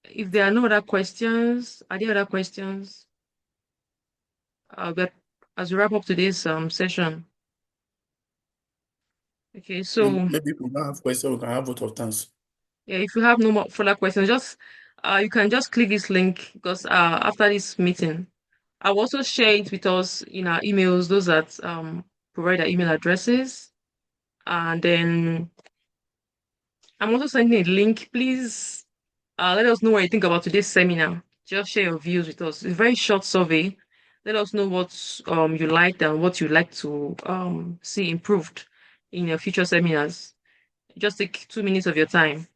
if there are no other questions, are there other questions? But as we wrap up today's session. Okay, so maybe if we don't have questions, we can have vote of thanks. Yeah, if you have no more further questions, just you can just click this link, because after this meeting, I will also share it with us in our emails, those that provide our email addresses. And then I'm also sending a link. Please let us know what you think about today's seminar. Just share your views with us. It's a very short survey. Let us know what you liked and what you'd like to see improved in your future seminars. Just take 2 minutes of your time.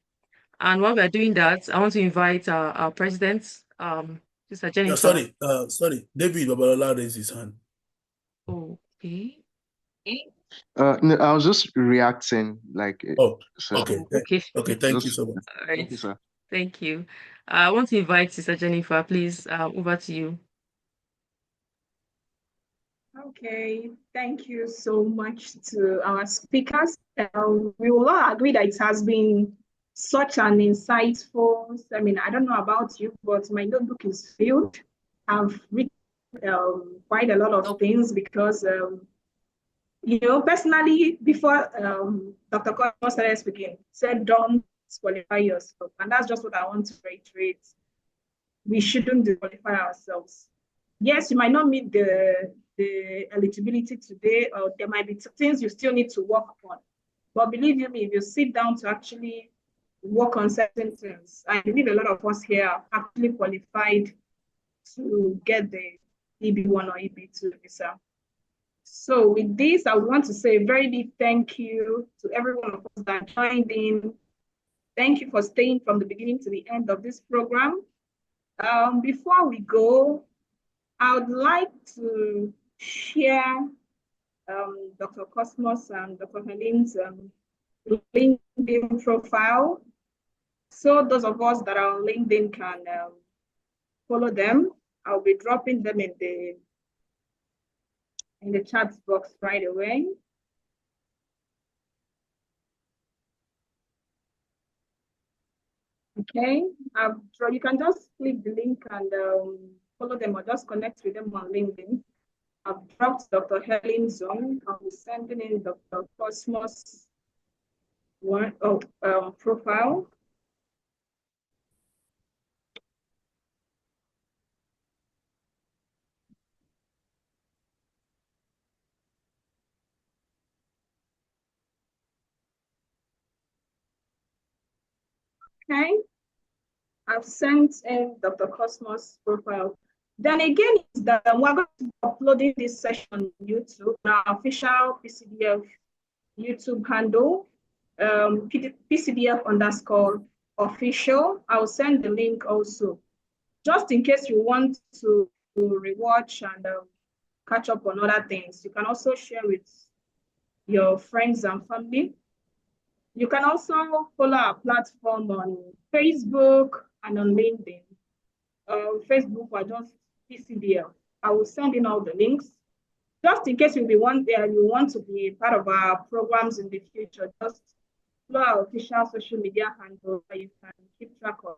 And while we are doing that, I want to invite our president, Sister Jennifer. Sorry. David Babalola raised his hand. Okay. No, I was just reacting, like. Oh, so. okay. Okay. Okay, thank you so much. All right. Thank you, sir. Thank you. I want to invite Sister Jennifer, please, over to you. Okay, thank you so much to our speakers. We will all agree that it has been such an insightful seminar. I don't know about you, but my notebook is filled. I've written quite a lot of things because, personally, before Dr. Cosmas started speaking, said don't disqualify yourself. And that's just what I want to reiterate. We shouldn't disqualify ourselves. Yes, you might not meet the eligibility today, or there might be things you still need to work on. But believe you me, if you sit down to actually work on certain things, I believe a lot of us here are actually qualified to get the EB1 or EB2 visa. So with this, I want to say a very big thank you to every one of us that joined in. Thank you for staying from the beginning to the end of this program. Before we go, I would like to share Dr. Cosmos and Dr. Helene's LinkedIn profile. So those of us that are on LinkedIn can follow them. I'll be dropping them in the chat box right away. Okay, you can just click the link and follow them or just connect with them on LinkedIn. I've dropped Dr. Helene's on. I'll be sending in Dr. Cosmos profile. Okay, I've sent in Dr. Cosmos profile. Then again, is that we're going to be uploading this session on YouTube, our official PCDF YouTube handle, PCDF_official. I'll send the link also, just in case you want to rewatch and catch up on other things. You can also share with your friends and family. You can also follow our platform on Facebook and on LinkedIn. Facebook or just PCDF. I will send in all the links. Just in case you want to be part of our programs in the future, just follow our official social media handle where you can keep track of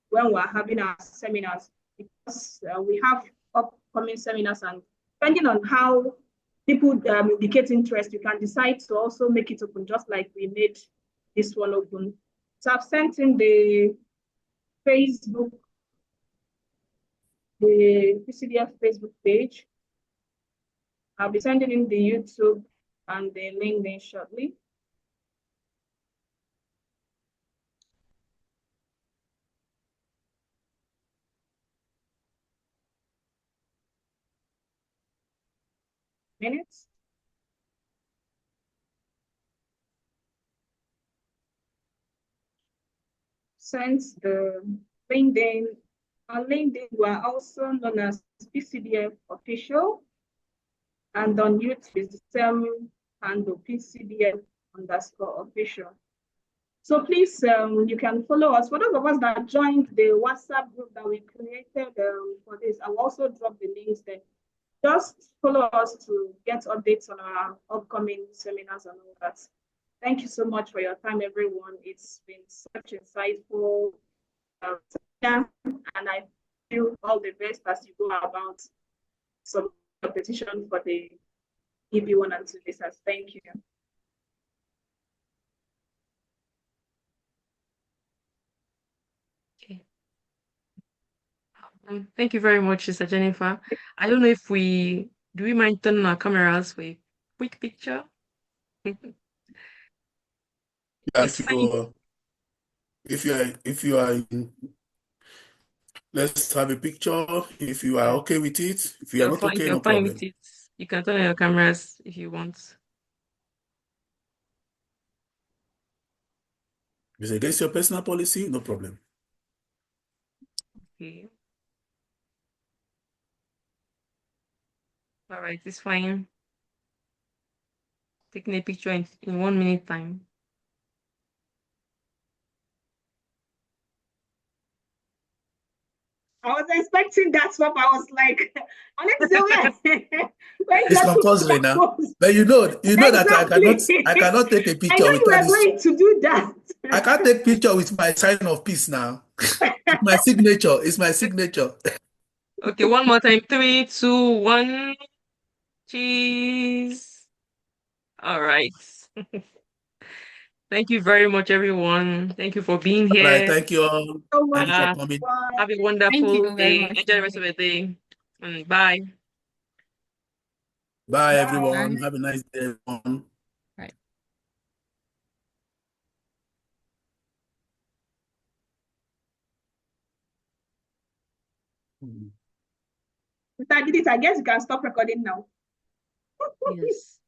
when we're having our seminars, because we have upcoming seminars, and depending on how people indicate interest, you can decide to also make it open, just like we made this one open. So I've sent in the Facebook, the PCDF Facebook page. I'll be sending in the YouTube and the LinkedIn shortly. Minutes. Since the LinkedIn, on LinkedIn, we're also known as PCDF Official, and on YouTube is the same handle, PCDF_official. So please, you can follow us. For those of us that joined the WhatsApp group that we created for this, I will also drop the links there. Just follow us to get updates on our upcoming seminars and all that. Thank you so much for your time, everyone. It's been such insightful seminar, and I feel all the best as you go about some competition for the EB1 and EB2 visas. Thank you. Okay. Thank you very much, Sister Jennifer. I don't know if do we mind turning our cameras for a quick picture? It's fine. If you are let's have a picture. If you are okay with it, if you are not okay, no problem. With it. You can turn on your cameras if you want. If it's against your personal policy, no problem. Okay. All right, it's fine. Taking a picture in 1 minute time. I was expecting that swap. I was like, I need to say where is It's that compulsory now. purpose? But you know that Exactly. I cannot take a I picture know you without were this. going to do that. I can't take picture with my sign of peace now. It's my signature. It's my signature. Okay, one more time. 3, 2, 1. Cheese. All right. Thank you very much, everyone. Thank you for being All right. here. Thank you all. So much. Thank you for Uh, coming. have a Thank wonderful you very day. much. Enjoy the rest of the day. And bye. Bye, Bye. everyone. Bye. Have a nice day, everyone. Bye. Mr. Judith, I guess you can stop recording now. Yes.